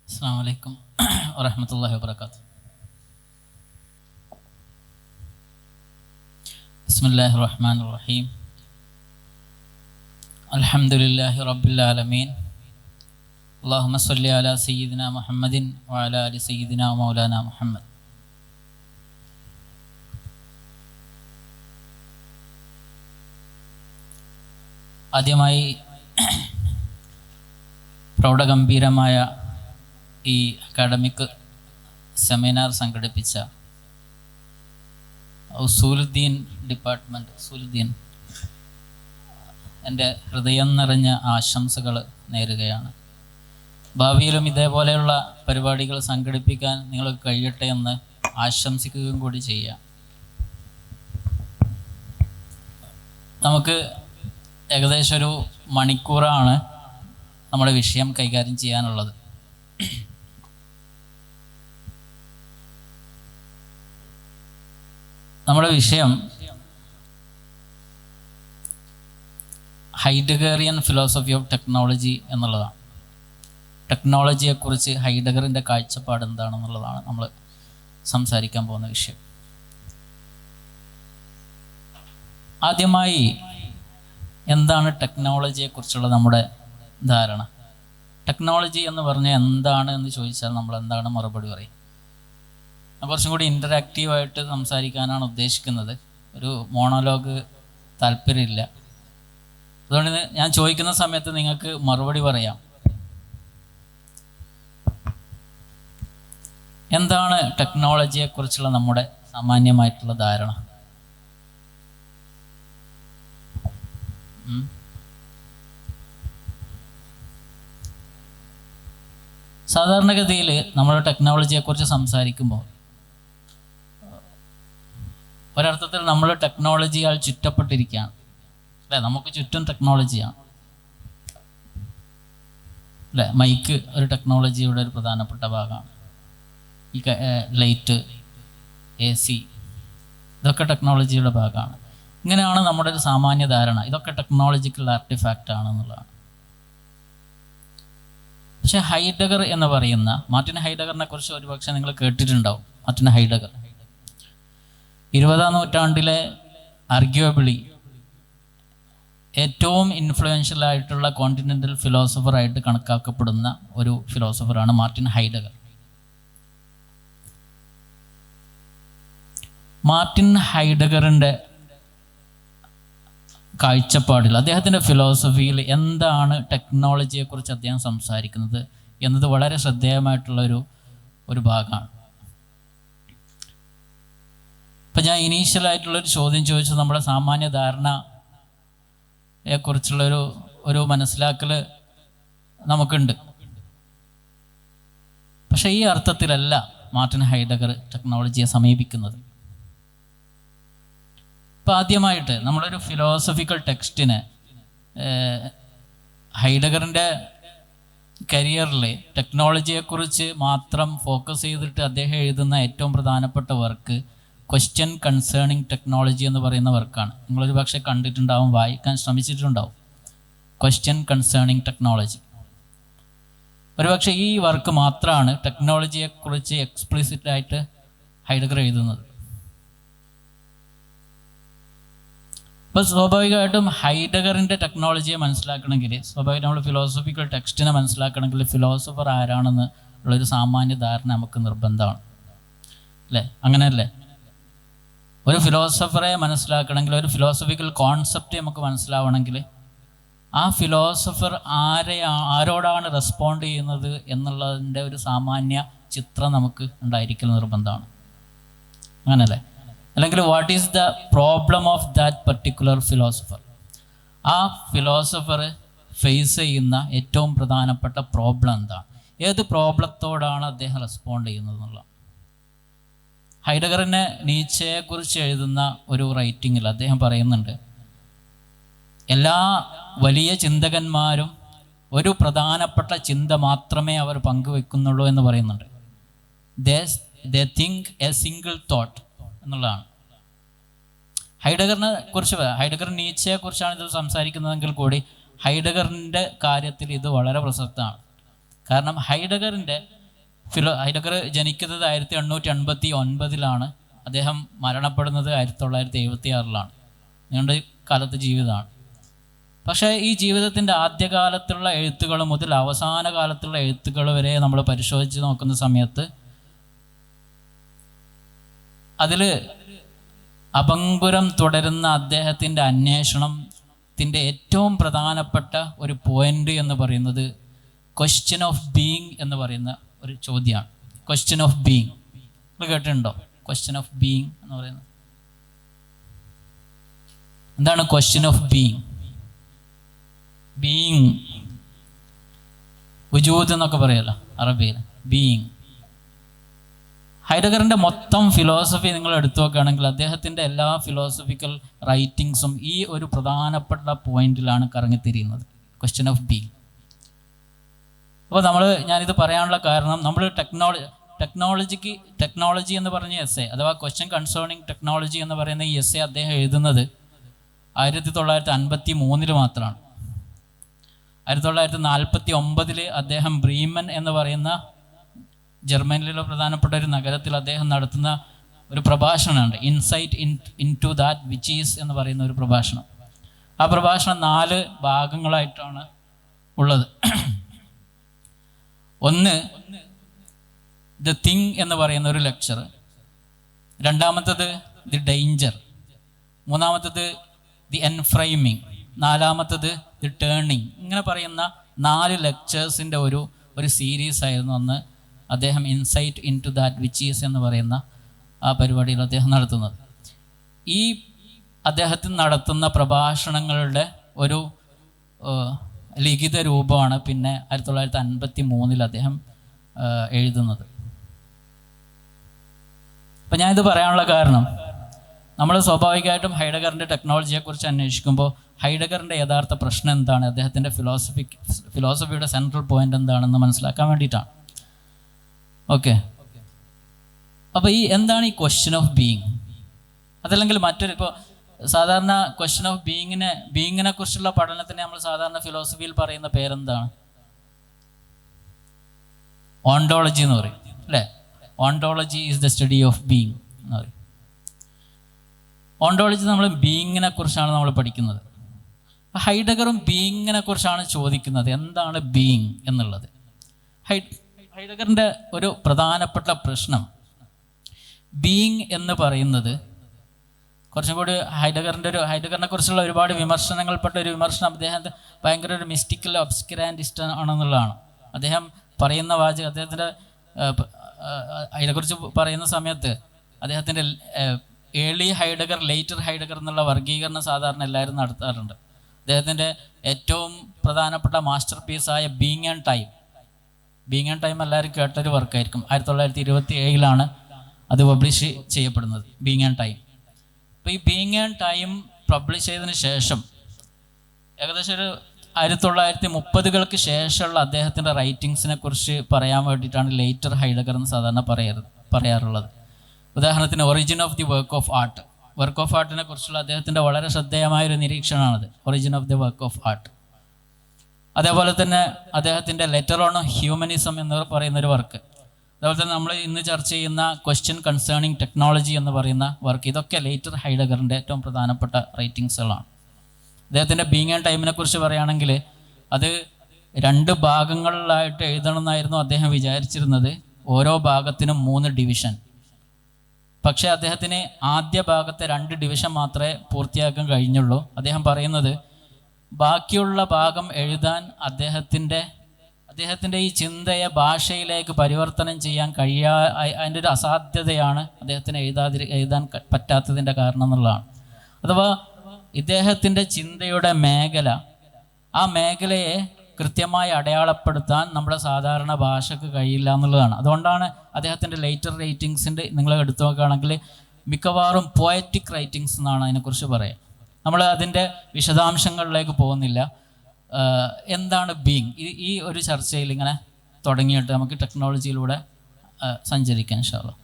അസ്സലാമു അലൈക്കും വറഹ്മത്തുള്ളാഹി വബറകാതുഹു. ബിസ്മില്ലാഹിർ റഹ്മാനിർ റഹീം. അൽഹംദുലില്ലാഹി റബ്ബിൽ ആലമീൻ. അല്ലാഹുമ്മ സ്വല്ലി അലാ സയ്യിദിനാ മുഹമ്മദിൻ വഅലാ ആലി സയ്യിദിനാ മൗലാനാ മുഹമ്മദ്. ആദ്യമായി പ്രൗഢഗംഭീരമായ ഈ അക്കാഡമിക് സെമിനാർ സംഘടിപ്പിച്ച ഉസൂലുദ്ദീൻ ഡിപ്പാർട്ട്മെൻറ്റ് ഉസൂലുദ്ദീൻ എൻ്റെ ഹൃദയം നിറഞ്ഞ ആശംസകൾ നേരുകയാണ്. ഭാവിയിലും ഇതേപോലെയുള്ള പരിപാടികൾ സംഘടിപ്പിക്കാൻ നിങ്ങൾക്ക് കഴിയട്ടെ എന്ന് ആശംസിക്കുകയും കൂടി ചെയ്യാം. നമുക്ക് ഏകദേശം ഒരു മണിക്കൂറാണ് നമ്മുടെ വിഷയം കൈകാര്യം ചെയ്യാനുള്ളത്. നമ്മുടെ വിഷയം ഹൈഡഗറിയൻ ഫിലോസഫി ഓഫ് ടെക്നോളജി എന്നുള്ളതാണ്. ടെക്നോളജിയെക്കുറിച്ച് ഹൈഡഗറിൻ്റെ കാഴ്ചപ്പാട് എന്താണെന്നുള്ളതാണ് നമ്മൾ സംസാരിക്കാൻ പോകുന്ന വിഷയം. ആദ്യമായി എന്താണ് ടെക്നോളജിയെക്കുറിച്ചുള്ള നമ്മുടെ ധാരണ? ടെക്നോളജി എന്ന് പറഞ്ഞാൽ എന്താണ് എന്ന് ചോദിച്ചാൽ നമ്മൾ എന്താണ് മറുപടി പറയും? കുറച്ചും കൂടി ഇൻ്ററാക്റ്റീവായിട്ട് സംസാരിക്കാനാണ് ഉദ്ദേശിക്കുന്നത്. ഒരു മോണോലോഗ് താല്പര്യമില്ല. അതുകൊണ്ട് ഞാൻ ചോദിക്കുന്ന സമയത്ത് നിങ്ങൾക്ക് മറുപടി പറയാം. എന്താണ് ടെക്നോളജിയെക്കുറിച്ചുള്ള നമ്മുടെ സാമാന്യമായിട്ടുള്ള ധാരണ? സാധാരണഗതിയിൽ നമ്മൾ ടെക്നോളജിയെക്കുറിച്ച് സംസാരിക്കുമ്പോൾ ഒരർത്ഥത്തിൽ നമ്മൾ ടെക്നോളജിയാൽ ചുറ്റപ്പെട്ടിരിക്കുകയാണ്, അല്ലേ? നമുക്ക് ചുറ്റും ടെക്നോളജിയാണ്, അല്ലേ? മൈക്ക് ഒരു ടെക്നോളജിയുടെ ഒരു പ്രധാനപ്പെട്ട ഭാഗമാണ്. ഈ ലൈറ്റ്, AC, ഇതൊക്കെ ടെക്നോളജിയുടെ ഭാഗമാണ്. ഇങ്ങനെയാണ് നമ്മുടെ ഒരു സാമാന്യ ധാരണ. ഇതൊക്കെ ടെക്നോളജിക്കൽ ആർട്ടിഫാക്റ്റ് ആണെന്നുള്ളതാണ്. പക്ഷേ ഹൈഡഗർ എന്ന് പറയുന്ന മാർട്ടിൻ ഹൈഡഗറിനെ കുറിച്ച് ഒരുപക്ഷെ നിങ്ങൾ കേട്ടിട്ടുണ്ടാവും. മാർട്ടിൻ ഹൈഡഗർ 20-ാം നൂറ്റാണ്ടിലെ ആർഗ്യുവബിളി ഏറ്റവും ഇൻഫ്ലുവൻഷ്യൽ ആയിട്ടുള്ള കോണ്ടിനെൻ്റൽ ഫിലോസഫറായിട്ട് കണക്കാക്കപ്പെടുന്ന ഒരു ഫിലോസഫറാണ് മാർട്ടിൻ ഹൈഡഗർ. മാർട്ടിൻ ഹൈഡഗറിൻ്റെ കാഴ്ചപ്പാടിൽ, അദ്ദേഹത്തിൻ്റെ ഫിലോസഫിയിൽ എന്താണ് ടെക്നോളജിയെക്കുറിച്ച് അദ്ദേഹം സംസാരിക്കുന്നത് എന്നത് വളരെ ശ്രദ്ധേയമായിട്ടുള്ള ഒരു ഭാഗമാണ്. ഇപ്പം ഞാൻ ഇനീഷ്യലായിട്ടുള്ളൊരു ചോദ്യം ചോദിച്ചു, നമ്മുടെ സാമാന്യ ധാരണയെക്കുറിച്ചുള്ളൊരു മനസ്സിലാക്കൽ നമുക്കുണ്ട്. പക്ഷേ ഈ അർത്ഥത്തിലല്ല മാർട്ടിൻ ഹൈഡഗർ ടെക്നോളജിയെ സമീപിക്കുന്നത്. ഇപ്പോൾ ആദ്യമായിട്ട് നമ്മളൊരു ഫിലോസഫിക്കൽ ടെക്സ്റ്റിന് ഹൈഡഗറിൻ്റെ കരിയറിൽ ടെക്നോളജിയെക്കുറിച്ച് മാത്രം ഫോക്കസ് ചെയ്തിട്ട് അദ്ദേഹം എഴുതുന്ന ഏറ്റവും പ്രധാനപ്പെട്ട വർക്ക് ക്വസ്റ്റ്യൻ കൺസേണിങ് ടെക്നോളജി എന്ന് പറയുന്ന വർക്കാണ്. നിങ്ങളൊരു പക്ഷേ കണ്ടിട്ടുണ്ടാവും, വായിക്കാൻ ശ്രമിച്ചിട്ടുണ്ടാവും. Question concerning technology. ഒരുപക്ഷെ ഈ വർക്ക് മാത്രമാണ് ടെക്നോളജിയെക്കുറിച്ച് എക്സ്പ്ലിസിറ്റായിട്ട് ഹൈഡഗർ എഴുതുന്നത്. അപ്പോൾ സ്വാഭാവികമായിട്ടും ഹൈഡഗറിൻ്റെ ടെക്നോളജിയെ മനസ്സിലാക്കണമെങ്കിൽ, സ്വാഭാവികമായിട്ടും നമ്മൾ ഫിലോസഫിക്കൽ ടെക്സ്റ്റിനെ മനസ്സിലാക്കണമെങ്കിൽ ഫിലോസഫർ ആരാണെന്ന് ഉള്ളൊരു സാമാന്യ ധാരണ നമുക്ക് നിർബന്ധമാണ്, അല്ലേ? അങ്ങനെയല്ലേ? ഒരു ഫിലോസഫറെ മനസ്സിലാക്കണമെങ്കിൽ, ഒരു ഫിലോസഫിക്കൽ കോൺസെപ്റ്റ് നമുക്ക് മനസ്സിലാവണമെങ്കിൽ ആ ഫിലോസഫർ ആരോടാണ് റെസ്പോണ്ട് ചെയ്യുന്നത് എന്നുള്ളതിൻ്റെ ഒരു സാമാന്യ ചിത്രം നമുക്ക് ഉണ്ടായിരിക്കൽ നിർബന്ധമാണ്. അങ്ങനല്ലേ? അല്ലെങ്കിൽ what is the problem of that particular philosopher? ആ ഫിലോസഫർ ഫേസ് ചെയ്യുന്ന ഏറ്റവും പ്രധാനപ്പെട്ട പ്രോബ്ലം എന്താണ്? ഏത് പ്രോബ്ലത്തോടാണ് അദ്ദേഹം റെസ്പോണ്ട് ചെയ്യുന്നത് എന്നുള്ള. ഹൈഡഗറിനെ നീച്ചയെക്കുറിച്ച് എഴുതുന്ന ഒരു റൈറ്റിങ്ങിൽ അദ്ദേഹം പറയുന്നുണ്ട്, എല്ലാ വലിയ ചിന്തകന്മാരും ഒരു പ്രധാനപ്പെട്ട ചിന്ത മാത്രമേ അവർ പങ്കുവെക്കുന്നുള്ളൂ എന്ന് പറയുന്നുണ്ട്. They think A single thought എന്നുള്ളതാണ്. ഹൈഡഗർ നീച്ചയെക്കുറിച്ചാണ് ഇത് സംസാരിക്കുന്നതെങ്കിൽ കൂടി ഹൈഡഗറിൻ്റെ കാര്യത്തിൽ ഇത് വളരെ പ്രസക്തമാണ്. കാരണം ഹൈഡഗറിൻ്റെ ഹൈഡഗർ ജനിക്കുന്നത് 1889 അദ്ദേഹം മരണപ്പെടുന്നത് 1976 നീണ്ട കാലത്ത് ജീവിതമാണ്. പക്ഷേ ഈ ജീവിതത്തിൻ്റെ ആദ്യകാലത്തുള്ള എഴുത്തുകൾ മുതൽ അവസാന കാലത്തുള്ള എഴുത്തുകൾ വരെ നമ്മൾ പരിശോധിച്ച് നോക്കുന്ന സമയത്ത് അതിൽ അഭംഗുരം തുടരുന്ന അദ്ദേഹത്തിൻ്റെ അന്വേഷണത്തിൻ്റെ ഏറ്റവും പ്രധാനപ്പെട്ട ഒരു പോയിന്റ് എന്ന് പറയുന്നത് ക്വസ്റ്റ്യൻ ഓഫ് ബീയിങ് എന്ന് പറയുന്ന ഒരു ചോദ്യമാണ്. ക്വസ്റ്റ്യൻ ഓഫ് ബീയിങ് നിങ്ങൾ കേട്ടിട്ടുണ്ടോ? ക്വസ്റ്റ്യൻ ഓഫ് ബീയിങ് എന്ന് പറയുന്നത് എന്താണ്? ക്വസ്റ്റ്യൻ ഓഫ് ബീയിങ്, ബീയിങ്, വുജൂദ് എന്നൊക്കെ പറയല്ലോ അറബിയിൽ. ബീയിങ്, ഹൈഡഗറിൻ്റെ മൊത്തം ഫിലോസഫി നിങ്ങൾ എടുത്തു നോക്കുകയാണെങ്കിൽ അദ്ദേഹത്തിൻ്റെ എല്ലാ ഫിലോസഫിക്കൽ റൈറ്റിങ്സും ഈ ഒരു പ്രധാനപ്പെട്ട പോയിന്റിലാണ് കറങ്ങിത്തിരിയുന്നത്, ക്വസ്റ്റ്യൻ ഓഫ് ബീയിങ്. അപ്പോൾ ഞാനിത് പറയാനുള്ള കാരണം, നമ്മൾ ടെക്നോളജി എന്ന് പറഞ്ഞ എസ്സേ, അഥവാ ക്വസ്റ്റ്യൻ കൺസേണിങ് ടെക്നോളജി എന്ന് പറയുന്ന ഈ എസ്സേ അദ്ദേഹം എഴുതുന്നത് 1953 മാത്രമാണ്. 1949 അദ്ദേഹം ബ്രീമൻ എന്ന് പറയുന്ന ജർമ്മനിയിലെ പ്രധാനപ്പെട്ട ഒരു നഗരത്തിൽ അദ്ദേഹം നടത്തുന്ന ഒരു പ്രഭാഷണമുണ്ട്, insight into that which is എന്ന് പറയുന്ന ഒരു പ്രഭാഷണം. ആ പ്രഭാഷണം 4 ഭാഗങ്ങളായിട്ടാണ് ഉള്ളത്. ഒന്ന് ദ തിങ് എന്ന് പറയുന്ന ഒരു ലെക്ചർ, രണ്ടാമത്തത് ദി ഡേഞ്ചർ, മൂന്നാമത്തത് ദി എൻഫ്രെയിമിങ്, നാലാമത്തത് ദി ടേണിങ്. ഇങ്ങനെ പറയുന്ന 4 ലെക്ചേഴ്സിൻ്റെ ഒരു സീരീസ് ആയിരുന്നു അന്ന് അദ്ദേഹം insight into that which is എന്ന് പറയുന്ന ആ പരിപാടിയിൽ അദ്ദേഹം നടത്തുന്നത്. ഈ അദ്ദേഹത്തിന് നടത്തുന്ന പ്രഭാഷണങ്ങളുടെ ഒരു ലിഖിത രൂപമാണ് പിന്നെ 1953 അദ്ദേഹം എഴുതുന്നത്. അപ്പം ഞാനിത് പറയാനുള്ള കാരണം, നമ്മൾ സ്വാഭാവികമായിട്ടും ഹൈഡഗറിൻ്റെ ടെക്നോളജിയെക്കുറിച്ച് അന്വേഷിക്കുമ്പോൾ ഹൈഡഗറിൻ്റെ യഥാർത്ഥ പ്രശ്നം എന്താണ്, അദ്ദേഹത്തിൻ്റെ ഫിലോസഫിയുടെ സെൻട്രൽ പോയിന്റ് എന്താണെന്ന് മനസ്സിലാക്കാൻ വേണ്ടിയിട്ടാണ്. ഓക്കെ, അപ്പോൾ എന്താണ് ഈ ക്വസ്റ്റ്യൻ ഓഫ് ബീയിങ്? അതല്ലെങ്കിൽ ഇപ്പോൾ സാധാരണ ക്വസ്റ്റ്യൻ ഓഫ് ബീയിങ്ങിനെ കുറിച്ചുള്ള പഠനത്തിന് നമ്മൾ സാധാരണ ഫിലോസഫിയിൽ പറയുന്ന പേരെന്താണ്? ഓണ്ടോളജി എന്ന് പറയും, അല്ലേ? Ontology is the study of being എന്ന് പറയും. ഓണ്ടോളജി നമ്മൾ ബീയിങ്ങിനെ കുറിച്ചാണ് നമ്മൾ പഠിക്കുന്നത്. ഹൈഡഗറും ബീയിങ്ങിനെ കുറിച്ചാണ് ചോദിക്കുന്നത്, എന്താണ് ബീയിങ് എന്നുള്ളത്. ഹൈഡഗറിൻ്റെ ഒരു പ്രധാനപ്പെട്ട പ്രശ്നം, ബീയിങ് എന്ന് പറയുന്നത് കുറച്ചും കൂടി ഹൈഡഗറിനെ കുറിച്ചുള്ള ഒരുപാട് വിമർശനങ്ങൾപ്പെട്ട ഒരു വിമർശനം, അദ്ദേഹത്തെ ഭയങ്കര ഒരു മിസ്റ്റിക്കൽ ഒബ്സ്ക്യുറാന്റിസ്റ്റ് ആണെന്നുള്ളതാണ്. അദ്ദേഹം പറയുന്ന അദ്ദേഹത്തിൻ്റെ അതിനെക്കുറിച്ച് പറയുന്ന സമയത്ത് അദ്ദേഹത്തിൻ്റെ ഏർലി ഹൈഡഗർ, ലേറ്റർ ഹൈഡഗർ എന്നുള്ള വർഗീകരണം സാധാരണ എല്ലാവരും നടത്താറുണ്ട്. അദ്ദേഹത്തിൻ്റെ ഏറ്റവും പ്രധാനപ്പെട്ട മാസ്റ്റർ പീസായ ബീയിങ് ആൻഡ് ടൈം എല്ലാവരും കേട്ടൊരു വർക്കായിരിക്കും. 1927 അത് പബ്ലിഷ് ചെയ്യപ്പെടുന്നത്, ബീയിങ് ആൻഡ് ടൈം. അപ്പോൾ ഈ ബീയിങ് ആൻഡ് ടൈം പബ്ലിഷ് ചെയ്തതിന് ശേഷം ഏകദേശം ഒരു 1930-കൾക്ക് ശേഷമുള്ള അദ്ദേഹത്തിൻ്റെ റൈറ്റിങ്സിനെ കുറിച്ച് പറയാൻ വേണ്ടിയിട്ടാണ് ലേറ്റർ ഹൈഡഗർ എന്ന് സാധാരണ പറയാറുള്ളത്. ഉദാഹരണത്തിന് origin of the work of ആർട്ടിനെ കുറിച്ചുള്ള അദ്ദേഹത്തിൻ്റെ വളരെ ശ്രദ്ധേയമായൊരു നിരീക്ഷണമാണത്, origin of the work of art. അതേപോലെ തന്നെ അദ്ദേഹത്തിൻ്റെ ലെറ്റർ ഓൺ ഹ്യൂമനിസം എന്ന് പറയുന്നൊരു വർക്ക്, അതുപോലെ തന്നെ നമ്മൾ ഇന്ന് ചർച്ച ചെയ്യുന്ന ക്വസ്റ്റ്യൻ കൺസേണിങ് ടെക്നോളജി എന്ന് പറയുന്ന വർക്ക്, ഇതൊക്കെ ലേറ്റർ ഹൈഡഗറിൻ്റെ ഏറ്റവും പ്രധാനപ്പെട്ട റൈറ്റിങ്സുകളാണ്. അദ്ദേഹത്തിൻ്റെ ബീയിങ് ആൻഡ് ടൈമിനെ കുറിച്ച് പറയുകയാണെങ്കിൽ അത് 2 ഭാഗങ്ങളിലായിട്ട് എഴുതണമെന്നായിരുന്നു അദ്ദേഹം വിചാരിച്ചിരുന്നത്, ഓരോ ഭാഗത്തിനും 3 ഡിവിഷൻ. പക്ഷേ അദ്ദേഹത്തിന് ആദ്യ ഭാഗത്തെ 2 ഡിവിഷൻ മാത്രമേ പൂർത്തിയാക്കാൻ കഴിഞ്ഞുള്ളൂ. അദ്ദേഹം പറയുന്നത് ബാക്കിയുള്ള ഭാഗം എഴുതാൻ അദ്ദേഹത്തിൻ്റെ ഈ ചിന്തയെ ഭാഷയിലേക്ക് പരിവർത്തനം ചെയ്യാൻ അതിൻ്റെ ഒരു അസാധ്യതയാണ് അദ്ദേഹത്തിന് എഴുതാൻ പറ്റാത്തതിൻ്റെ കാരണം എന്നുള്ളതാണ്. അഥവാ ഇദ്ദേഹത്തിൻ്റെ ചിന്തയുടെ മേഖല, ആ മേഖലയെ കൃത്യമായി അടയാളപ്പെടുത്താൻ നമ്മുടെ സാധാരണ ഭാഷക്ക് കഴിയില്ല എന്നുള്ളതാണ്. അതുകൊണ്ടാണ് അദ്ദേഹത്തിൻ്റെ ലേറ്റർ റൈറ്റിങ്സിൻ്റെ നിങ്ങൾ എടുത്തു നോക്കുകയാണെങ്കിൽ മിക്കവാറും പോയറ്റിക് റൈറ്റിങ്സ് എന്നാണ് അതിനെക്കുറിച്ച് പറയുക. നമ്മൾ അതിൻ്റെ വിശദാംശങ്ങളിലേക്ക് പോകുന്നില്ല. എന്താണ് ബീയിങ്, ഈ ഒരു ചർച്ചയിൽ ഇങ്ങനെ തുടങ്ങിയിട്ട് നമുക്ക് ടെക്നോളജിയിലൂടെ സഞ്ചരിക്കാൻ ഇൻഷാ അല്ലാഹ്.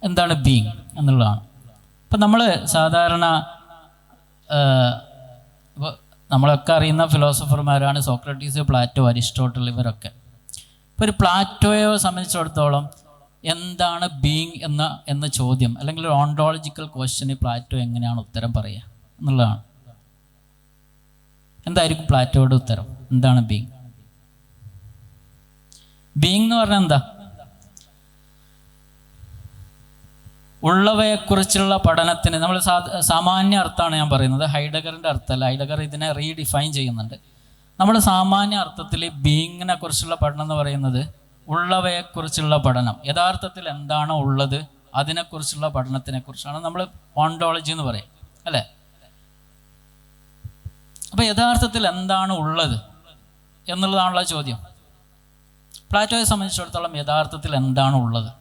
എന്താണ് ബീയിങ് എന്നുള്ളതാണ്. ഇപ്പം നമ്മൾ സാധാരണ നമ്മളൊക്കെ അറിയുന്ന ഫിലോസഫർമാരാണ് സോക്രട്ടീസ്, പ്ലാറ്റോ, അരിസ്റ്റോട്ടിൽ, ഇവരൊക്കെ. ഇപ്പോൾ ഒരു പ്ലാറ്റോയെ സംബന്ധിച്ചിടത്തോളം എന്താണ് ബീയിങ് എന്ന ചോദ്യം അല്ലെങ്കിൽ ഒരു ഓണ്ടോളജിക്കൽ ക്വസ്റ്റ്യന് പ്ലാറ്റോ എങ്ങനെയാണ് ഉത്തരം പറയുക എന്നുള്ളതാണ്. എന്തായിരിക്കും പ്ലാറ്റോയുടെ ഉത്തരം? എന്താണ് ബീയിങ്? ബീയിങ് എന്ന് പറഞ്ഞാൽ എന്താ? ഉള്ളവയെക്കുറിച്ചുള്ള പഠനത്തിന് നമ്മൾ സാമാന്യ അർത്ഥമാണ് ഞാൻ പറയുന്നത്, ഹൈഡഗറിൻ്റെ അർത്ഥമല്ല. ഹൈഡഗർ ഇതിനെ റീഡിഫൈൻ ചെയ്യുന്നുണ്ട്. നമ്മൾ സാമാന്യ അർത്ഥത്തിൽ ബീയിങ്ങിനെ കുറിച്ചുള്ള പഠനം എന്ന് പറയുന്നത് ഉള്ളവയെക്കുറിച്ചുള്ള പഠനം, യഥാർത്ഥത്തിൽ എന്താണോ ഉള്ളത് അതിനെക്കുറിച്ചുള്ള പഠനത്തിനെ കുറിച്ചാണ് നമ്മൾ ഓണ്ടോളജി എന്ന് പറയും, അല്ലേ? അപ്പോൾ യഥാർത്ഥത്തിൽ എന്താണ് ഉള്ളത് എന്നുള്ളതാണുള്ള ചോദ്യം. പ്ലാറ്റോയെ സംബന്ധിച്ചിടത്തോളം യഥാർത്ഥത്തിൽ എന്താണ് ഉള്ളത്?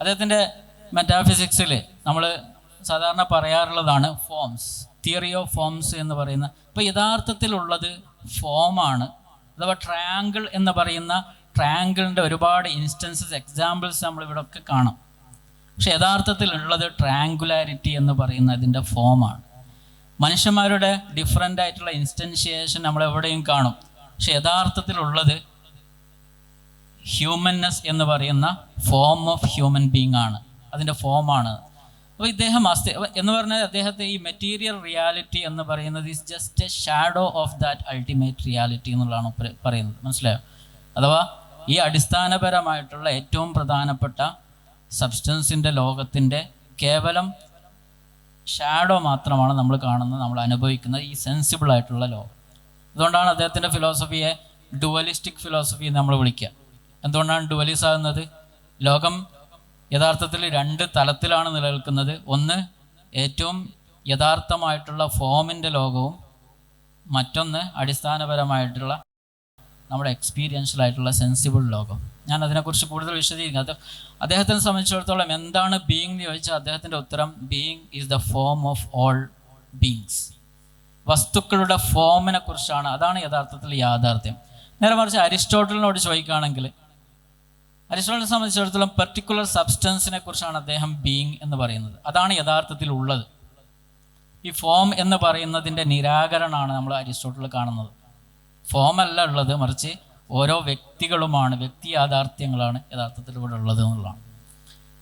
അദ്ദേഹത്തിൻ്റെ മെറ്റാഫിസിക്സിൽ നമ്മൾ സാധാരണ പറയാറുള്ളതാണ് ഫോംസ്, തിയറി ഓഫ് ഫോംസ് എന്ന് പറയുന്ന. ഇപ്പോൾ യഥാർത്ഥത്തിലുള്ളത് ഫോമാണ്, അഥവാ ട്രയാങ്കിൾ എന്ന് പറയുന്ന ട്രയാങ്കിളിൻ്റെ ഒരുപാട് ഇൻസ്റ്റൻസസ്, എക്സാമ്പിൾസ് നമ്മളിവിടെ ഒക്കെ കാണാം. പക്ഷെ യഥാർത്ഥത്തിലുള്ളത് ട്രയാങ്കുലാരിറ്റി എന്ന് പറയുന്ന ഇതിൻ്റെ ഫോമാണ്. മനുഷ്യന്മാരുടെ ഡിഫറെൻ്റ് ആയിട്ടുള്ള ഇൻസ്റ്റൻഷിയേഷൻ നമ്മളെവിടെയും കാണും. പക്ഷെ യഥാർത്ഥത്തിലുള്ളത് ഹ്യൂമൻനെസ് എന്ന് പറയുന്ന ഫോം ഓഫ് ഹ്യൂമൻ ബീങ് ആണ്, അതിൻ്റെ ഫോമാണ്. അപ്പോൾ ഇദ്ദേഹം എന്ന് പറഞ്ഞാൽ അദ്ദേഹത്തെ ഈ മെറ്റീരിയൽ റിയാലിറ്റി എന്ന് പറയുന്നത് is just A shadow of that ultimate reality എന്നുള്ളതാണ് പറയുന്നത്. മനസ്സിലായോ? അഥവാ ഈ അടിസ്ഥാനപരമായിട്ടുള്ള ഏറ്റവും പ്രധാനപ്പെട്ട സബ്സ്റ്റൻസിൻ്റെ ലോകത്തിൻ്റെ കേവലം ഷാഡോ മാത്രമാണ് നമ്മൾ കാണുന്നത്, നമ്മൾ അനുഭവിക്കുന്നത് ഈ സെൻസിബിൾ ആയിട്ടുള്ള ലോകം. അതുകൊണ്ടാണ് അദ്ദേഹത്തിൻ്റെ ഫിലോസഫിയെ ഡുവലിസ്റ്റിക് ഫിലോസഫി എന്ന് നമ്മൾ വിളിക്കുക. എന്തുകൊണ്ടാണ് ഡുവലിസ് ആകുന്നത്? ലോകം യഥാർത്ഥത്തിൽ രണ്ട് തലത്തിലാണ് നിലനിൽക്കുന്നത്. ഒന്ന് ഏറ്റവും യഥാർത്ഥമായിട്ടുള്ള ഫോമിൻ്റെ ലോകവും, മറ്റൊന്ന് അടിസ്ഥാനപരമായിട്ടുള്ള നമ്മുടെ എക്സ്പീരിയൻഷ്യൽ ആയിട്ടുള്ള സെൻസിബിൾ ലോകം. ഞാൻ അതിനെക്കുറിച്ച് കൂടുതൽ വിശദീകരിക്കുന്നത്. അദ്ദേഹത്തിനെ സംബന്ധിച്ചിടത്തോളം എന്താണ് ബീയിങ് എന്ന് ചോദിച്ചാൽ അദ്ദേഹത്തിൻ്റെ ഉത്തരം being is the form of all beings. വസ്തുക്കളുടെ ഫോമിനെ കുറിച്ചാണ്, അതാണ് യഥാർത്ഥത്തിൽ യാഥാർത്ഥ്യം. നേരെ മറിച്ച് അരിസ്റ്റോട്ടലിനോട് ചോദിക്കുകയാണെങ്കിൽ അരിസ്റ്റോട്ടലിനെ സംബന്ധിച്ചിടത്തോളം പെർട്ടിക്കുലർ സബ്സ്റ്റൻസിനെ കുറിച്ചാണ് അദ്ദേഹം ബീയിങ് എന്ന് പറയുന്നത്. അതാണ് യഥാർത്ഥത്തിൽ ഉള്ളത്. ഈ ഫോം എന്ന് പറയുന്നതിൻ്റെ നിരാകരണമാണ് നമ്മൾ അരിസ്റ്റോട്ടൽ കാണുന്നത്. ഫോമല്ല ഉള്ളത്, മറിച്ച് ഓരോ വ്യക്തികളുമാണ്, വ്യക്തി യാഥാർത്ഥ്യങ്ങളാണ് യഥാർത്ഥത്തിൽ ഇവിടെ ഉള്ളത് എന്നുള്ളതാണ്.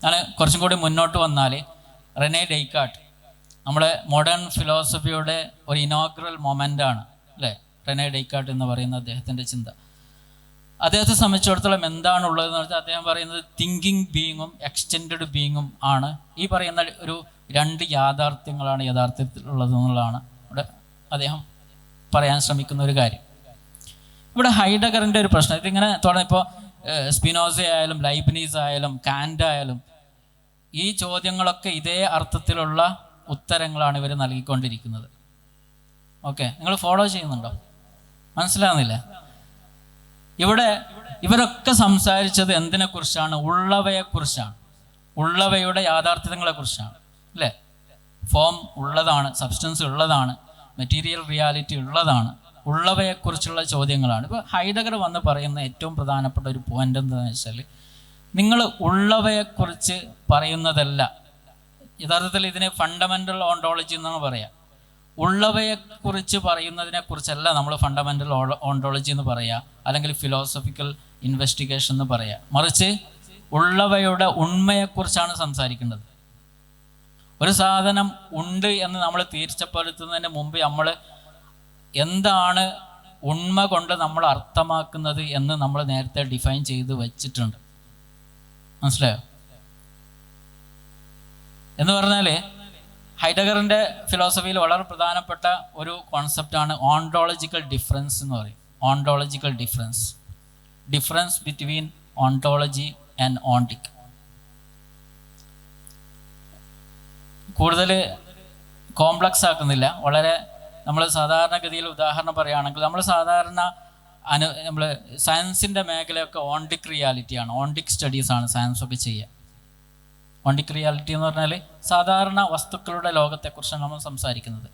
ഞാൻ കുറച്ചും കൂടി മുന്നോട്ട് വന്നാൽ റെനെ ഡെയ്ക്കാർട്ട്, നമ്മുടെ മോഡേൺ ഫിലോസഫിയുടെ ഒരു ഇനോഗ്രൽ മൊമെൻ്റാണ്, അല്ലേ? റെനെ ഡെയ്ക്കാർട്ട് എന്ന് പറയുന്ന അദ്ദേഹത്തിൻ്റെ ചിന്ത. അദ്ദേഹത്തെ സംബന്ധിച്ചിടത്തോളം എന്താണുള്ളതെന്ന് വെച്ചാൽ അദ്ദേഹം പറയുന്നത് തിങ്കിങ് ബീയിങ്ങും എക്സ്റ്റെൻഡഡ് ബീയിങ്ങും ആണ്. ഈ പറയുന്ന ഒരു രണ്ട് യാഥാർത്ഥ്യങ്ങളാണ് യഥാർത്ഥത്തിലുള്ളത് എന്നുള്ളതാണ് ഇവിടെ അദ്ദേഹം പറയാൻ ശ്രമിക്കുന്ന ഒരു കാര്യം. ഇവിടെ ഹൈഡഗറിൻ്റെ ഒരു പ്രശ്നം ഇതിങ്ങനെ ഇപ്പോൾ സ്പിനോസ ആയാലും ലൈബ്നീസ് ആയാലും കാന്റ് ആയാലും ഈ ചോദ്യങ്ങളൊക്കെ ഇതേ അർത്ഥത്തിലുള്ള ഉത്തരങ്ങളാണ് ഇവർ നൽകിക്കൊണ്ടിരിക്കുന്നത്. ഓക്കെ, നിങ്ങൾ ഫോളോ ചെയ്യുന്നുണ്ടോ? മനസ്സിലാകുന്നില്ല? ഇവിടെ ഇവരൊക്കെ സംസാരിച്ചത് എന്തിനെക്കുറിച്ചാണ്? ഉള്ളവയെക്കുറിച്ചാണ്, ഉള്ളവയുടെ യാഥാർത്ഥ്യങ്ങളെക്കുറിച്ചാണ്, അല്ലേ? ഫോം ഉള്ളതാണ്, സബ്സ്റ്റൻസ് ഉള്ളതാണ്, മെറ്റീരിയൽ റിയാലിറ്റി ഉള്ളതാണ്, ഉള്ളവയെക്കുറിച്ചുള്ള ചോദ്യങ്ങളാണ്. ഇപ്പോൾ ഹൈഡഗർ വന്ന് പറയുന്ന ഏറ്റവും പ്രധാനപ്പെട്ട ഒരു പോയിന്റ് എന്താണെന്ന് വെച്ചാൽ, നിങ്ങൾ ഉള്ളവയെക്കുറിച്ച് പറയുന്നതല്ല, യഥാർത്ഥത്തിൽ ഇതിന് ഫണ്ടമെൻ്റൽ ഓണ്ടോളജി എന്നാണ് പറയുക. ഉള്ളവയെക്കുറിച്ച് പറയുന്നതിനെക്കുറിച്ചല്ല നമ്മൾ ഫണ്ടമെൻ്റൽ ഓണ്ടോളജി എന്ന് പറയുക, അല്ലെങ്കിൽ ഫിലോസഫിക്കൽ ഇൻവെസ്റ്റിഗേഷൻ എന്ന് പറയുക. മറിച്ച് ഉള്ളവയുടെ ഉണ്മയെക്കുറിച്ചാണ് സംസാരിക്കേണ്ടത്. ഒരു സാധനം ഉണ്ട് എന്ന് നമ്മൾ തീർച്ചപ്പെടുത്തുന്നതിന് മുമ്പ് നമ്മൾ എന്താണ് ഉണ്മ കൊണ്ട് നമ്മൾ അർത്ഥമാക്കുന്നത് എന്ന് നമ്മൾ നേരത്തെ ഡിഫൈൻ ചെയ്ത് വെച്ചിട്ടുണ്ട്. മനസ്സിലായോ? എന്ന് പറഞ്ഞാൽ ഹൈഡഗറിൻ്റെ ഫിലോസഫിയിൽ വളരെ പ്രധാനപ്പെട്ട ഒരു കോൺസെപ്റ്റാണ് ഓണ്ടോളജിക്കൽ ഡിഫറൻസ് എന്ന് പറയും. Ontological difference between ontology and ontic. കൂടുതൽ കോംപ്ലക്സ് ആക്കുന്നില്ല, വളരെ നമ്മൾ സാധാരണഗതിയിൽ ഉദാഹരണം പറയുകയാണെങ്കിൽ നമ്മൾ സയൻസിൻ്റെ മേഖലയൊക്കെ ഓണ്ടിക് റിയാലിറ്റിയാണ്, ഓണ്ടിക് സ്റ്റഡീസാണ് സയൻസൊക്കെ ചെയ്യുക. ഓണ്ടിക് റിയാലിറ്റി എന്ന് പറഞ്ഞാൽ സാധാരണ വസ്തുക്കളുടെ ലോകത്തെക്കുറിച്ചാണ് നമ്മൾ സംസാരിക്കുന്നത്.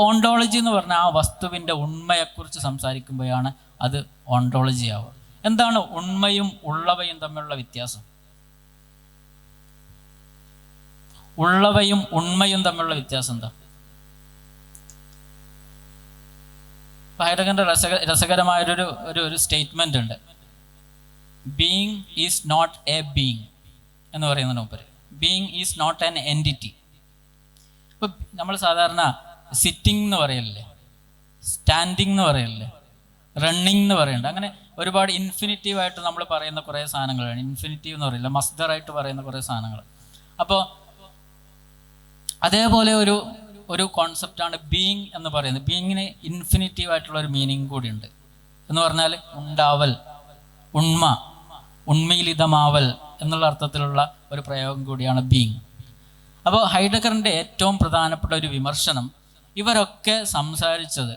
ഓണ്ടോളജി എന്ന് പറഞ്ഞാൽ ആ വസ്തുവിൻ്റെ ഉണ്മയെക്കുറിച്ച് സംസാരിക്കുമ്പോഴാണ് അത് ഓണ്ടോളജി ആവുക. എന്താണ് ഉണ്മയും ഉള്ളവയും തമ്മിലുള്ള വ്യത്യാസം? ഉള്ളവയും ഉണ്മയും തമ്മിലുള്ള വ്യത്യാസം എന്താ? ഹൈഡഗറിൻ്റെ രസകരമായൊരു ഒരു സ്റ്റേറ്റ്മെൻ്റ് ഉണ്ട്. Being is not a being എന്ന് പറയുന്നതിന് മുമ്പ് being is not an entity. ഇപ്പം നമ്മൾ സാധാരണ സിറ്റിംഗ് എന്ന് പറയല്ലേ, സ്റ്റാൻഡിങ് എന്ന് പറയല്ലേ, റണ്ണിങ് എന്ന് പറയുന്നുണ്ട്. അങ്ങനെ ഒരുപാട് ഇൻഫിനിറ്റീവായിട്ട് നമ്മൾ പറയുന്ന കുറേ സാധനങ്ങളാണ്. ഇൻഫിനിറ്റീവ് എന്ന് പറയില്ല, മസ്ദറായിട്ട് പറയുന്ന കുറേ സാധനങ്ങൾ. അപ്പോൾ അതേപോലെ ഒരു കോൺസെപ്റ്റാണ് ബീയിങ് എന്ന് പറയുന്നത്. ബീയിങ്ങിന് ഇൻഫിനിറ്റീവായിട്ടുള്ള ഒരു മീനിങ് കൂടിയുണ്ട്. എന്ന് പറഞ്ഞാൽ ഉണ്ടാവൽ, ഉണ്മ, ഉണ്മയിലിതമാവൽ എന്നുള്ള അർത്ഥത്തിലുള്ള ഒരു പ്രയോഗം കൂടിയാണ് ബീയിങ്. അപ്പോൾ ഹൈഡഗറിൻ്റെ ഏറ്റവും പ്രധാനപ്പെട്ട ഒരു വിമർശനം, ഇവരൊക്കെ സംസാരിച്ചത്,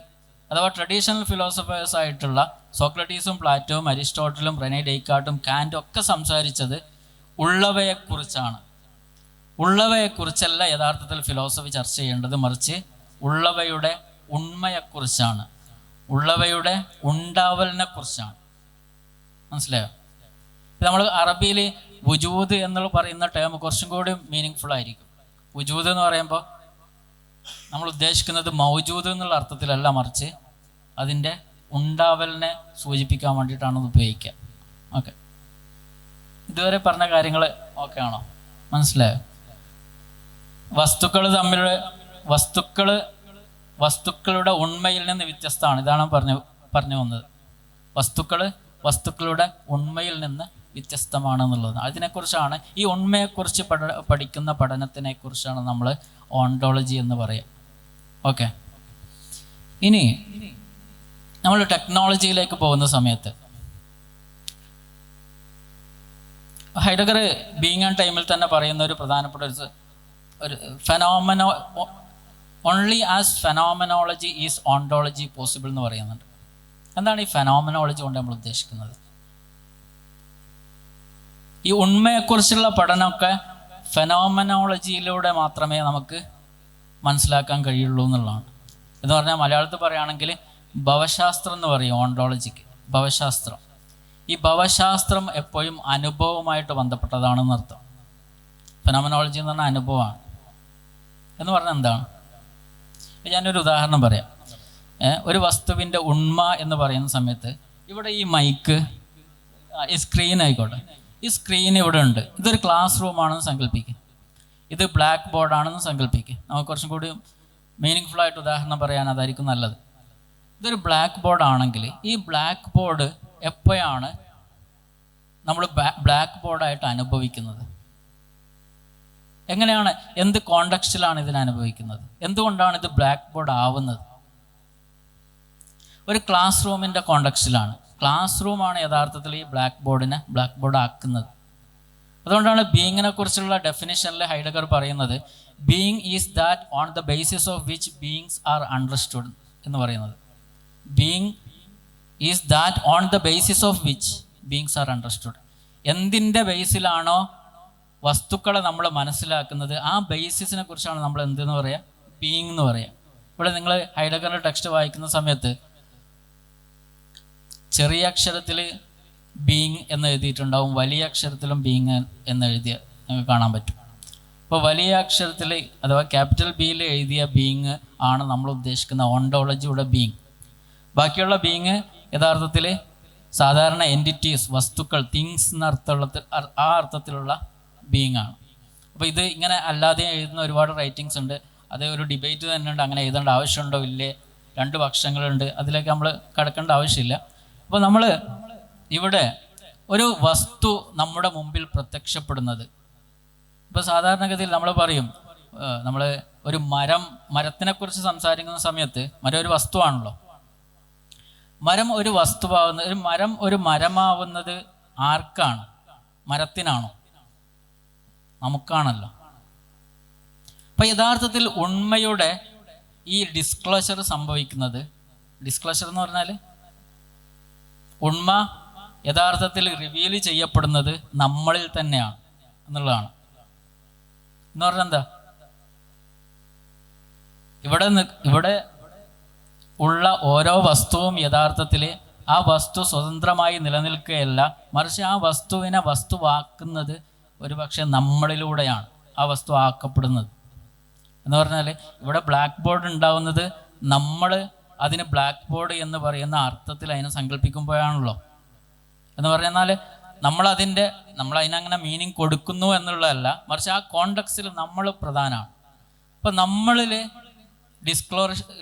അഥവാ ട്രഡീഷണൽ ഫിലോസഫേഴ്സ് ആയിട്ടുള്ള സോക്രട്ടീസും പ്ലാറ്റോവും അരിസ്റ്റോട്ടലും റെനെ ഡെയ്ക്കാർട്ടും കാൻറ്റും ഒക്കെ സംസാരിച്ചത് ഉള്ളവയെക്കുറിച്ചാണ്. ഉള്ളവയെക്കുറിച്ചല്ല യഥാർത്ഥത്തിൽ ഫിലോസഫി ചർച്ച ചെയ്യേണ്ടത്, മറിച്ച് ഉള്ളവയുടെ ഉണ്മയെക്കുറിച്ചാണ്, ഉള്ളവയുടെ ഉണ്ടാവലിനെ കുറിച്ചാണ്. മനസ്സിലായോ? നമ്മൾ അറബിയിൽ വുജൂദ് എന്നുള്ള പറയുന്ന ടേം കുറച്ചും കൂടി മീനിങ് ഫുൾ ആയിരിക്കും. വുജൂദ് എന്ന് പറയുമ്പോൾ നമ്മൾ ഉദ്ദേശിക്കുന്നത് മൗജൂദ് എന്നുള്ള അർത്ഥത്തിലല്ല, മറിച്ച് അതിൻ്റെ ഉണ്ടാവലിനെ സൂചിപ്പിക്കാൻ വേണ്ടിയിട്ടാണ് അത് ഉപയോഗിക്കുക. ഓക്കെ, ഇതുവരെ പറഞ്ഞ കാര്യങ്ങൾ ഓക്കെ ആണോ? മനസ്സിലായോ? വസ്തുക്കളുടെ ഉണ്മയിൽ നിന്ന് വ്യത്യസ്തമാണ്. ഇതാണ് പറഞ്ഞു വന്നത്. വസ്തുക്കളുടെ ഉണ്മയിൽ നിന്ന് വ്യത്യസ്തമാണെന്നുള്ളത്. അതിനെക്കുറിച്ചാണ്, ഈ ഉണ്മയെക്കുറിച്ച് പഠിക്കുന്ന പഠനത്തിനെ കുറിച്ചാണ് നമ്മൾ ഓണ്ടോളജി എന്ന് പറയുക. ഓക്കെ, ഇനി നമ്മൾ ടെക്നോളജിയിലേക്ക് പോകുന്ന സമയത്ത് ഹൈഡഗർ ബീയിങ് ആൻഡ് ടൈമിൽ തന്നെ പറയുന്ന ഒരു പ്രധാനപ്പെട്ട ഒരു ഫെനോമനോ, only as phenomenology is ontology possible എന്ന് പറയുന്നുണ്ട്. എന്താണ് ഈ ഫെനോമനോളജി കൊണ്ട് നമ്മൾ ഉദ്ദേശിക്കുന്നത്? ഈ ഉണ്മയെക്കുറിച്ചുള്ള പഠനമൊക്കെ ഫെനോമനോളജിയിലൂടെ മാത്രമേ നമുക്ക് മനസ്സിലാക്കാൻ കഴിയുള്ളൂ എന്നുള്ളതാണ്. എന്ന് പറഞ്ഞാൽ മലയാളത്തിൽ പറയുകയാണെങ്കിൽ ഭവശാസ്ത്രം എന്ന് പറയും ഓണ്ടോളജിക്ക്. ഭവശാസ്ത്രം, ഈ ഭവശാസ്ത്രം എപ്പോഴും അനുഭവമായിട്ട് ബന്ധപ്പെട്ടതാണെന്ന് അർത്ഥം. ഫെനോമനോളജി എന്ന് പറഞ്ഞാൽ അനുഭവമാണ്. എന്ന് പറഞ്ഞാൽ എന്താണ്? ഞാനൊരു ഉദാഹരണം പറയാം. ഒരു വസ്തുവിൻ്റെ ഉണ്മ എന്ന് പറയുന്ന സമയത്ത്, ഇവിടെ ഈ മൈക്ക്, ഈ സ്ക്രീൻ ആയിക്കോട്ടെ, ഈ സ്ക്രീൻ ഇവിടെ ഉണ്ട്. ഇതൊരു ക്ലാസ് റൂമാണെന്ന് സങ്കല്പിക്കുക. ഇത് ബ്ലാക്ക് ബോർഡാണെന്ന് സങ്കല്പിക്കുക. നമുക്ക് കുറച്ചും കൂടി മീനിങ് ഫുൾ ആയിട്ട് ഉദാഹരണം പറയാൻ അതായിരിക്കും നല്ലത്. ഇതൊരു ബ്ലാക്ക് ബോർഡ് ആണെങ്കിൽ ഈ ബ്ലാക്ക് ബോർഡ് എപ്പോഴാണ് നമ്മൾ ബ്ലാക്ക് ബോർഡായിട്ട് അനുഭവിക്കുന്നത്? എങ്ങനെയാണ്, എന്ത് കോണ്ടെക്സ്റ്റിലാണ് ഇതിനെ അനുഭവിക്കുന്നത്? എന്തുകൊണ്ടാണ് ഇത് ബ്ലാക്ക് ബോർഡ് ആവുന്നത്? ഒരു ക്ലാസ് റൂമിൻ്റെ കോണ്ടെക്സ്റ്റിലാണ്. ക്ലാസ് റൂമാണ് യഥാർത്ഥത്തിൽ ഈ ബ്ലാക്ക് ബോർഡിനെ ബ്ലാക്ക് ബോർഡ് ആക്കുന്നത്. അതുകൊണ്ടാണ് ബീയിങ്ങിനെ കുറിച്ചുള്ള ഡെഫിനിഷനിൽ ഹൈഡഗർ പറയുന്നത്, being is that on the basis of which beings R understood എന്ന് പറയുന്നത്. Being is that on the basis of which beings R understood. എന്തിൻ്റെ ബേസിലാണോ വസ്തുക്കളെ നമ്മൾ മനസ്സിലാക്കുന്നത്, ആ ബേസിസിനെ കുറിച്ചാണ് നമ്മൾ എന്തെന്ന് പറയുക? ബീയിങ് എന്ന് പറയുക. ഇവിടെ നിങ്ങൾ ഹൈഡഗറിൻ്റെ ടെക്സ്റ്റ് വായിക്കുന്ന സമയത്ത് ചെറിയ അക്ഷരത്തിൽ ബീയിങ് എന്ന് എഴുതിയിട്ടുണ്ടാവും, വലിയ അക്ഷരത്തിലും ബീയിങ് എന്ന് എഴുതിയ നിങ്ങൾക്ക് കാണാൻ പറ്റും. അപ്പോൾ വലിയ അക്ഷരത്തിൽ അഥവാ ക്യാപിറ്റൽ ബിയിൽ എഴുതിയ ബീയിങ് ആണ് നമ്മൾ ഉദ്ദേശിക്കുന്ന ഓണ്ടോളജിയുടെ ബീയിങ്. ബാക്കിയുള്ള ബീയിങ് യഥാർത്ഥത്തിൽ സാധാരണ എൻറ്റിറ്റീസ്, വസ്തുക്കൾ, തിങ്സ് എന്ന ആ അർത്ഥത്തിലുള്ള ബീയിങ് ആണ്. അപ്പോൾ ഇത് ഇങ്ങനെ അല്ലാതെ എഴുതുന്ന ഒരുപാട് റൈറ്റിങ്സ് ഉണ്ട്. അത് ഒരു ഡിബേറ്റ് തന്നെ ഉണ്ട്, അങ്ങനെ എഴുതേണ്ട ആവശ്യമുണ്ടോ ഇല്ലേ, രണ്ട് പക്ഷങ്ങളുണ്ട്, അതിലേക്ക് നമ്മൾ കടക്കേണ്ട ആവശ്യമില്ല. അപ്പോൾ നമ്മൾ ഇവിടെ ഒരു വസ്തു നമ്മുടെ മുമ്പിൽ പ്രത്യക്ഷപ്പെടുന്നത്, ഇപ്പോൾ സാധാരണഗതിയിൽ നമ്മൾ പറയും, നമ്മൾ ഒരു മരത്തിനെക്കുറിച്ച് സംസാരിക്കുന്ന സമയത്ത് മരം ഒരു വസ്തുവാണല്ലോ. മരം ഒരു വസ്തുവാകുന്നത്, ഒരു മരമാവുന്നത് ആർക്കാണ്? മരത്തിനാണോ? നമുക്കാണല്ലോ. അപ്പം യഥാർത്ഥത്തിൽ ഉണ്മയുടെ ഈ ഡിസ്ക്ലോഷർ സംഭവിക്കുന്നത്, ഡിസ്ക്ലോഷർ എന്ന് പറഞ്ഞാൽ ഉണ്മ യഥാർത്ഥത്തിൽ റിവീൽ ചെയ്യപ്പെടുന്നത് നമ്മളിൽ തന്നെയാണ് എന്നുള്ളതാണ്. എന്ന് പറഞ്ഞാൽ എന്താ? ഇവിടെ ഉള്ള ഓരോ വസ്തുവും യഥാർത്ഥത്തിൽ ആ വസ്തു സ്വതന്ത്രമായി നിലനിൽക്കുകയല്ല, മറിച്ച് ആ വസ്തുവിനെ വസ്തുവാക്കുന്നത് ഒരുപക്ഷെ നമ്മളിലൂടെയാണ് ആ വസ്തു ആക്കപ്പെടുന്നത്. എന്ന് പറഞ്ഞാൽ ഇവിടെ ബ്ലാക്ക് ബോർഡ് ഉണ്ടാവുന്നത് നമ്മൾ അതിന് ബ്ലാക്ക് ബോർഡ് എന്ന് പറയുന്ന അർത്ഥത്തിൽ അതിനെ സങ്കല്പിക്കുമ്പോഴാണല്ലോ. എന്ന് പറഞ്ഞാൽ നമ്മൾ അതിനങ്ങനെ മീനിങ് കൊടുക്കുന്നു എന്നുള്ളതല്ല, മറിച്ച് ആ കോണ്ടക്സ്റ്റിൽ നമ്മൾ പ്രധാനമാണ്. അപ്പം നമ്മളിൽ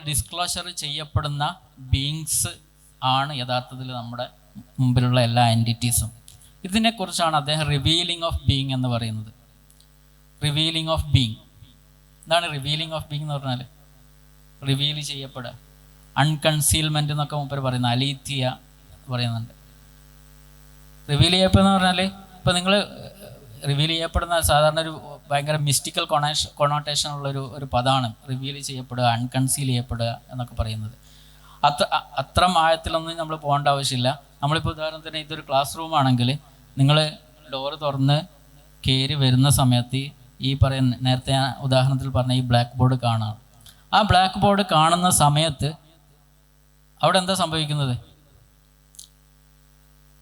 ഡിസ്ക്ലോഷർ ചെയ്യപ്പെടുന്ന ബീയിങ്സ് ആണ് യഥാർത്ഥത്തിൽ നമ്മുടെ മുമ്പിലുള്ള എല്ലാ എൻറ്റിറ്റീസും. ഇതിനെക്കുറിച്ചാണ് അദ്ദേഹം റിവീലിംഗ് ഓഫ് ബീയിങ് എന്ന് പറയുന്നത്. റിവീലിംഗ് ഓഫ് ബീയിങ് എന്താണ് റിവീലിംഗ് ഓഫ് ബീയിങ് എന്ന് പറഞ്ഞാൽ? റിവീൽ ചെയ്യപ്പെടുക, അൺകൺസീൽമെൻ്റ് എന്നൊക്കെ മുമ്പ് പറയുന്നത്, അലീത്തിയ പറയുന്നുണ്ട്. റിവീൽ ചെയ്യപ്പെടുന്ന പറഞ്ഞാൽ ഇപ്പോൾ നിങ്ങൾ റിവീൽ ചെയ്യപ്പെടുന്ന സാധാരണ ഒരു ഭയങ്കര മിസ്റ്റിക്കൽ കൊണോട്ടേഷൻ ഉള്ളൊരു പദമാണ് റിവീൽ ചെയ്യപ്പെടുക, അൺകൺസീൽ ചെയ്യപ്പെടുക എന്നൊക്കെ പറയുന്നത്. അത്ര ആഴത്തിലൊന്നും നമ്മൾ പോകേണ്ട ആവശ്യമില്ല. നമ്മളിപ്പോൾ ഉദാഹരണത്തിന് ഇതൊരു ക്ലാസ് റൂമാണെങ്കിൽ നിങ്ങൾ ഡോറ് തുറന്ന് കയറി വരുന്ന സമയത്ത് ഈ പറയുന്ന നേരത്തെ ഞാൻ ഉദാഹരണത്തിൽ പറഞ്ഞ ഈ ബ്ലാക്ക് ബോർഡ് കാണാം. ആ ബ്ലാക്ക് ബോർഡ് കാണുന്ന സമയത്ത് അവിടെ എന്താ സംഭവിക്കുന്നത്?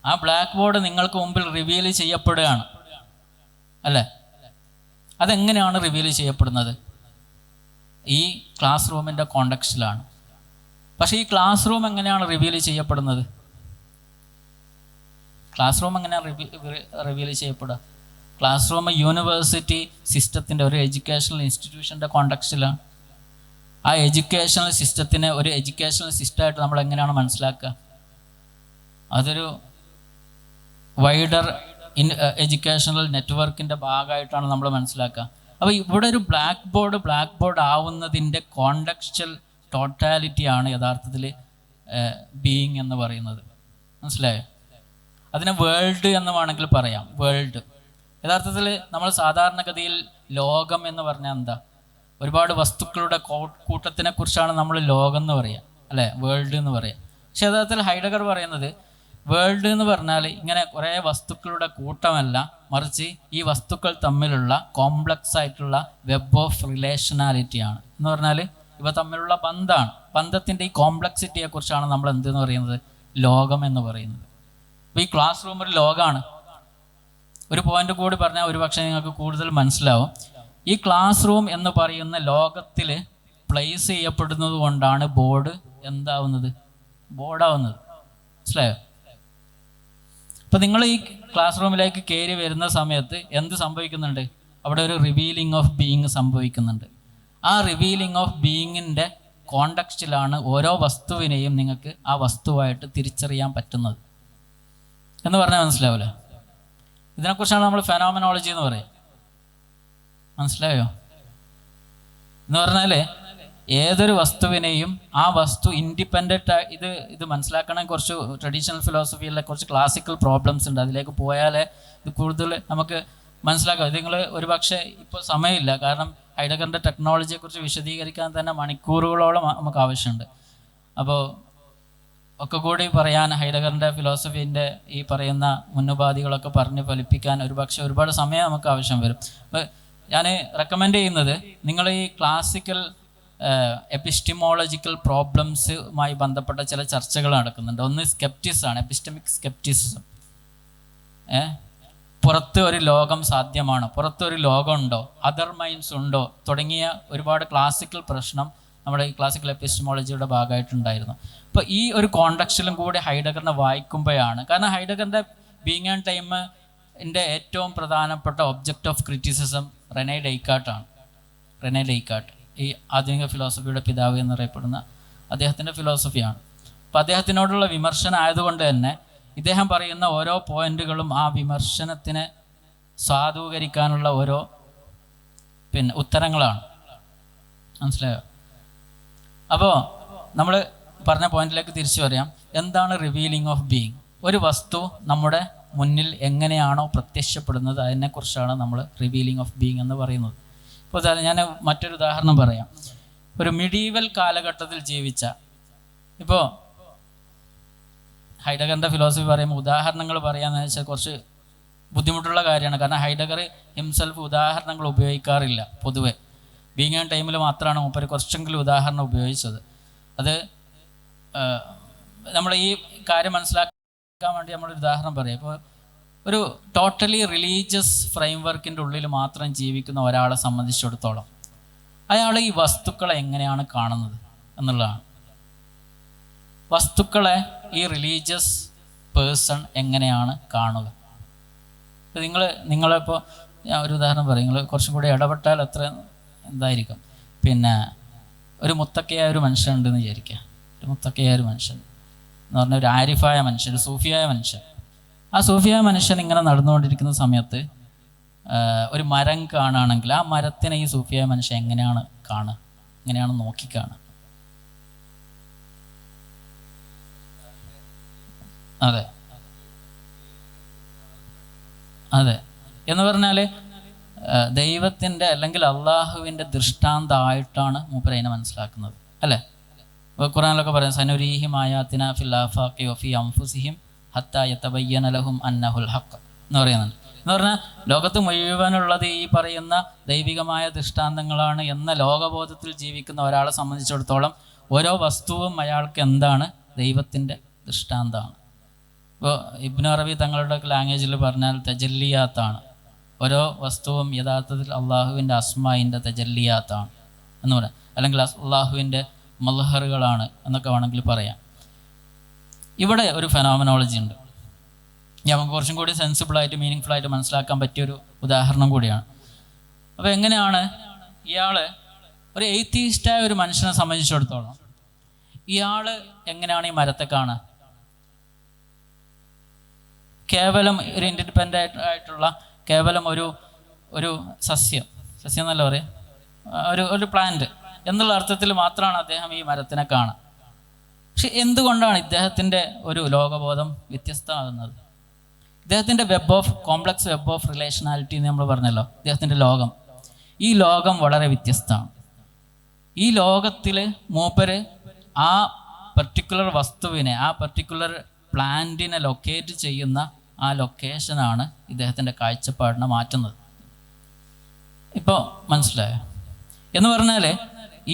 ആ ബ്ലാക്ക് ബോർഡ് നിങ്ങൾക്ക് മുമ്പിൽ റിവീൽ ചെയ്യപ്പെടുകയാണ് അല്ലേ? അതെങ്ങനെയാണ് റിവീൽ ചെയ്യപ്പെടുന്നത്? ഈ ക്ലാസ് റൂമിൻ്റെ കോണ്ടക്സ്റ്റിലാണ്. പക്ഷേ ഈ ക്ലാസ് റൂം എങ്ങനെയാണ് റിവീൽ ചെയ്യപ്പെടുന്നത്? ക്ലാസ് റൂം എങ്ങനെയാണ് റിവീൽ ചെയ്യപ്പെടുക? ക്ലാസ് റൂം യൂണിവേഴ്സിറ്റി സിസ്റ്റത്തിൻ്റെ, ഒരു എഡ്യൂക്കേഷണൽ ഇൻസ്റ്റിറ്റ്യൂഷൻ്റെ കോണ്ടക്സ്റ്റിലാണ്. ആ എഡ്യൂക്കേഷണൽ സിസ്റ്റത്തിനെ ഒരു എഡ്യൂക്കേഷണൽ സിസ്റ്റമായിട്ട് നമ്മൾ എങ്ങനെയാണ് മനസ്സിലാക്കുക? അതൊരു വൈഡർ എഡ്യൂക്കേഷണൽ നെറ്റ്വർക്കിൻ്റെ ഭാഗമായിട്ടാണ് നമ്മൾ മനസ്സിലാക്കുക. അപ്പോൾ ഇവിടെ ഒരു ബ്ലാക്ക് ബോർഡ് ആവുന്നതിൻ്റെ കോണ്ടക്സ്ച്വൽ ടോട്ടാലിറ്റിയാണ് യഥാർത്ഥത്തിൽ ബീയിങ് എന്ന് പറയുന്നത്. മനസ്സിലായോ? അതിനെ വേൾഡ് എന്ന് വേണമെങ്കിൽ പറയാം. വേൾഡ് യഥാർത്ഥത്തിൽ നമ്മൾ സാധാരണഗതിയിൽ ലോകം എന്ന് പറഞ്ഞാൽ എന്താ? ഒരുപാട് വസ്തുക്കളുടെ കൂട്ടത്തിനെ കുറിച്ചാണ് നമ്മൾ ലോകം എന്ന് പറയുക അല്ലേ, വേൾഡ് എന്ന് പറയുക. പക്ഷെ യഥാർത്ഥത്തിൽ ഹൈഡഗർ പറയുന്നത് വേൾഡ് എന്ന് പറഞ്ഞാൽ ഇങ്ങനെ കുറേ വസ്തുക്കളുടെ കൂട്ടമല്ല, മറിച്ച് ഈ വസ്തുക്കൾ തമ്മിലുള്ള കോംപ്ലക്സ് ആയിട്ടുള്ള വെബ് ഓഫ് റിലേഷനാലിറ്റിയാണ്. എന്ന് പറഞ്ഞാൽ ഇവ തമ്മിലുള്ള ബന്ധമാണ്. ബന്ധത്തിൻ്റെ ഈ കോംപ്ലക്സിറ്റിയെ കുറിച്ചാണ് നമ്മൾ എന്തെന്ന് പറയുന്നത്? ലോകം എന്ന് പറയുന്നത്. അപ്പോൾ ഈ ക്ലാസ് റൂം ഒരു ലോകമാണ്. ഒരു പോയിന്റ് കൂടി പറഞ്ഞാൽ ഒരുപക്ഷെ നിങ്ങൾക്ക് കൂടുതൽ മനസ്സിലാവും. ഈ ക്ലാസ് റൂം എന്ന് പറയുന്ന ലോകത്തിൽ പ്ലേസ് ചെയ്യപ്പെടുന്നത് കൊണ്ടാണ് ബോർഡ് എന്താവുന്നത്? ബോർഡാവുന്നത്. മനസ്സിലായോ? അപ്പം നിങ്ങൾ ഈ ക്ലാസ് റൂമിലേക്ക് കയറി വരുന്ന സമയത്ത് എന്ത് സംഭവിക്കുന്നുണ്ട്? അവിടെ ഒരു റിവീലിംഗ് ഓഫ് ബീയിങ് സംഭവിക്കുന്നുണ്ട്. ആ റിവീലിംഗ് ഓഫ് ബീയിങ്ങിൻ്റെ കോണ്ടക്സ്റ്റിലാണ് ഓരോ വസ്തുവിനെയും നിങ്ങൾക്ക് ആ വസ്തുവായിട്ട് തിരിച്ചറിയാൻ പറ്റുന്നത് എന്ന് പറഞ്ഞാൽ മനസ്സിലാവില്ല. ഇതിനെക്കുറിച്ചാണ് നമ്മൾ ഫെനോമെനോളജി എന്ന് പറയുക. മനസ്സിലായോ? എന്ന് പറഞ്ഞാൽ ഏതൊരു വസ്തുവിനെയും ആ വസ്തു ഇൻഡിപെൻഡൻ്റ് ഇത് മനസ്സിലാക്കണമെങ്കിൽ കുറച്ച് ട്രഡീഷണൽ ഫിലോസഫിയിലെ കുറച്ച് ക്ലാസിക്കൽ പ്രോബ്ലംസ് ഉണ്ട്. അതിലേക്ക് പോയാലേ ഇത് കൂടുതൽ നമുക്ക് മനസ്സിലാക്കാം. ഇത് നിങ്ങൾ ഒരു പക്ഷേ ഇപ്പോൾ സമയമില്ല, കാരണം ഹൈഡഗറിൻ്റെ ടെക്നോളജിയെക്കുറിച്ച് വിശദീകരിക്കാൻ തന്നെ മണിക്കൂറുകളോളം നമുക്ക് ആവശ്യമുണ്ട്. അപ്പോൾ ഒക്കെ കൂടി പറയാൻ ഹൈഡഗറിൻ്റെ ഫിലോസഫീൻ്റെ ഈ പറയുന്ന മുന്നുപാധികളൊക്കെ പറഞ്ഞ് ഫലിപ്പിക്കാൻ ഒരുപാട് സമയം നമുക്ക് ആവശ്യം വരും. അപ്പോൾ ഞാൻ റെക്കമെൻഡ് ചെയ്യുന്നത് നിങ്ങൾ ഈ ക്ലാസിക്കൽ എപ്പിസ്റ്റമോളജിക്കൽ പ്രോബ്ലംസുമായി ബന്ധപ്പെട്ട ചില ചർച്ചകൾ നടക്കുന്നുണ്ട്. ഒന്ന് സ്കെപ്റ്റിസാണ്, എപ്പിസ്റ്റമിക് സ്കെപ്റ്റിസിസം. പുറത്ത് ഒരു ലോകം സാധ്യമാണോ, പുറത്ത് ഒരു ലോകം ഉണ്ടോ, അതർ മൈൻഡ്സ് ഉണ്ടോ തുടങ്ങിയ ഒരുപാട് ക്ലാസിക്കൽ പ്രശ്നം നമ്മുടെ ഈ ക്ലാസിക്കൽ എപ്പിസ്റ്റമോളജിയുടെ ഭാഗമായിട്ടുണ്ടായിരുന്നു. അപ്പോൾ ഈ ഒരു കോണ്ടക്സ്റ്റിലും കൂടി ഹൈഡഗറിനെ വായിക്കുമ്പോഴാണ്, കാരണം ഹൈഡഗറിൻ്റെ ബീയിങ് ആൻഡ് ടൈമിൻ്റെ ഏറ്റവും പ്രധാനപ്പെട്ട ഒബ്ജക്റ്റ് ഓഫ് ക്രിറ്റിസിസം റെനെ ഡെയ്ക്കാർട്ടാണ്. റെനെ ഡെയ്ക്കാർട്ട് ഈ ആധുനിക ഫിലോസഫിയുടെ പിതാവ് എന്നറിയപ്പെടുന്ന അദ്ദേഹത്തിൻ്റെ ഫിലോസഫിയാണ്. അപ്പോൾ അദ്ദേഹത്തിനോടുള്ള വിമർശനം ആയതുകൊണ്ട് തന്നെ ഇദ്ദേഹം പറയുന്ന ഓരോ പോയിന്റുകളും ആ വിമർശനത്തിനെ സാധൂകരിക്കാനുള്ള ഓരോ ഉത്തരങ്ങളാണ്. മനസ്സിലായോ? അപ്പോൾ നമ്മൾ പറഞ്ഞ പോയിന്റിലേക്ക് തിരിച്ചു വരാം. എന്താണ് റിവീലിംഗ് ഓഫ് ബീയിങ്? ഒരു വസ്തു നമ്മുടെ മുന്നിൽ എങ്ങനെയാണോ പ്രത്യക്ഷപ്പെടുന്നത് അതിനെക്കുറിച്ചാണ് നമ്മൾ റിവീലിംഗ് ഓഫ് ബീയിങ് എന്ന് പറയുന്നത്. ഇപ്പോൾ ഞാൻ മറ്റൊരു ഉദാഹരണം പറയാം. ഒരു മിഡീവൽ കാലഘട്ടത്തിൽ ജീവിച്ച, ഇപ്പോൾ ഹൈഡഗറിൻ്റെ ഫിലോസഫി പറയുമ്പോൾ ഉദാഹരണങ്ങൾ പറയാമെന്ന് വെച്ചാൽ കുറച്ച് ബുദ്ധിമുട്ടുള്ള കാര്യമാണ്. കാരണം ഹൈഡഗർ ഹിംസെൽഫ് ഉദാഹരണങ്ങൾ ഉപയോഗിക്കാറില്ല പൊതുവെ. ബീയിങ് ആൻഡ് ടൈമിൽ മാത്രമാണ് മൂപ്പര് കുറച്ചെങ്കിലും ഉദാഹരണം ഉപയോഗിച്ചത്. അത് നമ്മൾ ഈ കാര്യം മനസ്സിലാക്കാൻ വേണ്ടി നമ്മളൊരു ഉദാഹരണം പറയാം. ഇപ്പോൾ ഒരു ടോട്ടലി റിലീജിയസ് ഫ്രെയിംവർക്കിൻ്റെ ഉള്ളിൽ മാത്രം ജീവിക്കുന്ന ഒരാളെ സംബന്ധിച്ചിടത്തോളം അയാൾ ഈ വസ്തുക്കളെ എങ്ങനെയാണ് കാണുന്നത് എന്നുള്ളതാണ്. വസ്തുക്കളെ ഈ റിലീജിയസ് പേഴ്സൺ എങ്ങനെയാണ് കാണുക? നിങ്ങളിപ്പോൾ ഞാൻ ഒരു ഉദാഹരണം പറയും, നിങ്ങൾ കുറച്ചും കൂടി ഇടപെട്ടാൽ അത്ര എന്തായിരിക്കും. പിന്നെ ഒരു മുത്തക്കയായ ഒരു മനുഷ്യനുണ്ടെന്ന് വിചാരിക്കുക. ഒരു മുത്തക്കയായ ഒരു മനുഷ്യൻ എന്ന് പറഞ്ഞാൽ ഒരു ആരിഫായ മനുഷ്യൻ, ഒരു സൂഫിയായ മനുഷ്യൻ. ആ സൂഫിയായ മനുഷ്യൻ ഇങ്ങനെ നടന്നുകൊണ്ടിരിക്കുന്ന സമയത്ത് ഒരു മരം കാണുകയാണെങ്കിൽ ആ മരത്തിനെ ഈ സൂഫിയായ മനുഷ്യൻ എങ്ങനെയാണ് കാണുക? എങ്ങനെയാണ് നോക്കിക്കാണുക? അതെ അതെ എന്ന് പറഞ്ഞാൽ ദൈവത്തിൻ്റെ അല്ലെങ്കിൽ അള്ളാഹുവിൻ്റെ ദൃഷ്ടാന്തമായിട്ടാണ് മൂപ്പര് അതിനെ മനസ്സിലാക്കുന്നത്, അല്ലേ? ഖുർആനിലൊക്കെ പറയാം, സനുരീഹിം ആയാത്തിന ഫിൽ ആഫാഖി വഫി അൻഫുസിഹിം ഹത്താ യതബയ്യന ലഹും അന്നഹുൽ ഹഖ് എന്ന് പറയുന്നുണ്ട്. എന്ന് പറഞ്ഞാൽ ലോകത്ത് മുഴുവനുള്ളത് ഈ പറയുന്ന ദൈവികമായ ദൃഷ്ടാന്തങ്ങളാണ് എന്ന ലോകബോധത്തിൽ ജീവിക്കുന്ന ഒരാളെ സംബന്ധിച്ചിടത്തോളം ഓരോ വസ്തുവും അയാൾക്ക് എന്താണ്? ദൈവത്തിൻ്റെ ദൃഷ്ടാന്തമാണ്. ഇപ്പോൾ ഇബ്നു അറബി തങ്ങളുടെ ലാംഗ്വേജിൽ പറഞ്ഞാൽ തജല്ലിയാത്താണ്. ഓരോ വസ്തുവും യഥാർത്ഥത്തിൽ അള്ളാഹുവിൻ്റെ അസ്മായിൻ്റെ തജല്ലിയാത്താണ് എന്ന് പറയാം, അല്ലെങ്കിൽ അള്ളാഹുവിൻ്റെ മൽഹറുകളാണ് എന്നൊക്കെ വേണമെങ്കിൽ പറയാം. ഇവിടെ ഒരു ഫെനോമിനോളജി ഉണ്ട്, നമുക്ക് കുറച്ചും കൂടി സെൻസിബിളായിട്ട് മീനിങ് ഫുള്ളായിട്ട് മനസ്സിലാക്കാൻ പറ്റിയൊരു ഉദാഹരണം കൂടിയാണ്. അപ്പോൾ എങ്ങനെയാണ് ഇയാൾ ഒരു എയ്ത്തീസ്റ്റായ ഒരു മനുഷ്യനെ സംബന്ധിച്ചിടത്തോളം ഇയാൾ എങ്ങനെയാണ് ഈ മരത്തെ കാണുക? കേവലം ഒരു ഇൻഡിപെൻഡൻ്റ് ആയിട്ടുള്ള കേവലം ഒരു സസ്യം എന്നല്ല പറയാം, ഒരു പ്ലാന്റ് എന്നുള്ള അർത്ഥത്തിൽ മാത്രമാണ് അദ്ദേഹം ഈ മരത്തിനെ കാണുക. പക്ഷെ എന്തുകൊണ്ടാണ് ഇദ്ദേഹത്തിൻ്റെ ഒരു ലോകബോധം വ്യത്യസ്തമാകുന്നത്? ഇദ്ദേഹത്തിൻ്റെ കോംപ്ലക്സ് വെബ് ഓഫ് റിലേഷനാലിറ്റി എന്ന് നമ്മൾ പറഞ്ഞല്ലോ, ഇദ്ദേഹത്തിൻ്റെ ലോകം, ഈ ലോകം വളരെ വ്യത്യസ്തമാണ്. ഈ ലോകത്തിൽ മൂപ്പര് ആ പർട്ടിക്കുലർ വസ്തുവിനെ, ആ പർട്ടിക്കുലർ പ്ലാന്റിനെ ലൊക്കേറ്റ് ചെയ്യുന്ന ആ ലൊക്കേഷനാണ് ഇദ്ദേഹത്തിൻ്റെ കാഴ്ചപ്പാടിനെ മാറ്റുന്നത്. ഇപ്പോൾ മനസ്സിലായോ? എന്ന് പറഞ്ഞാൽ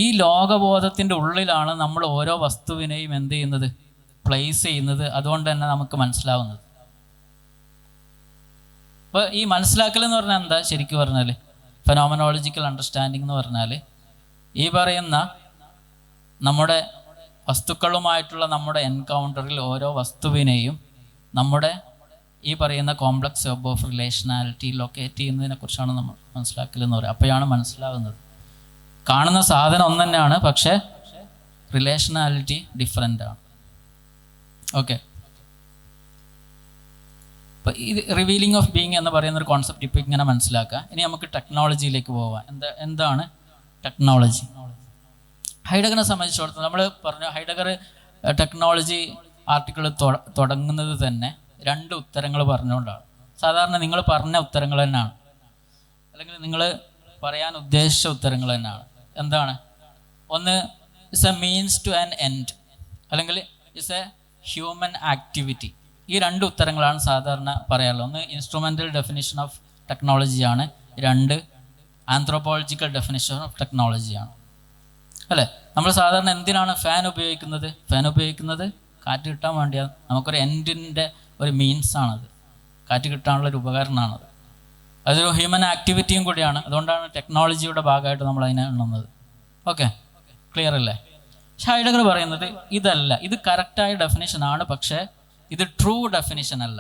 ഈ ലോകബോധത്തിൻ്റെ ഉള്ളിലാണ് നമ്മൾ ഓരോ വസ്തുവിനെയും എന്ത് ചെയ്യുന്നത്? പ്ലേസ് ചെയ്യുന്നത്. അതുകൊണ്ട് തന്നെ നമുക്ക് മനസ്സിലാവുന്നത്. അപ്പോൾ ഈ മനസ്സിലാക്കൽ എന്ന് പറഞ്ഞാൽ എന്താ? ശരിക്കും പറഞ്ഞാൽ ഫെനോമനോളജിക്കൽ അണ്ടർസ്റ്റാൻഡിങ് എന്ന് പറഞ്ഞാൽ ഈ പറയുന്ന നമ്മുടെ വസ്തുക്കളുമായിട്ടുള്ള നമ്മുടെ എൻകൗണ്ടറിൽ ഓരോ വസ്തുവിനെയും നമ്മുടെ ഈ പറയുന്ന കോംപ്ലക്സ് വെബ് ഓഫ് റിലേഷനാലിറ്റി ലൊക്കേറ്റ് ചെയ്യുന്നതിനെ കുറിച്ചാണ് നമ്മൾ മനസ്സിലാക്കലെന്ന് പറയുക. അപ്പോഴാണ് മനസ്സിലാവുന്നത് കാണുന്ന സാധനം ഒന്ന് തന്നെയാണ്, പക്ഷേ റിലേഷനാലിറ്റി ഡിഫറെൻ്റ് ആണ്. ഓക്കെ, അപ്പോൾ ഇത് റിവീലിംഗ് ഓഫ് ബീയിങ് എന്ന് പറയുന്ന ഒരു കോൺസെപ്റ്റ് ഇപ്പോൾ ഇങ്ങനെ മനസ്സിലാക്കുക. ഇനി നമുക്ക് ടെക്നോളജിയിലേക്ക് പോവാം. എന്താണ് ടെക്നോളജി? ഹൈഡഗറിനെ സംബന്ധിച്ചിടത്തോളം നമ്മൾ പറഞ്ഞു, ഹൈഡഗർ ടെക്നോളജി ആർട്ടിക്കിൾ തുടങ്ങുന്നത് തന്നെ 2 ഉത്തരങ്ങൾ പറഞ്ഞുകൊണ്ടാണ്. സാധാരണ നിങ്ങൾ പറഞ്ഞ ഉത്തരങ്ങൾ തന്നെയാണ്, അല്ലെങ്കിൽ നിങ്ങൾ പറയാൻ ഉദ്ദേശിച്ച ഉത്തരങ്ങൾ തന്നെയാണ്. എന്താണ്? ഒന്ന്, it's a means to an end, അല്ലെങ്കിൽ ഇറ്റ്സ് എ ഹ്യൂമൻ ആക്ടിവിറ്റി. ഈ 2 ഉത്തരങ്ങളാണ് സാധാരണ പറയാറുള്ളത്. ഒന്ന് ഇൻസ്ട്രുമെൻ്റൽ ഡെഫിനിഷൻ ഓഫ് ടെക്നോളജിയാണ്, 2 ആന്ത്രോപോളജിക്കൽ ഡെഫിനിഷൻ ഓഫ് ടെക്നോളജിയാണ്, അല്ലേ? നമ്മൾ സാധാരണ എന്തിനാണ് ഫാൻ ഉപയോഗിക്കുന്നത്? ഫാൻ ഉപയോഗിക്കുന്നത് കാറ്റ് കിട്ടാൻ വേണ്ടിയാണ്. നമുക്കൊരു എൻഡിൻ്റെ ഒരു മീൻസാണത്, കാറ്റ് കിട്ടാനുള്ളൊരു ഉപകരണമാണത്. അതൊരു ഹ്യൂമൻ ആക്ടിവിറ്റിയും കൂടിയാണ്. അതുകൊണ്ടാണ് ടെക്നോളജിയുടെ ഭാഗമായിട്ട് നമ്മൾ അതിനെ എണ്ണുന്നത്. ഓക്കെ, ക്ലിയർ അല്ലേ? ഹൈഡഗർ പറയുന്നത് ഇതല്ല, ഇത് കറക്റ്റായ ഡെഫിനിഷനാണ്, പക്ഷേ ഇത് ട്രൂ ഡെഫിനിഷൻ അല്ല.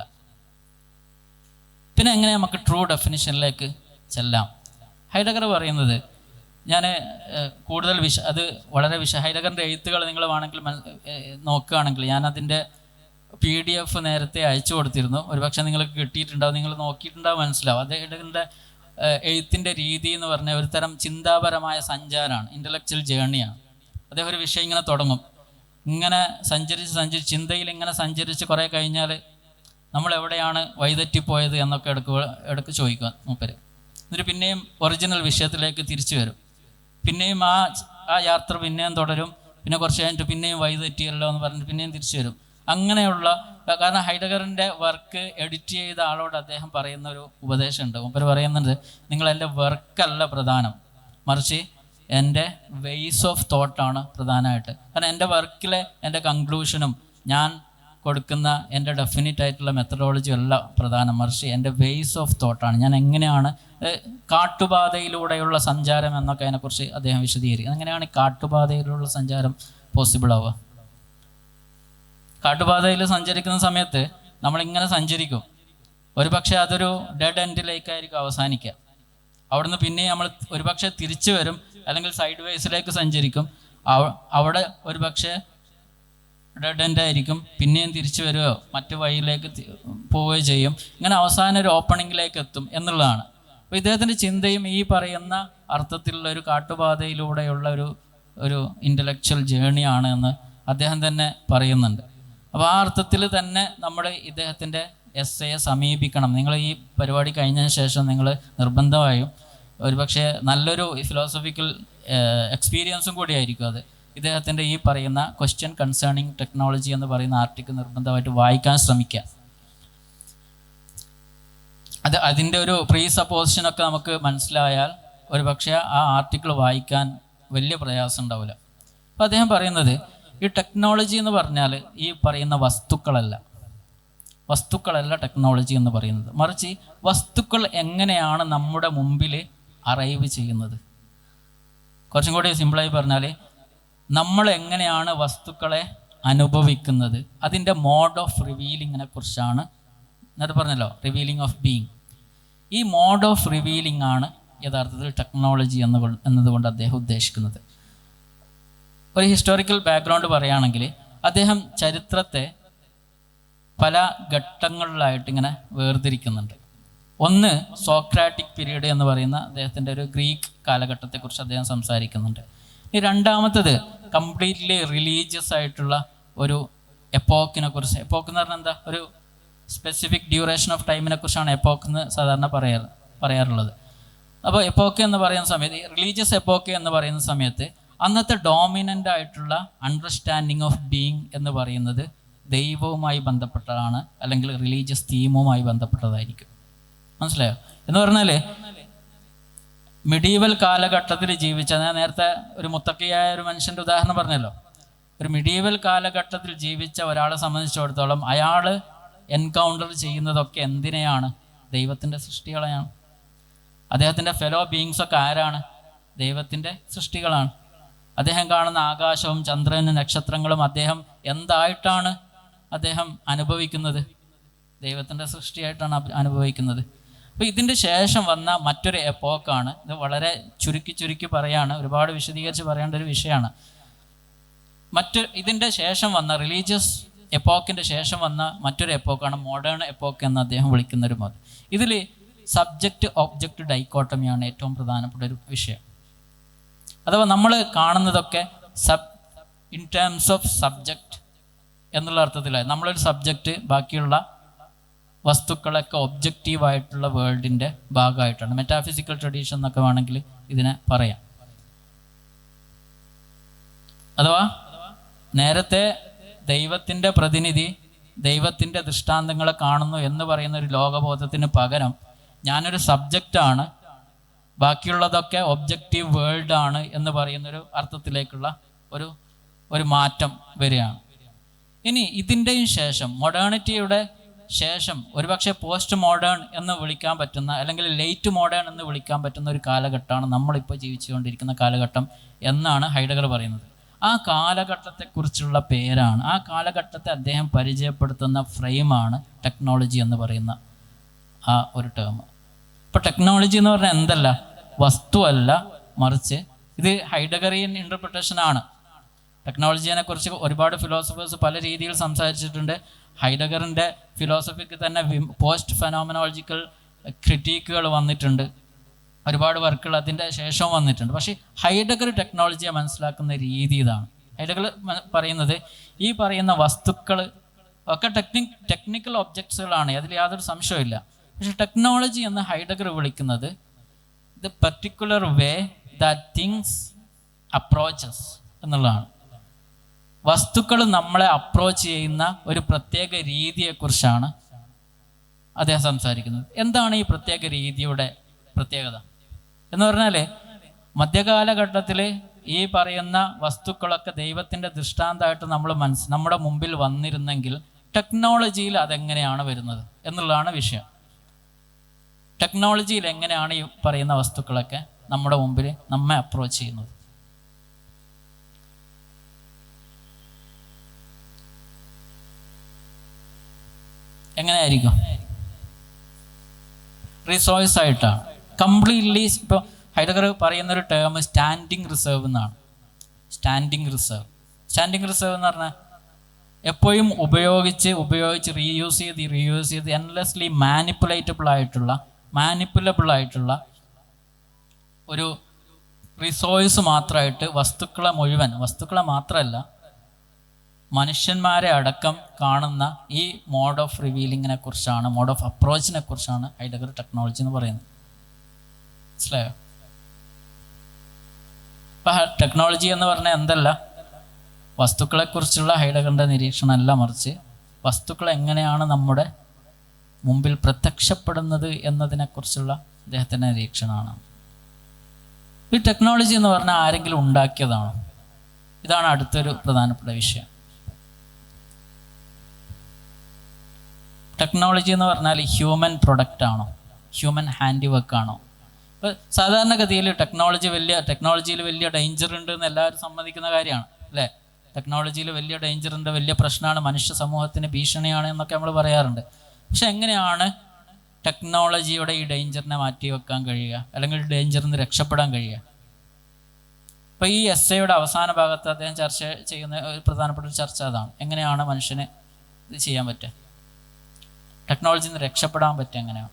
പിന്നെ എങ്ങനെ നമുക്ക് ട്രൂ ഡെഫിനിഷനിലേക്ക് ചെല്ലാം? ഹൈഡഗർ പറയുന്നത്, ഞാൻ കൂടുതൽ അത് വളരെ ഹൈഡഗറിൻ്റെ എഴുത്തുകൾ നിങ്ങൾ വേണമെങ്കിൽ നോക്കുകയാണെങ്കിൽ ഞാനതിൻ്റെ PDF നേരത്തെ അയച്ചു കൊടുത്തിരുന്നു. ഒരുപക്ഷെ നിങ്ങൾക്ക് കിട്ടിയിട്ടുണ്ടാവും, നിങ്ങൾ നോക്കിയിട്ടുണ്ടാവും, മനസ്സിലാവും. അദ്ദേഹത്തിൻ്റെ എഴുത്തിൻ്റെ രീതി എന്ന് പറഞ്ഞാൽ ഒരു തരം ചിന്താപരമായ സഞ്ചാരമാണ്, ഇൻ്റലക്ച്വൽ ജേണിയാണ്. അദ്ദേഹം ഒരു വിഷയം ഇങ്ങനെ തുടങ്ങും, ഇങ്ങനെ സഞ്ചരിച്ച് ചിന്തയിൽ ഇങ്ങനെ സഞ്ചരിച്ച് കുറേ കഴിഞ്ഞാൽ നമ്മൾ എവിടെയാണ് വഴിതെറ്റിപ്പോയത് എന്നൊക്കെ ഇടയ്ക്ക് ചോദിക്കുക മൂപ്പര്. എന്നിട്ട് പിന്നെയും ഒറിജിനൽ വിഷയത്തിലേക്ക് തിരിച്ചു വരും, പിന്നെയും ആ യാത്ര പിന്നെയും തുടരും, പിന്നെ കുറച്ച് കഴിഞ്ഞിട്ട് പിന്നെയും വഴിതെറ്റിയല്ലോ എന്ന് പറഞ്ഞിട്ട് പിന്നെയും തിരിച്ചു വരും. അങ്ങനെയുള്ള, കാരണം ഹൈഡഗറിൻ്റെ വർക്ക് എഡിറ്റ് ചെയ്ത ആളോട് അദ്ദേഹം പറയുന്ന ഒരു ഉപദേശമുണ്ട്. മൂപ്പര് പറയുന്നുണ്ട്, നിങ്ങൾ എൻ്റെ വർക്കല്ല പ്രധാനം, മറിച്ച് എൻ്റെ വേസ് ഓഫ് തോട്ടാണ് പ്രധാനമായിട്ട്. കാരണം എൻ്റെ വർക്കിലെ എൻ്റെ കൺക്ലൂഷനും ഞാൻ കൊടുക്കുന്ന എൻ്റെ ഡെഫിനിറ്റ് ആയിട്ടുള്ള മെത്തഡോളജി അല്ല പ്രധാനം, മറിച്ച് എൻ്റെ വേസ് ഓഫ് തോട്ടാണ്. ഞാൻ എങ്ങനെയാണ് കാട്ടുപാതയിലൂടെയുള്ള സഞ്ചാരം എന്നൊക്കെ അതിനെക്കുറിച്ച് അദ്ദേഹം വിശദീകരിക്കും. എങ്ങനെയാണ് കാട്ടുപാതയിലുള്ള സഞ്ചാരം പോസിബിൾ ആവുക? കാട്ടുപാതയിൽ സഞ്ചരിക്കുന്ന സമയത്ത് നമ്മളിങ്ങനെ സഞ്ചരിക്കും. ഒരുപക്ഷെ അതൊരു ഡെഡ് എൻഡിലേക്കായിരിക്കും അവസാനിക്കുക. അവിടുന്ന് പിന്നെ നമ്മൾ ഒരുപക്ഷെ തിരിച്ചു വരും, അല്ലെങ്കിൽ സൈഡ് വേസിലേക്ക് സഞ്ചരിക്കും. അവിടെ ഒരുപക്ഷെ ഡെഡ് എൻഡ് ആയിരിക്കും, പിന്നെയും തിരിച്ചു വരുകയോ മറ്റു വഴിയിലേക്ക് പോവുകയോ ചെയ്യും. ഇങ്ങനെ അവസാനം ഒരു ഓപ്പണിങ്ങിലേക്ക് എത്തും എന്നുള്ളതാണ്. അപ്പോൾ ഇദ്ദേഹത്തിൻ്റെ ചിന്തയും ഈ പറയുന്ന അർത്ഥത്തിലുള്ള ഒരു കാട്ടുപാതയിലൂടെയുള്ള ഒരു ഇൻ്റലക്ച്വൽ ജേണിയാണ് എന്ന് അദ്ദേഹം തന്നെ പറയുന്നുണ്ട്. അപ്പോൾ ആ അർത്ഥത്തിൽ തന്നെ നമ്മൾ ഇദ്ദേഹത്തിൻ്റെ എസ്സയെ സമീപിക്കണം. നിങ്ങൾ ഈ പരിപാടി കഴിഞ്ഞതിന് ശേഷം നിങ്ങൾ നിർബന്ധമായും ഒരുപക്ഷെ നല്ലൊരു ഫിലോസഫിക്കൽ എക്സ്പീരിയൻസും കൂടിയായിരിക്കും അത്. ഇദ്ദേഹത്തിൻ്റെ ഈ പറയുന്ന ക്വസ്റ്റ്യൻ കൺസേണിങ് ടെക്നോളജി എന്ന് പറയുന്ന ആർട്ടിക്കിൾ നിർബന്ധമായിട്ട് വായിക്കാൻ ശ്രമിക്കുക. അതിൻ്റെ ഒരു പ്രീ സപ്പോസിഷനൊക്കെ നമുക്ക് മനസ്സിലായാൽ ഒരുപക്ഷെ ആ ആർട്ടിക്കിൾ വായിക്കാൻ വലിയ പ്രയാസം ഉണ്ടാവില്ല. അപ്പോൾ അദ്ദേഹം പറയുന്നത് ഈ ടെക്നോളജി എന്ന് പറഞ്ഞാൽ ഈ പറയുന്ന വസ്തുക്കളല്ല ടെക്നോളജി എന്ന് പറയുന്നത്, മറിച്ച് വസ്തുക്കൾ എങ്ങനെയാണ് നമ്മുടെ മുമ്പിൽ അറൈവ് ചെയ്യുന്നത്. കുറച്ചും കൂടി സിമ്പിളായി പറഞ്ഞാൽ നമ്മൾ എങ്ങനെയാണ് വസ്തുക്കളെ അനുഭവിക്കുന്നത്, അതിൻ്റെ മോഡ് ഓഫ് റിവീലിങ്ങിനെ കുറിച്ചാണ് നേരത്തെ പറഞ്ഞല്ലോ, റിവീലിംഗ് ഓഫ് ബീയിങ്. ഈ മോഡ് ഓഫ് റിവീലിംഗ് ആണ് യഥാർത്ഥത്തിൽ ടെക്നോളജി എന്നതുകൊണ്ട് അദ്ദേഹം ഉദ്ദേശിക്കുന്നത്. ഒരു ഹിസ്റ്റോറിക്കൽ ബാക്ക്ഗ്രൗണ്ട് പറയുകയാണെങ്കിൽ അദ്ദേഹം ചരിത്രത്തെ പല ഘട്ടങ്ങളിലായിട്ട് ഇങ്ങനെ വേർതിരിക്കുന്നുണ്ട്. ഒന്ന് സോക്രാറ്റിക് പീരീഡ് എന്ന് പറയുന്ന അദ്ദേഹത്തിൻ്റെ ഒരു ഗ്രീക്ക് കാലഘട്ടത്തെക്കുറിച്ച് അദ്ദേഹം സംസാരിക്കുന്നുണ്ട്. ഈ രണ്ടാമത്തത് കംപ്ലീറ്റ്ലി റിലീജിയസ് ആയിട്ടുള്ള ഒരു എപ്പോക്കിനെ കുറിച്ച്. എപ്പോക്ക് എന്ന് പറഞ്ഞാൽ എന്താ, ഒരു സ്പെസിഫിക് ഡ്യൂറേഷൻ ഓഫ് ടൈമിനെ കുറിച്ചാണ് എപ്പോക്ക് എന്ന് സാധാരണ പറയാറുള്ളത്. അപ്പോൾ എപ്പോക്ക് എന്ന് പറയുന്ന സമയത്ത്, റിലീജിയസ് എപ്പോക്ക് എന്ന് പറയുന്ന സമയത്ത് അന്നത്തെ ഡോമിനൻ്റ് ആയിട്ടുള്ള അണ്ടർസ്റ്റാൻഡിങ് ഓഫ് ബീയിങ് എന്ന് പറയുന്നത് ദൈവവുമായി ബന്ധപ്പെട്ടതാണ്, അല്ലെങ്കിൽ റിലീജിയസ് തീമുമായി ബന്ധപ്പെട്ടതായിരിക്കും. മനസ്സിലായോ? എന്ന് പറഞ്ഞാൽ മിഡീവൽ കാലഘട്ടത്തിൽ ജീവിച്ച, ഞാൻ നേരത്തെ ഒരു മുത്തക്കിയായ ഒരു മനുഷ്യൻ്റെ ഉദാഹരണം പറഞ്ഞല്ലോ. ഒരു മിഡീവൽ കാലഘട്ടത്തിൽ ജീവിച്ച ഒരാളെ സംബന്ധിച്ചിടത്തോളം അയാൾ എൻകൗണ്ടർ ചെയ്യുന്നതൊക്കെ എന്തിനെയാണ്? ദൈവത്തിൻ്റെ സൃഷ്ടികളെയാണ്. അദ്ദേഹത്തിൻ്റെ ഫെലോ ബീയിങ്സൊക്കെ ആരാണ്? ദൈവത്തിൻ്റെ സൃഷ്ടികളാണ്. അദ്ദേഹം കാണുന്ന ആകാശവും ചന്ദ്രനും നക്ഷത്രങ്ങളും അദ്ദേഹം എന്തായിട്ടാണ് അദ്ദേഹം അനുഭവിക്കുന്നത്? ദൈവത്തിൻ്റെ സൃഷ്ടിയായിട്ടാണ് അനുഭവിക്കുന്നത്. അപ്പോൾ ഇതിൻ്റെ ശേഷം വന്ന മറ്റൊരു എപ്പോക്കാണ്, ഇത് വളരെ ചുരുക്കി പറയാണ്, ഒരുപാട് വിശദീകരിച്ച് പറയേണ്ട ഒരു വിഷയമാണ്. ഇതിൻ്റെ ശേഷം വന്ന റിലീജിയസ് എപ്പോക്കിൻ്റെ ശേഷം വന്ന മറ്റൊരു എപ്പോക്കാണ് മോഡേൺ എപ്പോക്ക് എന്ന് അദ്ദേഹം വിളിക്കുന്നൊരു മതം. ഇതിൽ സബ്ജക്റ്റ് ഒബ്ജക്റ്റ് ഡൈക്കോട്ടമിയാണ് ഏറ്റവും പ്രധാനപ്പെട്ട ഒരു വിഷയം. അഥവാ നമ്മൾ കാണുന്നതൊക്കെ ഇൻ ടേംസ് ഓഫ് സബ്ജക്റ്റ് എന്നുള്ള അർത്ഥത്തിലായി. നമ്മളൊരു സബ്ജക്റ്റ്, ബാക്കിയുള്ള വസ്തുക്കളൊക്കെ ഒബ്ജക്റ്റീവായിട്ടുള്ള വേൾഡിൻ്റെ ഭാഗമായിട്ടാണ്. മെറ്റാഫിസിക്കൽ ട്രഡീഷൻ എന്നൊക്കെ വേണമെങ്കിൽ ഇതിനെ പറയാം. അഥവാ നേരത്തെ ദൈവത്തിൻ്റെ പ്രതിനിധി ദൈവത്തിൻ്റെ ദൃഷ്ടാന്തങ്ങളെ കാണുന്നു എന്ന് പറയുന്ന ഒരു ലോകബോധത്തിന് പകരം ഞാനൊരു സബ്ജക്റ്റാണ്, ബാക്കിയുള്ളതൊക്കെ ഒബ്ജക്റ്റീവ് വേൾഡ് ആണ് എന്ന് പറയുന്നൊരു അർത്ഥത്തിലേക്കുള്ള ഒരു മാറ്റം വരികയാണ്. ഇനി ഇതിൻ്റെയും ശേഷം, മോഡേണിറ്റിയുടെ ശേഷം, ഒരുപക്ഷെ പോസ്റ്റ് മോഡേൺ എന്ന് വിളിക്കാൻ പറ്റുന്ന, അല്ലെങ്കിൽ ലേറ്റ് മോഡേൺ എന്ന് വിളിക്കാൻ പറ്റുന്ന ഒരു കാലഘട്ടമാണ് നമ്മളിപ്പോൾ ജീവിച്ചുകൊണ്ടിരിക്കുന്ന കാലഘട്ടം എന്നാണ് ഹൈഡഗർ പറയുന്നത്. ആ കാലഘട്ടത്തെക്കുറിച്ചുള്ള പേരാണ്, ആ കാലഘട്ടത്തെ അദ്ദേഹം പരിചയപ്പെടുത്തുന്ന ഫ്രെയിമാണ് ടെക്നോളജി എന്ന് പറയുന്ന ആ ഒരു ടേം. ഇപ്പോൾ ടെക്നോളജി എന്ന് പറഞ്ഞാൽ എന്തല്ല, വസ്തുവല്ല, മറിച്ച് ഇത് ഹൈഡഗറിയൻ ഇൻ്റർപ്രിട്ടേഷനാണ്. ടെക്നോളജിയെ കുറിച്ച് ഒരുപാട് ഫിലോസഫേഴ്സ് പല രീതിയിൽ സംസാരിച്ചിട്ടുണ്ട്. ഹൈഡഗറിൻ്റെ ഫിലോസഫിക്ക് തന്നെ പോസ്റ്റ് ഫെനോമിനോളജിക്കൽ ക്രിറ്റീക്കുകൾ വന്നിട്ടുണ്ട്, ഒരുപാട് വർക്കുകൾ അതിൻ്റെ ശേഷവും വന്നിട്ടുണ്ട്. പക്ഷേ ഹൈഡഗർ ടെക്നോളജിയെ മനസ്സിലാക്കുന്ന രീതി ഇതാണ്. ഹൈഡഗർ പറയുന്നത് ഈ പറയുന്ന വസ്തുക്കൾ ഒക്കെ ടെക്നിക്കൽ ഒബ്ജക്ട്സുകളാണ്, അതിൽ യാതൊരു സംശയമില്ല. പക്ഷെ ടെക്നോളജി എന്ന് ഹൈഡഗർ വിളിക്കുന്നത് the particular way that things approaches എന്നുള്ളതാണ്. വസ്തുക്കൾ നമ്മളെ അപ്രോച്ച് ചെയ്യുന്ന ഒരു പ്രത്യേക രീതിയെക്കുറിച്ചാണ് അദ്ദേഹം സംസാരിക്കുന്നത്. എന്താണ് ഈ പ്രത്യേക രീതിയുടെ പ്രത്യേകത എന്ന് പറഞ്ഞാൽ, മധ്യകാലഘട്ടത്തിൽ ഈ പറയുന്ന വസ്തുക്കളൊക്കെ ദൈവത്തിൻ്റെ ദൃഷ്ടാന്തമായിട്ട് നമ്മുടെ മുമ്പിൽ വന്നിരുന്നെങ്കിൽ ടെക്നോളജിയിൽ അതെങ്ങനെയാണ് വരുന്നത് എന്നുള്ളതാണ് വിഷയം. ടെക്നോളജിയിൽ എങ്ങനെയാണ് ഈ പറയുന്ന വസ്തുക്കളൊക്കെ നമ്മുടെ മുമ്പിൽ നമ്മെ അപ്രോച്ച് ചെയ്യുന്നത്? എങ്ങനെയായിരിക്കും? റിസോഴ്സ് ആയിട്ടാണ് കംപ്ലീറ്റ്ലി. ഇപ്പോൾ ഹൈഡഗർ പറയുന്നൊരു ടേം സ്റ്റാൻഡിങ് റിസർവ് എന്നാണ്. സ്റ്റാൻഡിങ് റിസർവ് എന്ന് പറഞ്ഞാൽ എപ്പോഴും ഉപയോഗിച്ച് റീയൂസ് ചെയ്ത് എൻലെസ്ലി മാനിപ്പുലബിൾ ആയിട്ടുള്ള ഒരു റിസോഴ്സ് മാത്രമായിട്ട് വസ്തുക്കളെ മാത്രമല്ല മനുഷ്യന്മാരെ അടക്കം കാണുന്ന ഈ മോഡ് ഓഫ് മോഡ് ഓഫ് അപ്രോച്ചിനെ കുറിച്ചാണ് ഹൈഡഗർ ടെക്നോളജി എന്ന് പറയുന്നത്. മനസ്സിലായോ? ഇപ്പം ടെക്നോളജി എന്ന് പറഞ്ഞാൽ എന്തല്ല, വസ്തുക്കളെക്കുറിച്ചുള്ള ഹൈഡഗറിൻ്റെ നിരീക്ഷണമല്ല, മറിച്ച് വസ്തുക്കൾ എങ്ങനെയാണ് നമ്മുടെ മുമ്പിൽ പ്രത്യക്ഷപ്പെടുന്നത് എന്നതിനെക്കുറിച്ചുള്ള അദ്ദേഹത്തിൻ്റെ നിരീക്ഷണമാണ്. ഈ ടെക്നോളജി എന്ന് പറഞ്ഞാൽ ആരെങ്കിലും ഉണ്ടാക്കിയതാണോ? ഇതാണ് അടുത്തൊരു പ്രധാനപ്പെട്ട വിഷയം. ടെക്നോളജി എന്ന് പറഞ്ഞാൽ ഹ്യൂമൻ പ്രൊഡക്റ്റ് ആണോ, ഹ്യൂമൻ ഹാൻഡ് വർക്ക് ആണോ? ഇപ്പോൾ സാധാരണഗതിയിൽ ടെക്നോളജിയിൽ വലിയ ഡേഞ്ചർ ഉണ്ട് എന്ന് എല്ലാവരും സമ്മതിക്കുന്ന കാര്യമാണ് അല്ലേ? ടെക്നോളജിയിൽ വലിയ ഡേഞ്ചർ ഉണ്ട്, വലിയ പ്രശ്നമാണ്, മനുഷ്യ സമൂഹത്തിന് ഭീഷണിയാണ് എന്നൊക്കെ നമ്മൾ പറയാറുണ്ട്. പക്ഷെ എങ്ങനെയാണ് ടെക്നോളജിയുടെ ഈ ഡേഞ്ചറിനെ മാറ്റി വെക്കാൻ കഴിയുക, അല്ലെങ്കിൽ ഡേഞ്ചറിൽ നിന്ന് രക്ഷപ്പെടാൻ കഴിയുക? ഇപ്പോൾ ഈ എസ്സേയുടെ അവസാന ഭാഗത്ത് അദ്ദേഹം ചർച്ച ചെയ്യുന്ന ഒരു പ്രധാനപ്പെട്ട ഒരു ചർച്ച അതാണ്. എങ്ങനെയാണ് മനുഷ്യന് ഇത് ചെയ്യാൻ പറ്റുക, ടെക്നോളജിയിൽ നിന്ന് രക്ഷപ്പെടാൻ പറ്റുക എങ്ങനെയാണ്?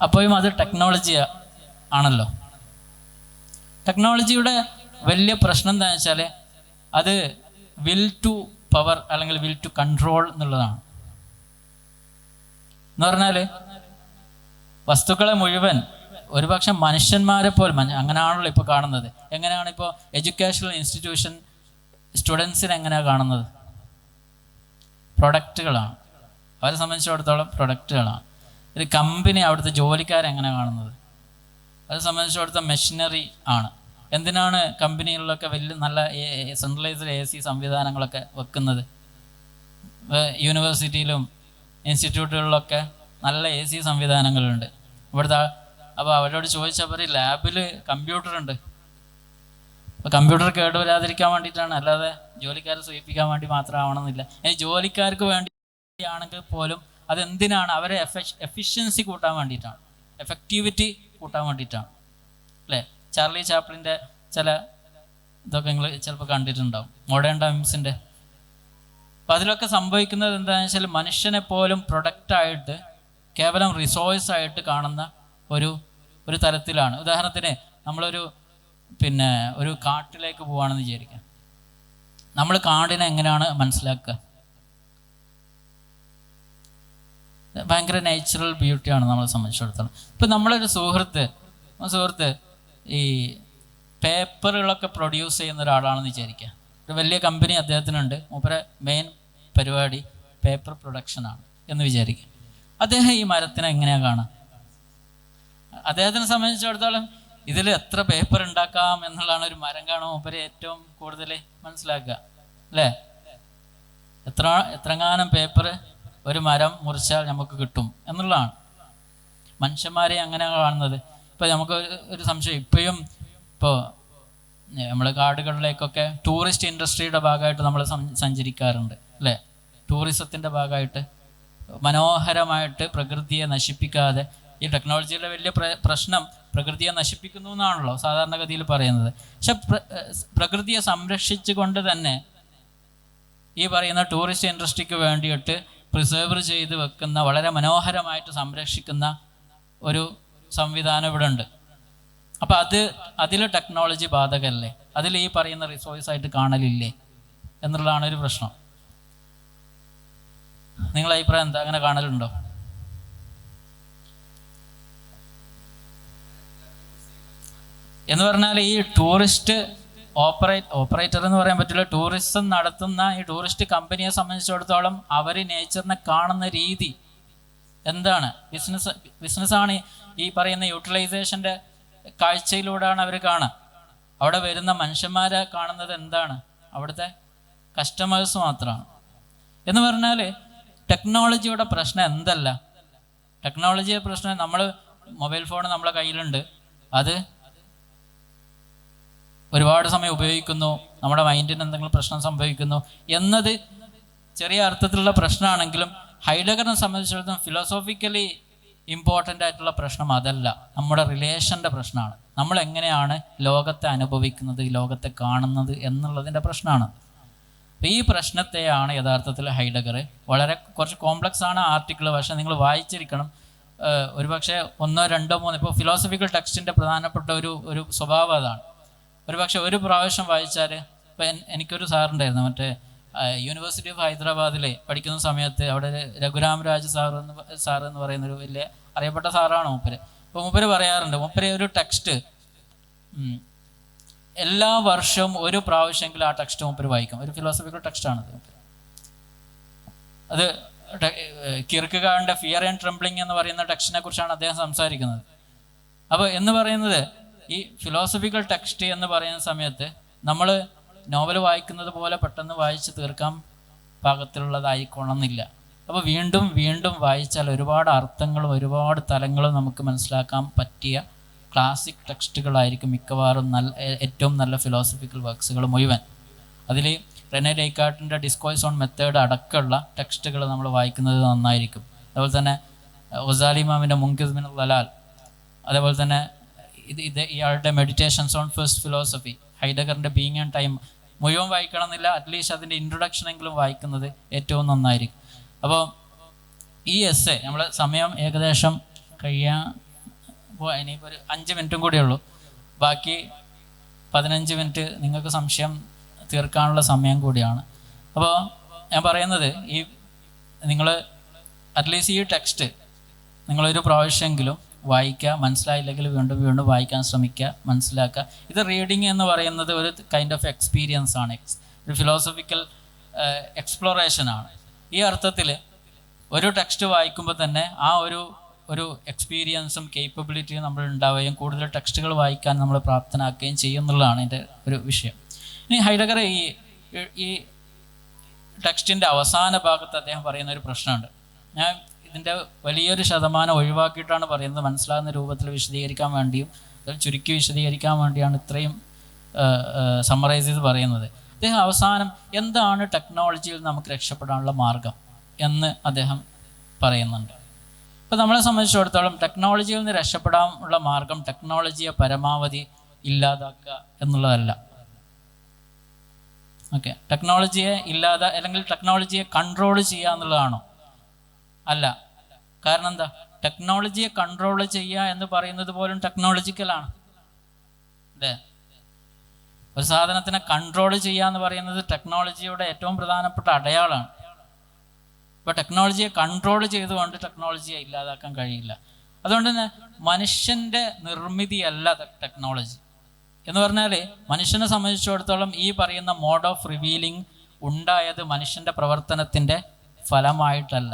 അപ്പോഴും അത് ടെക്നോളജി ആണല്ലോ. ടെക്നോളജിയുടെ വലിയ പ്രശ്നം എന്താണെന്ന് വെച്ചാൽ അത് വിൽ ടു പവർ അല്ലെങ്കിൽ വിൽ ടു കൺട്രോൾ എന്നുള്ളതാണ്. എന്ന് പറഞ്ഞാൽ വസ്തുക്കളെ മുഴുവൻ ഒരുപക്ഷെ മനുഷ്യന്മാരെ പോലും അങ്ങനെയാണല്ലോ ഇപ്പോൾ കാണുന്നത്. എങ്ങനെയാണ് ഇപ്പോൾ എഡ്യൂക്കേഷണൽ ഇൻസ്റ്റിറ്റ്യൂഷൻ സ്റ്റുഡൻസിനെ എങ്ങനെയാണ് കാണുന്നത്? പ്രൊഡക്റ്റുകളാണ്. അവരെ സംബന്ധിച്ചിടത്തോളം പ്രൊഡക്റ്റുകളാണ്. ഒരു കമ്പനി അവിടുത്തെ ജോലിക്കാരെങ്ങനെ കാണുന്നത്? അത് സംബന്ധിച്ചിടത്തോളം മെഷീനറി ആണ്. എന്തിനാണ് കമ്പനികളിലൊക്കെ വലിയ നല്ല സെൻട്രലൈസ്ഡ് AC സംവിധാനങ്ങളൊക്കെ വെക്കുന്നത്? യൂണിവേഴ്സിറ്റിയിലും ഇൻസ്റ്റിറ്റ്യൂട്ടുകളിലൊക്കെ നല്ല AC സംവിധാനങ്ങളുണ്ട് ഇവിടുത്തെ. അപ്പോൾ അവരോട് ചോദിച്ചപ്പോൾ ലാബിൽ കമ്പ്യൂട്ടറുണ്ട്. അപ്പോൾ കമ്പ്യൂട്ടർ കേടുവരാതിരിക്കാൻ വേണ്ടിയിട്ടാണ്, അല്ലാതെ ജോലിക്കാരെ സൂചിപ്പിക്കാൻ വേണ്ടി മാത്രമാവണമെന്നില്ല. ഇനി ജോലിക്കാർക്ക് വേണ്ടിയാണെങ്കിൽ പോലും അതെന്തിനാണ്? അവരെ എഫിഷ്യൻസി കൂട്ടാൻ വേണ്ടിയിട്ടാണ്, എഫക്റ്റിവിറ്റി കൂട്ടാൻ വേണ്ടിയിട്ടാണ് അല്ലേ? ചാർലി ചാപ്ലിൻ്റെ ചില ഇതൊക്കെ നിങ്ങൾ ചിലപ്പോൾ കണ്ടിട്ടുണ്ടാവും, മോഡേൺ ടൈംസിൻ്റെ. അപ്പോൾ അതിലൊക്കെ സംഭവിക്കുന്നത് എന്താണെന്ന് വെച്ചാൽ മനുഷ്യനെ പോലും പ്രൊഡക്റ്റായിട്ട് കേവലം റിസോഴ്സായിട്ട് കാണുന്ന ഒരു തരത്തിലാണ്. ഉദാഹരണത്തിന് നമ്മളൊരു ഒരു കാട്ടിലേക്ക് പോവുകയാണെന്ന് വിചാരിക്കാം. നമ്മൾ കാടിനെ എങ്ങനെയാണ് മനസ്സിലാക്കുക? ഭയങ്കര നാച്ചുറൽ ബ്യൂട്ടിയാണ് നമ്മളെ സംബന്ധിച്ചിടത്തോളം. ഇപ്പം നമ്മളൊരു സുഹൃത്ത് ഈ പേപ്പറുകളൊക്കെ പ്രൊഡ്യൂസ് ചെയ്യുന്ന ഒരാളാണെന്ന് വിചാരിക്കുക. ഒരു വലിയ കമ്പനി അദ്ദേഹത്തിനുണ്ട്, മൂപ്പരെ മെയിൻ പരിപാടി പേപ്പർ പ്രൊഡക്ഷനാണ് എന്ന് വിചാരിക്കുക. അദ്ദേഹം ഈ മരത്തിനെ എങ്ങനെയാണ് കാണുക? അദ്ദേഹത്തിനെ സംബന്ധിച്ചിടത്തോളം ഇതിൽ എത്ര പേപ്പർ ഉണ്ടാക്കാം എന്നുള്ളതാണ് ഒരു മരം കാണുമ്പോൾ മൂപ്പര് ഏറ്റവും കൂടുതൽ മനസ്സിലാക്കുക അല്ലേ? എത്രങ്ങാനും പേപ്പർ ഒരു മരം മുറിച്ചാൽ നമുക്ക് കിട്ടും എന്നുള്ളതാണ്. മനുഷ്യന്മാരെ അങ്ങനെ കാണുന്നത്. ഇപ്പോൾ നമുക്ക് ഒരു സംശയം, ഇപ്പോൾ നമ്മൾ കാടുകളിലേക്കൊക്കെ ടൂറിസ്റ്റ് ഇൻഡസ്ട്രിയുടെ ഭാഗമായിട്ട് നമ്മൾ സഞ്ചരിക്കാറുണ്ട് അല്ലേ? ടൂറിസത്തിൻ്റെ ഭാഗമായിട്ട് മനോഹരമായിട്ട് പ്രകൃതിയെ നശിപ്പിക്കാതെ. ഈ ടെക്നോളജിയുടെ വലിയ പ്രശ്നം പ്രകൃതിയെ നശിപ്പിക്കുന്നു എന്നാണല്ലോ സാധാരണഗതിയിൽ പറയുന്നത്. പക്ഷെ പ്രകൃതിയെ സംരക്ഷിച്ചുകൊണ്ട് തന്നെ ഈ പറയുന്ന ടൂറിസ്റ്റ് ഇൻഡസ്ട്രിക്ക് വേണ്ടിയിട്ട് പ്രിസേർവ് ചെയ്ത് വെക്കുന്ന, വളരെ മനോഹരമായിട്ട് സംരക്ഷിക്കുന്ന ഒരു സംവിധാനം ഇവിടെ ഉണ്ട്. അപ്പം അതിൽ ടെക്നോളജി ബാധകമല്ലേ? അതിൽ ഈ പറയുന്ന റിസോഴ്സായിട്ട് കാണലില്ലേ എന്നുള്ളതാണ് ഒരു പ്രശ്നം. നിങ്ങളുടെ അഭിപ്രായം എന്താ? അങ്ങനെ കാണലുണ്ടോ? എന്ന് പറഞ്ഞാൽ ഈ ടൂറിസ്റ്റ് ഓപ്പറേറ്റർ എന്ന് പറയാൻ പറ്റില്ല, ടൂറിസം നടത്തുന്ന ഈ ടൂറിസ്റ്റ് കമ്പനിയെ സംബന്ധിച്ചിടത്തോളം അവർ നേച്ചറിനെ കാണുന്ന രീതി എന്താണ്? ബിസിനസ്സാണ്. ഈ പറയുന്ന യൂട്ടിലൈസേഷൻ്റെ കാഴ്ചയിലൂടെയാണ് അവർ കാണുക. അവിടെ വരുന്ന മനുഷ്യന്മാരെ കാണുന്നത് എന്താണ്? അവിടുത്തെ കസ്റ്റമേഴ്സ് മാത്രമാണ്. എന്ന് പറഞ്ഞാൽ ടെക്നോളജിയുടെ പ്രശ്നം എന്തല്ല? ടെക്നോളജിയുടെ പ്രശ്നം, നമ്മൾ മൊബൈൽ ഫോൺ നമ്മളെ കയ്യിലുണ്ട്, അത് ഒരുപാട് സമയം ഉപയോഗിക്കുന്നു, നമ്മുടെ മൈൻഡിന് എന്തെങ്കിലും പ്രശ്നം സംഭവിക്കുന്നു എന്നത് ചെറിയ അർത്ഥത്തിലുള്ള പ്രശ്നമാണെങ്കിലും ഹൈഡഗറിനെ സംബന്ധിച്ചിടത്തോളം ഫിലോസോഫിക്കലി ഇമ്പോർട്ടൻ്റ് ആയിട്ടുള്ള പ്രശ്നം അതല്ല, നമ്മുടെ റിലേഷൻ്റെ പ്രശ്നമാണ്. നമ്മൾ എങ്ങനെയാണ് ലോകത്തെ അനുഭവിക്കുന്നത്, ലോകത്തെ കാണുന്നത് എന്നുള്ളതിൻ്റെ പ്രശ്നമാണ്. അപ്പോൾ ഈ പ്രശ്നത്തെയാണ് യഥാർത്ഥത്തിൽ ഹൈഡഗർ കുറച്ച് കോംപ്ലക്സ് ആണ് ആർട്ടിക്കിൾ, പക്ഷേ നിങ്ങൾ വായിച്ചിരിക്കണം. ഒരുപക്ഷെ 1, 2, 3 ഇപ്പോൾ ഫിലോസഫിക്കൽ ടെക്സ്റ്റിൻ്റെ പ്രധാനപ്പെട്ട ഒരു സ്വഭാവം അതാണ്. ഒരുപക്ഷെ ഒരു പ്രാവശ്യം വായിച്ചാൽ, ഇപ്പോൾ എനിക്കൊരു സാറുണ്ടായിരുന്നു, മറ്റേ യൂണിവേഴ്സിറ്റി ഓഫ് ഹൈദരാബാദിൽ പഠിക്കുന്ന സമയത്ത് അവിടെ രഘുരാം രാജ് സാർ എന്ന് പറയുന്നൊരു വലിയ അറിയപ്പെട്ട സാറാണ് മൂപ്പര്. അപ്പോൾ മൂപ്പര് പറയാറുണ്ട്, മൂപ്പര് ഒരു ടെക്സ്റ്റ് എല്ലാ വർഷവും ഒരു പ്രാവശ്യമെങ്കിലും ആ ടെക്സ്റ്റ് മൂപ്പര് വായിക്കും. ഒരു ഫിലോസഫിക്കൽ ടെക്സ്റ്റാണത്. അത് കിർക്കെഗാർഡിൻ്റെ ഫിയർ ആൻഡ് ട്രെംബ്ലിംഗ് എന്ന് പറയുന്ന ടെക്സ്റ്റിനെ കുറിച്ചാണ് അദ്ദേഹം സംസാരിക്കുന്നത്. അപ്പോൾ എന്ന് പറയുന്നത് ഈ ഫിലോസഫിക്കൽ ടെക്സ്റ്റ് എന്ന് പറയുന്ന സമയത്ത് നമ്മൾ നോവൽ വായിക്കുന്നത് പോലെ പെട്ടെന്ന് വായിച്ച് തീർക്കാൻ പാകത്തിലുള്ളതായിക്കൊള്ളുന്നില്ല. അപ്പോൾ വീണ്ടും വീണ്ടും വായിച്ചാൽ ഒരുപാട് അർത്ഥങ്ങളും ഒരുപാട് തലങ്ങളും നമുക്ക് മനസ്സിലാക്കാൻ പറ്റിയ ക്ലാസിക് ടെക്സ്റ്റുകളായിരിക്കും മിക്കവാറും ഏറ്റവും നല്ല ഫിലോസഫിക്കൽ വർക്ക്സുകൾ മുഴുവൻ. അതിൽ റെനെ ഡെയ്ക്കാർട്ടിൻ്റെ ഡിസ്കോഴ്സ് ഓൺ മെത്തേഡ് അടക്കമുള്ള ടെക്സ്റ്റുകൾ നമ്മൾ വായിക്കുന്നത് നന്നായിരിക്കും. അതുപോലെ തന്നെ ഗസാലി ഇമാമിൻ്റെ മുൻകിദ് മിനൽ ദലാൽ, അതേപോലെ തന്നെ ഇയാളുടെ മെഡിറ്റേഷൻസ് ഓൺ ഫസ്റ്റ് ഫിലോസഫി, ഹൈഡഗറിൻ്റെ ബീയിങ് ആൻഡ് ടൈം മുഴുവൻ വായിക്കണമെന്നില്ല, അറ്റ്ലീസ്റ്റ് അതിൻ്റെ ഇൻട്രൊഡക്ഷനെങ്കിലും വായിക്കുന്നത് ഏറ്റവും നന്നായിരിക്കും. അപ്പോൾ ഈ എസ്സേ നമ്മൾ സമയം ഏകദേശം കഴിയാൻ ഇനിയിപ്പോൾ ഒരു 5 മിനിറ്റും കൂടിയേ ഉള്ളൂ. ബാക്കി 15 മിനിറ്റ് നിങ്ങൾക്ക് സംശയം തീർക്കാനുള്ള സമയം കൂടിയാണ്. അപ്പോൾ ഞാൻ പറയുന്നത്, ഈ നിങ്ങൾ അറ്റ്ലീസ്റ്റ് ഈ ടെക്സ്റ്റ് നിങ്ങളൊരു പ്രാവശ്യമെങ്കിലും വായിക്കുക, മനസ്സിലായില്ലെങ്കിൽ വീണ്ടും വീണ്ടും വായിക്കാൻ ശ്രമിക്കുക, മനസ്സിലാക്കുക. ഇത് റീഡിങ് എന്ന് പറയുന്നത് ഒരു കൈൻഡ് ഓഫ് എക്സ്പീരിയൻസ് ആണ്, ഒരു ഫിലോസഫിക്കൽ എക്സ്പ്ലോറേഷനാണ്. ഈ അർത്ഥത്തിൽ ഒരു ടെക്സ്റ്റ് വായിക്കുമ്പോൾ തന്നെ ആ ഒരു എക്സ്പീരിയൻസും കേപ്പബിലിറ്റിയും നമ്മൾ ഉണ്ടാവുകയും കൂടുതൽ ടെക്സ്റ്റുകൾ വായിക്കാൻ നമ്മൾ പ്രാപ്തനാക്കുകയും ചെയ്യുന്നുള്ളതാണ് എൻ്റെ ഒരു വിഷയം. ഇനി ഹൈഡഗർ ഈ ടെക്സ്റ്റിൻ്റെ അവസാന ഭാഗത്ത് അദ്ദേഹം പറയുന്ന ഒരു പ്രശ്നമുണ്ട്. ഞാൻ ഇതിൻ്റെ വലിയൊരു ശതമാനം ഒഴിവാക്കിയിട്ടാണ് പറയുന്നത്, മനസ്സിലാകുന്ന രൂപത്തിൽ വിശദീകരിക്കാൻ വേണ്ടിയും ചുരുക്കി വിശദീകരിക്കാൻ വേണ്ടിയാണ് ഇത്രയും സമ്മറൈസ് ചെയ്ത് പറയുന്നത്. അദ്ദേഹം അവസാനം എന്താണ് ടെക്നോളജിയിൽ നമുക്ക് രക്ഷപ്പെടാനുള്ള മാർഗം എന്ന് അദ്ദേഹം പറയുന്നുണ്ട്. ഇപ്പോൾ നമ്മളെ സംബന്ധിച്ചിടത്തോളം ടെക്നോളജിയിൽ നിന്ന് രക്ഷപ്പെടാനുള്ള മാർഗം ടെക്നോളജിയെ പരമാവധി ഇല്ലാതാക്കുക എന്നുള്ളതല്ല. ഓക്കെ, ടെക്നോളജിയെ അല്ലെങ്കിൽ ടെക്നോളജിയെ കൺട്രോൾ ചെയ്യുക എന്നുള്ളതാണോ? അല്ല. കാരണം എന്താ? ടെക്നോളജിയെ കൺട്രോൾ ചെയ്യുക എന്ന് പറയുന്നത് പോലും ടെക്നോളജിക്കലാണ് അല്ലേ? ഒരു സാധനത്തിനെ കൺട്രോൾ ചെയ്യുക എന്ന് പറയുന്നത് ടെക്നോളജിയുടെ ഏറ്റവും പ്രധാനപ്പെട്ട അടയാളമാണ്. ഇപ്പോൾ ടെക്നോളജിയെ കൺട്രോൾ ചെയ്തുകൊണ്ട് ടെക്നോളജിയെ ഇല്ലാതാക്കാൻ കഴിയില്ല. അതുകൊണ്ട് തന്നെ മനുഷ്യൻ്റെ നിർമ്മിതിയല്ല ടെക്നോളജി എന്ന് പറഞ്ഞാൽ, മനുഷ്യനെ സംബന്ധിച്ചിടത്തോളം ഈ പറയുന്ന മോഡ് ഓഫ് റിവീലിംഗ് ഉണ്ടായത് മനുഷ്യൻ്റെ പ്രവർത്തനത്തിൻ്റെ ഫലമായിട്ടല്ല.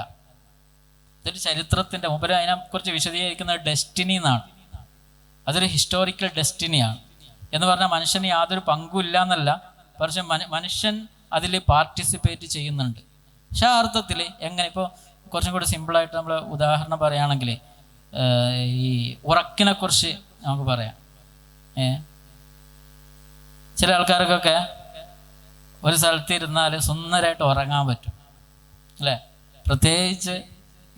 ഇതൊരു ചരിത്രത്തിൻ്റെ മുമ്പ് അതിനെക്കുറിച്ച് വിശദീകരിക്കുന്നത് ഡെസ്റ്റിനി എന്നാണ്. അതൊരു ഹിസ്റ്റോറിക്കൽ ഡെസ്റ്റിനിയാണ്. എന്ന് പറഞ്ഞാൽ മനുഷ്യന് യാതൊരു പങ്കുമില്ല എന്നല്ല, പക്ഷെ മനുഷ്യൻ അതിൽ പാർട്ടിസിപ്പേറ്റ് ചെയ്യുന്നുണ്ട്. പക്ഷെ ആ അർത്ഥത്തിൽ എങ്ങനെ, ഇപ്പോൾ കുറച്ചും കൂടി സിമ്പിളായിട്ട് നമ്മൾ ഉദാഹരണം പറയുകയാണെങ്കിൽ ഈ ഉറക്കിനെ കുറിച്ച് നമുക്ക് പറയാം. ചില ആൾക്കാർക്കൊക്കെ ഒരു സ്ഥലത്ത് ഇരുന്നാൽ സുന്ദരമായിട്ട് ഉറങ്ങാൻ പറ്റും അല്ലേ? പ്രത്യേകിച്ച്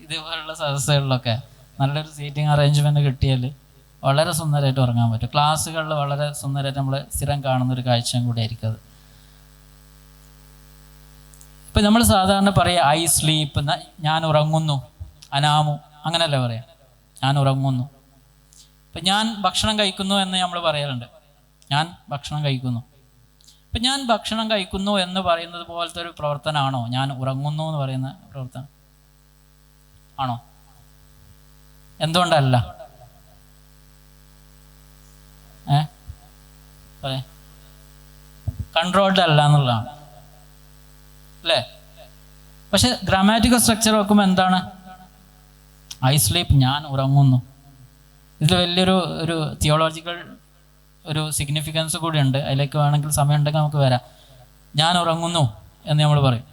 ഇതുപോലുള്ള സദസ്സുകളിലൊക്കെ നല്ലൊരു സീറ്റിംഗ് അറേഞ്ച്മെൻറ്റ് കിട്ടിയാൽ വളരെ സുന്ദരമായിട്ട് ഉറങ്ങാൻ പറ്റും. ക്ലാസ്സുകളിൽ വളരെ സുന്ദരമായിട്ട് നമ്മൾ സ്ഥിരം കാണുന്നൊരു കാഴ്ചയും കൂടി ആയിരിക്കും അത്. ഇപ്പം നമ്മൾ സാധാരണ പറയുക ഐ സ്ലീപ്പ്, ഞാൻ ഉറങ്ങുന്നു, അനാമു, അങ്ങനെയല്ലേ പറയാം, ഞാൻ ഉറങ്ങുന്നു. ഇപ്പം ഞാൻ ഭക്ഷണം കഴിക്കുന്നു എന്ന് നമ്മൾ പറയാറുണ്ട്, ഞാൻ ഭക്ഷണം കഴിക്കുന്നു. ഇപ്പം ഞാൻ ഭക്ഷണം കഴിക്കുന്നു എന്ന് പറയുന്നത് പോലത്തെ ഒരു പ്രവർത്തനമാണോ ഞാൻ ഉറങ്ങുന്നു എന്ന് പറയുന്ന പ്രവർത്തനം? ആണോ? എന്തുകൊണ്ടല്ല? കൺട്രോൾഡ് അല്ല എന്നുള്ളതാണ് അല്ലേ? പക്ഷെ ഗ്രാമാറ്റിക്കൽ സ്ട്രക്ചർ നോക്കുമ്പോൾ എന്താണ്? ഐ സ്ലീപ്പ്, ഞാൻ ഉറങ്ങുന്നു. ഇതിൽ വലിയൊരു തിയോളജിക്കൽ ഒരു സിഗ്നിഫിക്കൻസ് കൂടി ഉണ്ട്. അതിലേക്ക് വേണമെങ്കിൽ സമയം ഉണ്ടെങ്കിൽ നമുക്ക് വരാം. ഞാൻ ഉറങ്ങുന്നു എന്ന് നമ്മൾ പറയും.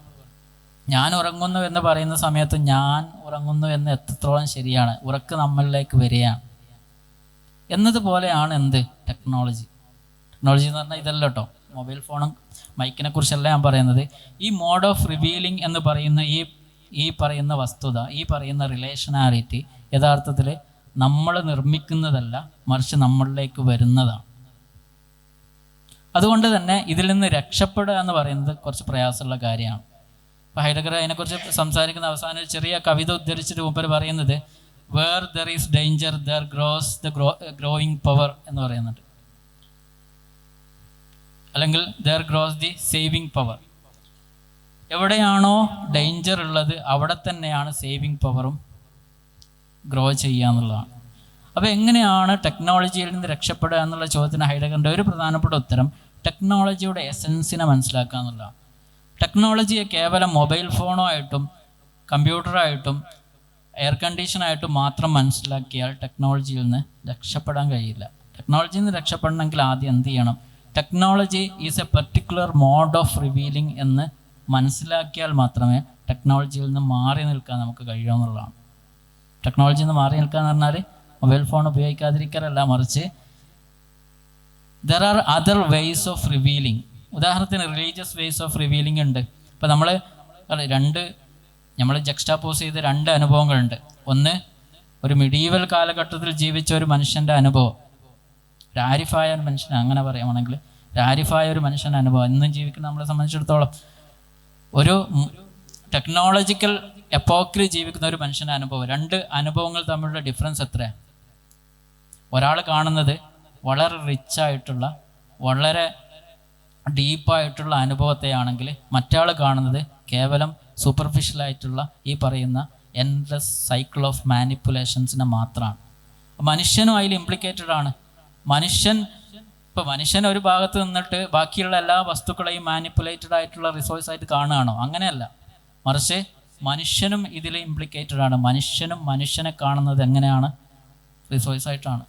ഞാൻ ഉറങ്ങുന്നു എന്ന് പറയുന്ന സമയത്ത് ഞാൻ ഉറങ്ങുന്നു എന്ന് എത്രത്തോളം ശരിയാണ്? ഉറക്ക് നമ്മളിലേക്ക് വരികയാണ് എന്നതുപോലെയാണ് എന്ത്? ടെക്നോളജി എന്ന് പറഞ്ഞാൽ ഇതല്ല കേട്ടോ. മൊബൈൽ ഫോണും മൈക്കിനെ കുറിച്ചല്ല ഞാൻ പറയുന്നത്. ഈ മോഡ് ഓഫ് റിവീലിംഗ് എന്ന് പറയുന്ന ഈ പറയുന്ന വസ്തുത, ഈ പറയുന്ന റിലേഷനാലിറ്റി യഥാർത്ഥത്തിൽ നമ്മൾ നിർമ്മിക്കുന്നതല്ല, മറിച്ച് നമ്മളിലേക്ക് വരുന്നതാണ്. അതുകൊണ്ട് തന്നെ ഇതിൽ നിന്ന് രക്ഷപ്പെടുക എന്ന് പറയുന്നത് കുറച്ച് പ്രയാസമുള്ള കാര്യമാണ്. അപ്പോൾ ഹൈഡഗർ അതിനെക്കുറിച്ച് സംസാരിക്കുന്ന അവസാനം ഒരു ചെറിയ കവിത ഉദ്ധരിച്ചിട്ട് മൂപ്പര് പറയുന്നത്, where there is danger there grows the growing power എന്ന് പറയുന്നുണ്ട്, അല്ലെങ്കിൽ there grows the saving power. എവിടെയാണോ ഡേഞ്ചർ ഉള്ളത് അവിടെ തന്നെയാണ് സേവിങ് പവറും ഗ്രോ ചെയ്യുക എന്നുള്ളതാണ്. അപ്പോൾ എങ്ങനെയാണ് ടെക്നോളജിയിൽ നിന്ന് രക്ഷപ്പെടുക എന്നുള്ള ചോദ്യത്തിന് ഹൈഡഗറിൻ്റെ ഒരു പ്രധാനപ്പെട്ട ഉത്തരം ടെക്നോളജിയുടെ എസൻസിനെ മനസ്സിലാക്കുക എന്നുള്ളതാണ്. ടെക്നോളജിയെ കേവലം മൊബൈൽ ഫോണോ ആയിട്ടും കമ്പ്യൂട്ടറായിട്ടും എയർ കണ്ടീഷനായിട്ടും മാത്രം മനസ്സിലാക്കിയാൽ ടെക്നോളജിയിൽ നിന്ന് രക്ഷപ്പെടാൻ കഴിയില്ല. ടെക്നോളജിയിൽ നിന്ന് രക്ഷപ്പെടണമെങ്കിൽ ആദ്യം എന്ത് ചെയ്യണം? Technology is a particular mode of revealing എന്ന് മനസ്സിലാക്കിയാൽ മാത്രമേ ടെക്നോളജിയിൽ നിന്ന് മാറി നിൽക്കാൻ നമുക്ക് കഴിയുമെന്നുള്ളതാണ്. ടെക്നോളജിയിൽ നിന്ന് മാറി നിൽക്കുക എന്ന് പറഞ്ഞാൽ മൊബൈൽ ഫോൺ ഉപയോഗിക്കാതിരിക്കലല്ല, മറിച്ച് there are other ways of revealing. ഉദാഹരണത്തിന് റിലീജിയസ് വേയ്സ് ഓഫ് റിവീലിംഗ് ഉണ്ട്. ഇപ്പോൾ നമ്മൾ ജക്സ്റ്റാപോസ് ചെയ്ത രണ്ട് അനുഭവങ്ങളുണ്ട്. ഒന്ന്, ഒരു മിഡീവൽ കാലഘട്ടത്തിൽ ജീവിച്ച ഒരു മനുഷ്യൻ്റെ അനുഭവം, ഒരു ആരിഫായ ഒരു മനുഷ്യൻ, അങ്ങനെ പറയുകയാണെങ്കിൽ ആരിഫായ ഒരു മനുഷ്യൻ്റെ അനുഭവം, എന്നും ജീവിക്കുന്ന നമ്മളെ സംബന്ധിച്ചിടത്തോളം ഒരു ടെക്നോളജിക്കൽ എപ്പോക്കിൽ ജീവിക്കുന്ന ഒരു മനുഷ്യൻ്റെ അനുഭവം. രണ്ട് അനുഭവങ്ങൾ തമ്മിലുള്ള ഡിഫറൻസ് എത്രയാണ്? ഒരാൾ കാണുന്നത് വളരെ റിച്ചായിട്ടുള്ള, വളരെ ഡീപ്പായിട്ടുള്ള അനുഭവത്തെയാണെങ്കിൽ മറ്റാൾ കാണുന്നത് കേവലം സൂപ്പർഫിഷ്യലായിട്ടുള്ള ഈ പറയുന്ന എൻഡ്ലെസ് സൈക്കിൾ ഓഫ് മാനിപ്പുലേഷൻസിനെ മാത്രമാണ്. മനുഷ്യനും അതിൽ ഇംപ്ലിക്കേറ്റഡ് ആണ്. മനുഷ്യൻ ഒരു ഭാഗത്ത് നിന്നിട്ട് ബാക്കിയുള്ള എല്ലാ വസ്തുക്കളെയും മാനിപ്പുലേറ്റഡ് ആയിട്ടുള്ള റിസോഴ്സ് ആയിട്ട് കാണുകയാണോ? അങ്ങനെയല്ല, മറിച്ച് മനുഷ്യനും ഇതിൽ ഇംപ്ലിക്കേറ്റഡ് ആണ്. മനുഷ്യനും മനുഷ്യനെ കാണുന്നത് എങ്ങനെയാണ്? റിസോഴ്സ് ആയിട്ടാണ്.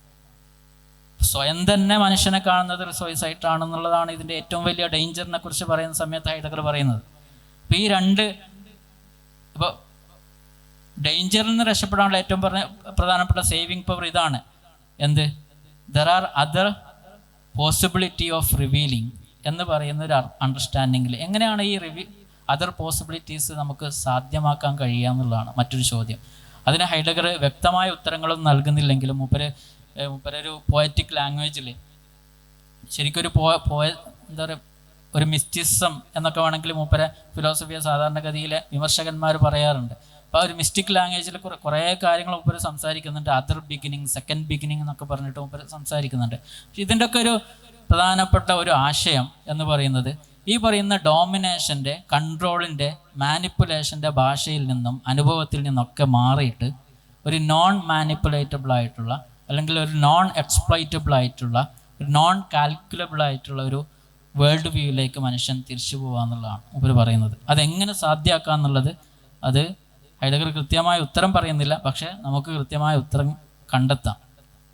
സ്വയം തന്നെ മനുഷ്യനെ കാണുന്നത് റിസോഴ്സ് ആയിട്ടാണെന്നുള്ളതാണ് ഇതിൻ്റെ ഏറ്റവും വലിയ ഡേഞ്ചറിനെ കുറിച്ച് പറയുന്ന സമയത്ത് ഹൈഡഗർ പറയുന്നത്. അപ്പോൾ ഈ രണ്ട്, ഇപ്പോൾ ഡേഞ്ചറിൽ നിന്ന് രക്ഷപ്പെടാനുള്ള ഏറ്റവും പ്രധാനപ്പെട്ട സേവിങ് പവർ ഇതാണ്. എന്ത്? There are other possibility of revealing എന്ന് പറയുന്ന ഒരു അണ്ടർസ്റ്റാൻഡിങ്ങിൽ എങ്ങനെയാണ് ഈ അതർ പോസിബിലിറ്റീസ് നമുക്ക് സാധ്യമാക്കാൻ കഴിയുക എന്നുള്ളതാണ് മറ്റൊരു ചോദ്യം. അതിന് ഹൈഡഗർ വ്യക്തമായ ഉത്തരങ്ങളൊന്നും നൽകുന്നില്ലെങ്കിലും മൂപ്പരൊരു പോയറ്റിക് ലാംഗ്വേജിൽ ശരിക്കൊരു എന്താ പറയുക, ഒരു മിസ്റ്റിസം എന്നൊക്കെ വേണമെങ്കിൽ മൂപ്പരെ ഫിലോസഫിയെ സാധാരണഗതിയിലെ വിമർശകന്മാർ പറയാറുണ്ട്. അപ്പോൾ ഒരു മിസ്റ്റിക് ലാംഗ്വേജിൽ കുറേ കാര്യങ്ങൾ മൂപ്പർ സംസാരിക്കുന്നുണ്ട്. അതർ ബിഗിനിങ്, സെക്കൻഡ് ബിഗിനിങ് എന്നൊക്കെ പറഞ്ഞിട്ട് മൂപ്പർ സംസാരിക്കുന്നുണ്ട്. പക്ഷെ ഇതിൻ്റെയൊക്കെ ഒരു പ്രധാനപ്പെട്ട ഒരു ആശയം എന്ന് പറയുന്നത് ഈ പറയുന്ന ഡോമിനേഷൻ്റെ, കൺട്രോളിൻ്റെ, മാനിപ്പുലേഷൻ്റെ ഭാഷയിൽ നിന്നും അനുഭവത്തിൽ നിന്നൊക്കെ മാറിയിട്ട് ഒരു നോൺ മാനിപ്പുലേറ്റബിൾ ആയിട്ടുള്ള, അല്ലെങ്കിൽ ഒരു നോൺ എക്സ്പ്ലോയിറ്റബിൾ ആയിട്ടുള്ള, ഒരു നോൺ കാൽക്കുലബിൾ ആയിട്ടുള്ള ഒരു വേൾഡ് വ്യൂയിലേക്ക് മനുഷ്യൻ തിരിച്ചു പോകുക എന്നുള്ളതാണ് മൂപ്പർ പറയുന്നത്. അതെങ്ങനെ സാധ്യമാക്കുക എന്നുള്ളത് അത് ഹൈഡഗർ കൃത്യമായ ഉത്തരം പറയുന്നില്ല, പക്ഷേ നമുക്ക് കൃത്യമായ ഉത്തരം കണ്ടെത്താം.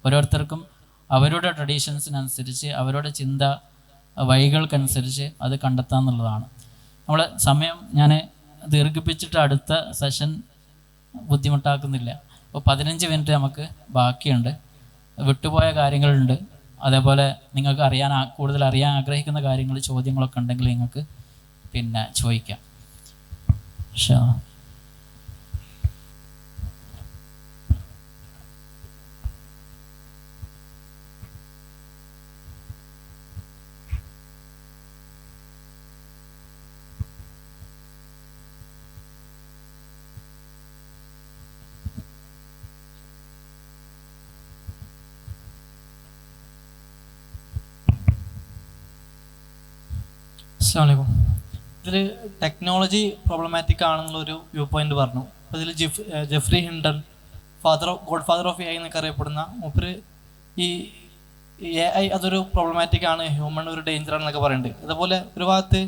ഓരോരുത്തർക്കും അവരുടെ ട്രഡീഷൻസിനനുസരിച്ച്, അവരുടെ ചിന്ത വഴികൾക്കനുസരിച്ച് അത് കണ്ടെത്താമെന്നുള്ളതാണ്. നമ്മൾ സമയം ഞാൻ ദീർഘിപ്പിച്ചിട്ട് അടുത്ത സെഷൻ ബുദ്ധിമുട്ടാക്കുന്നില്ല. അപ്പോൾ 15 മിനിറ്റ് നമുക്ക് ബാക്കിയുണ്ട്. വിട്ടുപോയ കാര്യങ്ങളുണ്ട്, അതേപോലെ നിങ്ങൾക്ക് കൂടുതൽ അറിയാൻ ആഗ്രഹിക്കുന്ന കാര്യങ്ങൾ, ചോദ്യങ്ങളൊക്കെ ഉണ്ടെങ്കിൽ നിങ്ങൾക്ക് ചോദിക്കാം. അസ്സലാമു അലൈക്കും. ഇതിൽ ടെക്നോളജി പ്രോബ്ലമാറ്റിക് ആണെന്നുള്ളൊരു വ്യൂ പോയിന്റ് പറഞ്ഞു. അപ്പോൾ ഇതിൽ Geoffrey Hinton, godfather of A I എന്നൊക്കെ അറിയപ്പെടുന്ന മൂപ്പര് ഈ എ ഐ അതൊരു പ്രോബ്ലമാറ്റിക് ആണ്, ഹ്യൂമൺ ഒരു ഡേഞ്ചറാണെന്നൊക്കെ പറയുന്നുണ്ട്. അതുപോലെ ഒരു ഭാഗത്ത്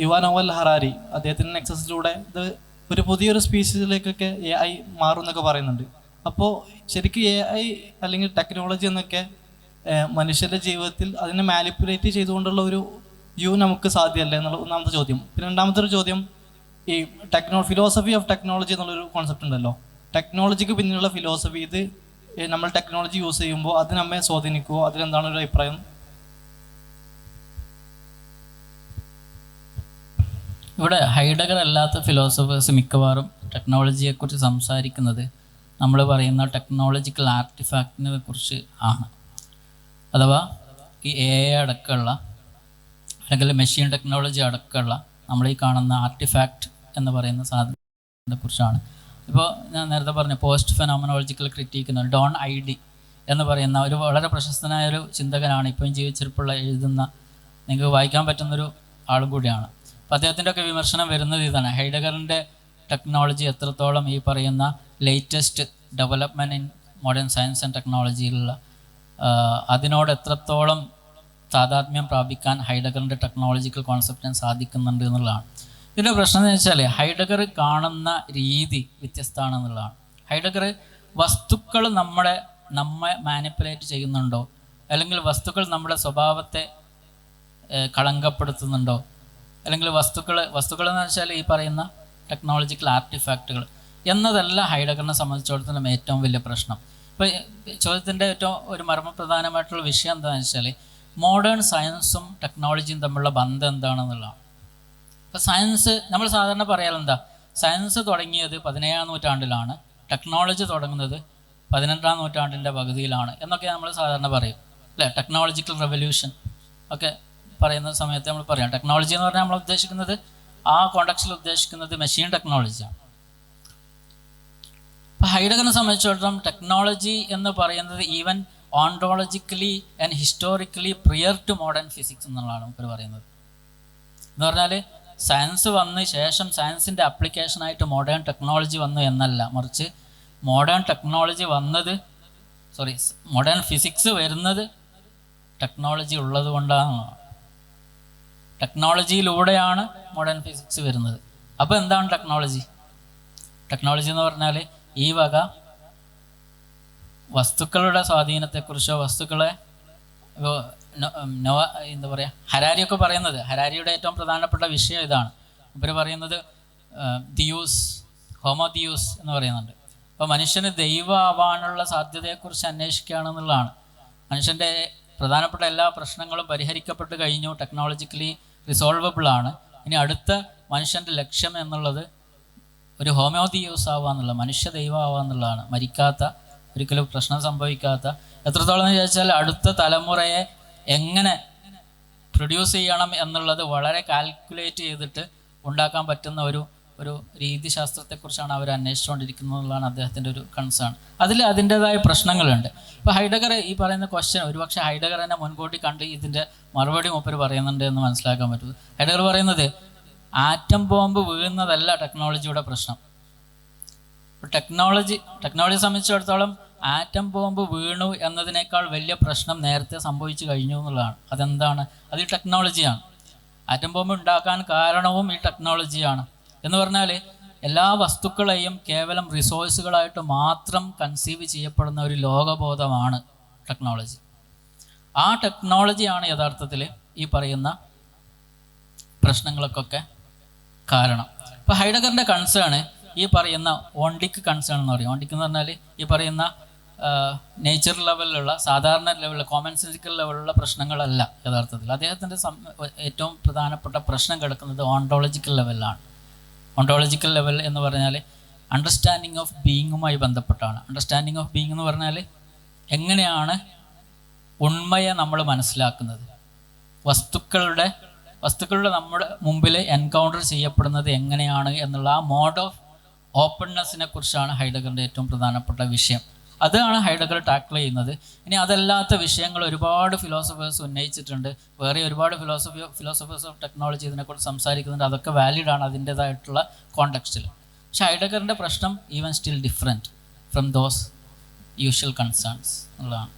യുവാൻ നോവൽ ഹറാരി അദ്ദേഹത്തിൻ്റെ നെക്സസിലൂടെ ഇത് ഒരു പുതിയൊരു സ്പീഷീസിലേക്കൊക്കെ എ ഐ മാറും എന്നൊക്കെ പറയുന്നുണ്ട്. അപ്പോൾ ശരിക്കും എ ഐ അല്ലെങ്കിൽ ടെക്നോളജി എന്നൊക്കെ മനുഷ്യരുടെ ജീവിതത്തിൽ അതിനെ മാനിപ്പുലേറ്റ് ചെയ്തുകൊണ്ടുള്ള ഒരു വ്യൂ നമുക്ക് സാധ്യമല്ല എന്നുള്ള ഒന്നാമത്തെ ചോദ്യം. പിന്നെ രണ്ടാമത്തെ ഒരു ചോദ്യം, ഈ ഫിലോസഫി ഓഫ് ടെക്നോളജി എന്നുള്ളൊരു കോൺസെപ്റ്റ് ഉണ്ടല്ലോ. ടെക്നോളജിക്ക് പിന്നിലുള്ള ഫിലോസഫി, ഇത് നമ്മൾ ടെക്നോളജി യൂസ് ചെയ്യുമ്പോൾ അത് നമ്മെ സ്വാധീനിക്കുമോ? അതിലെന്താണ് ഒരു അഭിപ്രായം? ഇവിടെ ഹൈഡഗർ അല്ലാത്ത ഫിലോസഫേഴ്സ് മിക്കവാറും ടെക്നോളജിയെക്കുറിച്ച് സംസാരിക്കുന്നത് നമ്മൾ പറയുന്ന ടെക്നോളജിക്കൽ ആർട്ടിഫാക്റ്റിനെ കുറിച്ച് ആണ്. അഥവാ ഈ AI അടക്കമുള്ള അല്ലെങ്കിൽ മെഷീൻ ടെക്നോളജി അടക്കമുള്ള നമ്മൾ ഈ കാണുന്ന ആർട്ടിഫാക്റ്റ് എന്ന് പറയുന്ന സാധനത്തെ കുറിച്ചാണ്. ഇപ്പോൾ ഞാൻ നേരത്തെ പറഞ്ഞ പോസ്റ്റ് ഫെനോമനോളജിക്കൽ ക്രിറ്റീക്ക് എന്ന ഡോൺ ഐഡി എന്ന് പറയുന്ന ഒരു വളരെ പ്രശസ്തനായ ഒരു ചിന്തകനാണ്. ഇപ്പോഴും ജീവിച്ചിരിപ്പുള്ള എഴുതുന്ന, നിങ്ങൾക്ക് വായിക്കാൻ പറ്റുന്നൊരു ആളും കൂടിയാണ്. അപ്പോൾ അദ്ദേഹത്തിൻ്റെ ഒക്കെ വിമർശനം വരുന്നത് ഇതാണ്: ഹൈഡഗറിൻ്റെ ടെക്നോളജി എത്രത്തോളം ഈ പറയുന്ന latest development in modern science and ടെക്നോളജിയിലുള്ള അതിനോട് എത്രത്തോളം താതാത്മ്യം പ്രാപിക്കാൻ ഹൈഡഗറിൻ്റെ ടെക്നോളജിക്കൽ കോൺസെപ്റ്റിന് സാധിക്കുന്നുണ്ട് എന്നുള്ളതാണ്. ഇതിൻ്റെ പ്രശ്നം എന്ന് വെച്ചാൽ ഹൈഡഗർ കാണുന്ന രീതി വ്യത്യസ്തമാണെന്നുള്ളതാണ്. ഹൈഡഗർ വസ്തുക്കൾ നമ്മെ മാനിപ്പുലേറ്റ് ചെയ്യുന്നുണ്ടോ, അല്ലെങ്കിൽ വസ്തുക്കൾ നമ്മുടെ സ്വഭാവത്തെ കളങ്കപ്പെടുത്തുന്നുണ്ടോ, അല്ലെങ്കിൽ വസ്തുക്കൾ എന്ന് വെച്ചാൽ ഈ പറയുന്ന ടെക്നോളജിക്കൽ ആർട്ടിഫാക്റ്റുകൾ എന്നതല്ല ഹൈഡഗറിനെ സംബന്ധിച്ചിടത്തോളം ഏറ്റവും വലിയ പ്രശ്നം. ഇപ്പോൾ ചോദ്യത്തിൻ്റെ ഏറ്റവും ഒരു മർമ്മപ്രധാനമായിട്ടുള്ള വിഷയം എന്താണെന്ന് വെച്ചാൽ മോഡേൺ സയൻസും ടെക്നോളജിയും തമ്മിലുള്ള ബന്ധം എന്താണെന്നുള്ളതാണ്. ഇപ്പോൾ സയൻസ് നമ്മൾ സാധാരണ പറയാലെന്താ, സയൻസ് തുടങ്ങിയത് 17-ാം നൂറ്റാണ്ടിലാണ്, ടെക്നോളജി തുടങ്ങുന്നത് 18-ാം നൂറ്റാണ്ടിൻ്റെ പകുതിയിലാണ് എന്നൊക്കെ നമ്മൾ സാധാരണ പറയും അല്ലേ. ടെക്നോളജിക്കൽ റെവല്യൂഷൻ ഒക്കെ പറയുന്ന സമയത്ത് നമ്മൾ പറയാം. ടെക്നോളജി എന്ന് പറഞ്ഞാൽ നമ്മൾ ഉദ്ദേശിക്കുന്നത്, ആ കോണ്ടക്സ്റ്റിൽ ഉദ്ദേശിക്കുന്നത് മെഷീൻ ടെക്നോളജിയാണ്. ഇപ്പോൾ ഹൈഡഗറിനെ സംബന്ധിച്ചിടത്തോളം ടെക്നോളജി എന്ന് പറയുന്നത് even ontologically and historically prior to modern physics എന്നുള്ളതാണ് നമുക്ക് പറയുന്നത്. എന്ന് പറഞ്ഞാൽ സയൻസ് വന്ന ശേഷം സയൻസിൻ്റെ ആപ്ലിക്കേഷനായിട്ട് മോഡേൺ ടെക്നോളജി വന്നു എന്നല്ല, മറിച്ച് മോഡേൺ ടെക്നോളജി മോഡേൺ ഫിസിക്സ് വരുന്നത് ടെക്നോളജി ഉള്ളത് കൊണ്ടാണ്. ടെക്നോളജിയിലൂടെയാണ് മോഡേൺ ഫിസിക്സ് വരുന്നത്. അപ്പോൾ എന്താണ് ടെക്നോളജി? ടെക്നോളജി എന്ന് പറഞ്ഞാൽ ഈ വക വസ്തുക്കളുടെ സ്വാധീനത്തെക്കുറിച്ചോ, വസ്തുക്കളെ എന്താ പറയുക, ഹരാരിയൊക്കെ പറയുന്നത്, ഹരാരിയുടെ ഏറ്റവും പ്രധാനപ്പെട്ട വിഷയം ഇതാണ്. ഇവർ പറയുന്നത് ഹോമോ ദിയൂസ് എന്ന് പറയുന്നുണ്ട്. അപ്പോൾ മനുഷ്യന് ദൈവമാവാനുള്ള സാധ്യതയെക്കുറിച്ച് അന്വേഷിക്കുകയാണെന്നുള്ളതാണ്. മനുഷ്യൻ്റെ പ്രധാനപ്പെട്ട എല്ലാ പ്രശ്നങ്ങളും പരിഹരിക്കപ്പെട്ട് കഴിഞ്ഞു, ടെക്നോളജിക്കലി റിസോൾവബിളാണ്. ഇനി അടുത്ത മനുഷ്യൻ്റെ ലക്ഷ്യം എന്നുള്ളത് ഒരു ഹോമോ ദിയൂസ് ആവുക എന്നുള്ള, മനുഷ്യ ദൈവം ആവുക എന്നുള്ളതാണ്. മരിക്കാത്ത, ഒരിക്കലും പ്രശ്നം സംഭവിക്കാത്ത, എത്രത്തോളം എന്ന് ചോദിച്ചാൽ അടുത്ത തലമുറയെ എങ്ങനെ പ്രൊഡ്യൂസ് ചെയ്യണം എന്നുള്ളത് വളരെ കാൽക്കുലേറ്റ് ചെയ്തിട്ട് ഉണ്ടാക്കാൻ പറ്റുന്ന ഒരു രീതിശാസ്ത്രത്തെക്കുറിച്ചാണ് അവർ അന്വേഷിച്ചുകൊണ്ടിരിക്കുന്നത് എന്നുള്ളതാണ് അദ്ദേഹത്തിൻ്റെ ഒരു കൺസേൺ. അതിൻ്റേതായ പ്രശ്നങ്ങളുണ്ട്. ഇപ്പോൾ ഹൈഡഗർ ഈ പറയുന്ന ക്വസ്റ്റ്യൻ ഒരുപക്ഷെ ഹൈഡഗർ തന്നെ മുൻകൂട്ടി കണ്ട് ഇതിൻ്റെ മറുപടി മൂപ്പർ പറയുന്നുണ്ട് എന്ന് മനസ്സിലാക്കാൻ പറ്റും. ഹൈഡഗർ പറയുന്നത് ആറ്റം ബോംബ് വീഴുന്നതല്ല ടെക്നോളജിയുടെ പ്രശ്നം. ടെക്നോളജിയെ സംബന്ധിച്ചിടത്തോളം ആറ്റം ബോംബ് വീണു എന്നതിനേക്കാൾ വലിയ പ്രശ്നം നേരത്തെ സംഭവിച്ചു കഴിഞ്ഞു എന്നുള്ളതാണ്. അതെന്താണ്? അത് ഈ ടെക്നോളജിയാണ്. ആറ്റം ബോംബ് ഉണ്ടാക്കാൻ കാരണവും ഈ ടെക്നോളജിയാണ്. എന്ന് പറഞ്ഞാൽ എല്ലാ വസ്തുക്കളെയും കേവലം റിസോഴ്സുകളായിട്ട് മാത്രം കൺസീവ് ചെയ്യപ്പെടുന്ന ഒരു ലോകബോധമാണ് ടെക്നോളജി. ആ ടെക്നോളജിയാണ് യഥാർത്ഥത്തിൽ ഈ പറയുന്ന പ്രശ്നങ്ങൾക്കൊക്കെ കാരണം. ഇപ്പോൾ ഹൈഡഗറിൻ്റെ കൺസേൺ ഈ പറയുന്ന ഓണ്ടിക് കൺസേൺ എന്ന് പറയും. ഓണ്ടിക് എന്ന് പറഞ്ഞാൽ ഈ പറയുന്ന നേച്ചർ ലെവലിലുള്ള, സാധാരണ ലെവലിലുള്ള, കോമൺ സെൻസിക്കൽ ലെവലിലുള്ള പ്രശ്നങ്ങളല്ല യഥാർത്ഥത്തിൽ. അദ്ദേഹത്തിൻ്റെ ഏറ്റവും പ്രധാനപ്പെട്ട പ്രശ്നം കിടക്കുന്നത് ഓണ്ടോളജിക്കൽ ലെവലിലാണ്. ഓണ്ടോളജിക്കൽ ലെവൽ എന്ന് പറഞ്ഞാൽ അണ്ടർസ്റ്റാൻഡിങ് ഓഫ് ബീയിങ്ങുമായി ബന്ധപ്പെട്ടാണ്. അണ്ടർസ്റ്റാൻഡിങ് ഓഫ് ബീയിങ് എന്ന് പറഞ്ഞാൽ എങ്ങനെയാണ് ഉണ്മയെ നമ്മൾ മനസ്സിലാക്കുന്നത്, വസ്തുക്കളുടെ നമ്മുടെ മുമ്പിൽ എൻകൗണ്ടർ ചെയ്യപ്പെടുന്നത് എങ്ങനെയാണ് എന്നുള്ള ആ മോഡ് ഓഫ് ഓപ്പൺനെസ്സിനെ കുറിച്ചാണ് ഹൈഡഗറിൻ്റെ ഏറ്റവും പ്രധാനപ്പെട്ട വിഷയം. അതാണ് ഹൈഡഗർ ടാക്കിൾ ചെയ്യുന്നത്. ഇനി അതല്ലാത്ത വിഷയങ്ങൾ ഒരുപാട് ഫിലോസഫേഴ്സ് ഉന്നയിച്ചിട്ടുണ്ട്. വേറെ ഒരുപാട് ഫിലോസഫേഴ്സ് ഓഫ് ടെക്നോളജി ഇതിനെക്കുറിച്ച് സംസാരിക്കുന്നുണ്ട്. അതൊക്കെ വാലിഡാണ് അതിൻ്റേതായിട്ടുള്ള കോണ്ടെക്സ്റ്റിൽ. പക്ഷേ ഹൈഡഗറിൻ്റെ പ്രശ്നം even still different from those usual concerns എന്നുള്ളതാണ്.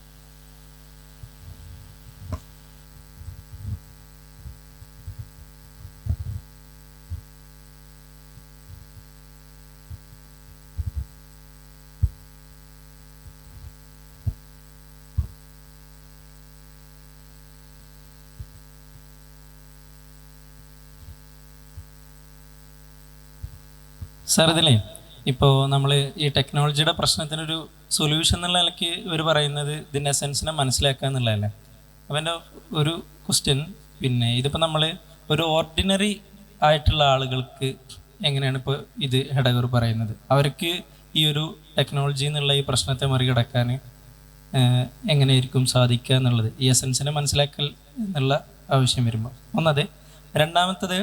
സാർ, ഇതിലേ ഇപ്പോൾ നമ്മൾ ഈ ടെക്നോളജിയുടെ പ്രശ്നത്തിനൊരു സൊല്യൂഷൻ എന്നുള്ള നിലയ്ക്ക് ഇവർ പറയുന്നത് ഇതിൻ്റെ എസെൻസിനെ മനസ്സിലാക്കുക എന്നുള്ളതല്ലേ. അപ്പം എൻ്റെ ഒരു ക്വസ്റ്റ്യൻ, പിന്നെ ഇതിപ്പോൾ നമ്മൾ ഒരു ഓർഡിനറി ആയിട്ടുള്ള ആളുകൾക്ക് എങ്ങനെയാണ് ഇപ്പോൾ ഇത് ഹെഡഗർ പറയുന്നത്? അവർക്ക് ഈ ഒരു ടെക്നോളജി എന്നുള്ള ഈ പ്രശ്നത്തെ മറികടക്കാൻ എങ്ങനെയായിരിക്കും സാധിക്കുക എന്നുള്ളത്, ഈ എസൻസിനെ മനസ്സിലാക്കൽ എന്നുള്ള ആവശ്യം വരുമ്പോൾ ഒന്നത്. രണ്ടാമത്തത്,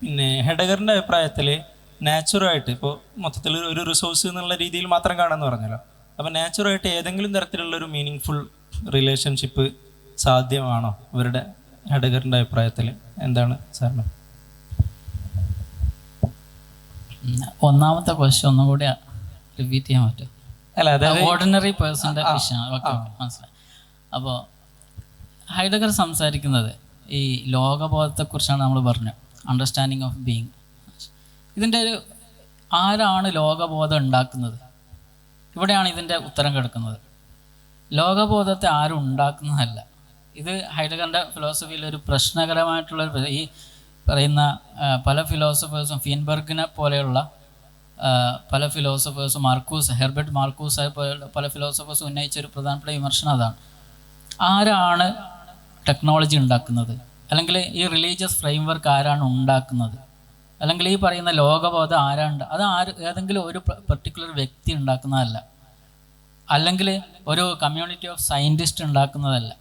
പിന്നെ ഹെഡഗറിൻ്റെ അഭിപ്രായത്തിൽ നാച്ചുറായിട്ട് ഇപ്പോൾ മൊത്തത്തിൽ ഒരു റിസോഴ്സ് എന്നുള്ള രീതിയിൽ മാത്രം കാണാമെന്ന് പറഞ്ഞല്ലോ. അപ്പോൾ നാച്ചുറായിട്ട് ഏതെങ്കിലും തരത്തിലുള്ള ഒരു മീനിങ് ഫുൾ റിലേഷൻഷിപ്പ് സാധ്യമാണോ ഇവരുടെ ഹെഡഗറിൻ്റെ അഭിപ്രായത്തിൽ? എന്താണ് സാറിന്? ഒന്നാമത്തെ ക്വസ്റ്റ്യൻ ഒന്നും കൂടി റിപ്പീറ്റ് ചെയ്യാൻ പറ്റും? അല്ല, അതായത് ഓർഡിനറി പേഴ്സൻ്റെ വിഷയമാണ്. ഓക്കെ, മനസ്സിലായി. അപ്പോൾ ഹൈഡഗർ സംസാരിക്കുന്നത് ഈ ലോകബോധത്തെക്കുറിച്ചാണ്. നമ്മൾ പറഞ്ഞു അണ്ടർസ്റ്റാൻഡിങ് ഓഫ് ബീയിങ്. ഇതിൻ്റെ ഒരു ആരാണ് ലോകബോധം ഉണ്ടാക്കുന്നത്? ഇവിടെയാണ് ഇതിൻ്റെ ഉത്തരം കിടക്കുന്നത്. ലോകബോധത്തെ ആരും ഉണ്ടാക്കുന്നതല്ല. ഇത് ഹൈഡഗറിൻ്റെ ഫിലോസഫിയിൽ ഒരു പ്രശ്നകരമായിട്ടുള്ളൊരു, ഈ പറയുന്ന പല ഫിലോസഫേഴ്സും, ഫീൻബർഗിനെ പോലെയുള്ള പല ഫിലോസഫേഴ്സും, ഹെർബർട്ട് മാർക്കൂസ് പോലെയുള്ള പല ഫിലോസഫേഴ്സും ഉന്നയിച്ച ഒരു പ്രധാനപ്പെട്ട വിമർശനം അതാണ്. ആരാണ് ടെക്നോളജി ഉണ്ടാക്കുന്നത്? അല്ലെങ്കിൽ ഈ റിലീജിയസ് ഫ്രെയിംവർക്ക് ആരാണ് ഉണ്ടാക്കുന്നത്? അല്ലെങ്കിൽ ഈ പറയുന്ന ലോകബോധം ആരാണ്ട്? അത് ഏതെങ്കിലും ഒരു പെർട്ടിക്കുലർ വ്യക്തി ഉണ്ടാക്കുന്നതല്ല, അല്ലെങ്കിൽ ഒരു കമ്മ്യൂണിറ്റി ഓഫ് സയൻറ്റിസ്റ്റ് ഉണ്ടാക്കുന്നതല്ല.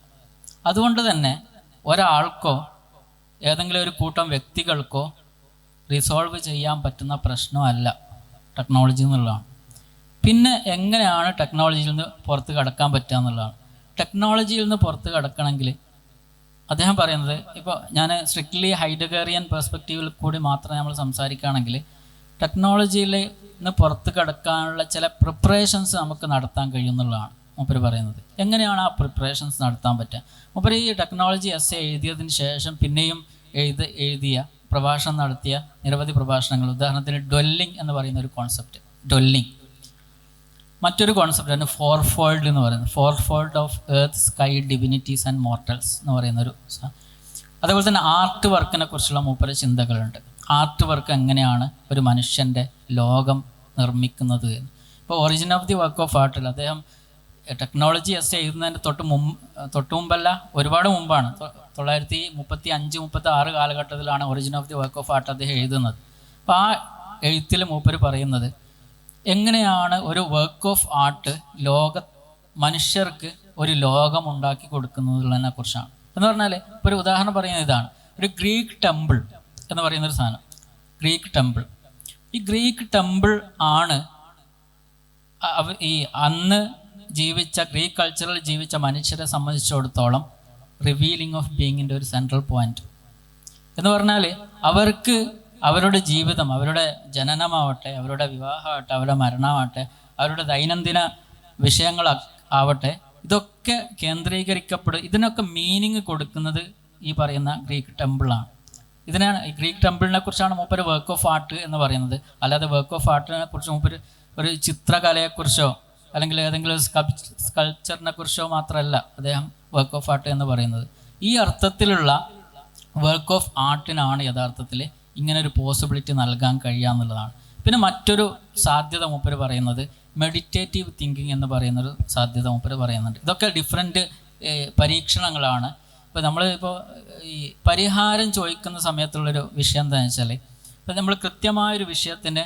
അതുകൊണ്ട് തന്നെ ഒരാൾക്കോ ഏതെങ്കിലും ഒരു കൂട്ടം വ്യക്തികൾക്കോ റിസോൾവ് ചെയ്യാൻ പറ്റുന്ന പ്രശ്നമല്ല ടെക്നോളജി എന്നുള്ളതാണ്. പിന്നെ എങ്ങനെയാണ് ടെക്നോളജിയിൽ നിന്ന് പുറത്ത് കടക്കാൻ പറ്റുക എന്നുള്ളതാണ്. ടെക്നോളജിയിൽ നിന്ന് പുറത്ത് കടക്കണമെങ്കിൽ അദ്ദേഹം പറയുന്നത്, ഇപ്പോൾ ഞാൻ സ്ട്രിക്ട്ലി ഹൈഡഗറിയൻ പെർസ്പെക്റ്റീവിൽ കൂടി മാത്രം നമ്മൾ സംസാരിക്കുകയാണെങ്കിൽ, ടെക്നോളജിയിൽ നിന്ന് പുറത്ത് കടക്കാനുള്ള ചില പ്രിപ്പറേഷൻസ് നമുക്ക് നടത്താൻ കഴിയുമെന്നുള്ളതാണ് മൂപ്പര് പറയുന്നത്. എങ്ങനെയാണ് ആ പ്രിപ്പറേഷൻസ് നടത്താൻ പറ്റുക? മൂപ്പര് ഈ ടെക്നോളജി എസ്സേ എഴുതിയതിന് ശേഷം പിന്നെയും എഴുതിയ പ്രഭാഷണം നടത്തിയ നിരവധി പ്രഭാഷണങ്ങൾ, ഉദാഹരണത്തിന് ഡ്വെല്ലിംഗ് എന്ന് പറയുന്ന ഒരു കോൺസെപ്റ്റ്, ഡ്വെല്ലിംഗ്. മറ്റൊരു കോൺസെപ്റ്റാണ് ഫോർഫോൾഡ് എന്ന് പറയുന്നത്, fourfold of earth, sky, divinities and mortals എന്ന് പറയുന്നൊരു. അതേപോലെ തന്നെ ആർട്ട് വർക്കിനെ കുറിച്ചുള്ള മൂപ്പര് ചിന്തകളുണ്ട്. ആർട്ട് വർക്ക് എങ്ങനെയാണ് ഒരു മനുഷ്യൻ്റെ ലോകം നിർമ്മിക്കുന്നത് എന്ന്. ഇപ്പോൾ origin of the work of ആർട്ടിൽ അദ്ദേഹം ടെക്നോളജി എസ് എഴുതുന്നതിൻ്റെ തൊട്ട് മുമ്പല്ല, ഒരുപാട് മുമ്പാണ്, 1935-36 കാലഘട്ടത്തിലാണ് origin of the work of art അദ്ദേഹം എഴുതുന്നത്. അപ്പോൾ ആ എഴുത്തിൽ മൂപ്പര് പറയുന്നത് എങ്ങനെയാണ് ഒരു വർക്ക് ഓഫ് ആർട്ട് മനുഷ്യർക്ക് ഒരു ലോകം ഉണ്ടാക്കി കൊടുക്കുന്നതിനെ കുറിച്ചാണ്. എന്ന് പറഞ്ഞാൽ ഇപ്പോൾ ഒരു ഉദാഹരണം പറയുന്നത് ഇതാണ്. ഒരു ഗ്രീക്ക് ടെമ്പിൾ എന്ന് പറയുന്നൊരു സാധനം, ഗ്രീക്ക് ടെമ്പിൾ. ഈ ഗ്രീക്ക് ടെമ്പിൾ ആണ് ഈ അന്ന് ജീവിച്ച ഗ്രീക്ക് കൾച്ചറിൽ ജീവിച്ച മനുഷ്യരെ സംബന്ധിച്ചിടത്തോളം റിവീലിംഗ് ഓഫ് ബീയിങ്ങിൻ്റെ ഒരു സെൻട്രൽ പോയിന്റ്. എന്ന് പറഞ്ഞാൽ അവർക്ക് അവരുടെ ജീവിതം, അവരുടെ ജനനമാവട്ടെ, അവരുടെ വിവാഹമാവട്ടെ, അവരുടെ മരണമാവട്ടെ, അവരുടെ ദൈനംദിന വിഷയങ്ങളാവട്ടെ, ഇതൊക്കെ കേന്ദ്രീകരിക്കപ്പെടും. ഇതിനൊക്കെ മീനിങ് കൊടുക്കുന്നത് ഈ പറയുന്ന ഗ്രീക്ക് ടെമ്പിളാണ്. ഇതിനാണ് ഈ ഗ്രീക്ക് ടെമ്പിളിനെ കുറിച്ചാണ് മൂപ്പര് വർക്ക് ഓഫ് ആർട്ട് എന്ന് പറയുന്നത്. അല്ലാതെ വർക്ക് ഓഫ് ആർട്ടിനെ കുറിച്ച് മൂപ്പര് ഒരു ചിത്രകലയെക്കുറിച്ചോ അല്ലെങ്കിൽ ഏതെങ്കിലും സ്കൾപ്ചറിനെ കുറിച്ചോ മാത്രമല്ല അദ്ദേഹം വർക്ക് ഓഫ് ആർട്ട് എന്ന് പറയുന്നത്. ഈ അർത്ഥത്തിലുള്ള വർക്ക് ഓഫ് ആർട്ടിനാണ് യഥാർത്ഥത്തിൽ ഇങ്ങനൊരു പോസിബിലിറ്റി നൽകാൻ കഴിയുക എന്നുള്ളതാണ്. പിന്നെ മറ്റൊരു സാധ്യത മൂപ്പര് പറയുന്നത് മെഡിറ്റേറ്റീവ് തിങ്കിങ് എന്ന് പറയുന്നൊരു സാധ്യത മൂപ്പര് പറയുന്നുണ്ട്. ഇതൊക്കെ ഡിഫറെൻറ്റ് പരീക്ഷണങ്ങളാണ്. ഇപ്പോൾ നമ്മളിപ്പോൾ ഈ പരിഹാരം ചോദിക്കുന്ന സമയത്തുള്ളൊരു വിഷയം എന്താണെന്ന് വെച്ചാൽ, ഇപ്പോൾ നമ്മൾ കൃത്യമായൊരു വിഷയത്തിന്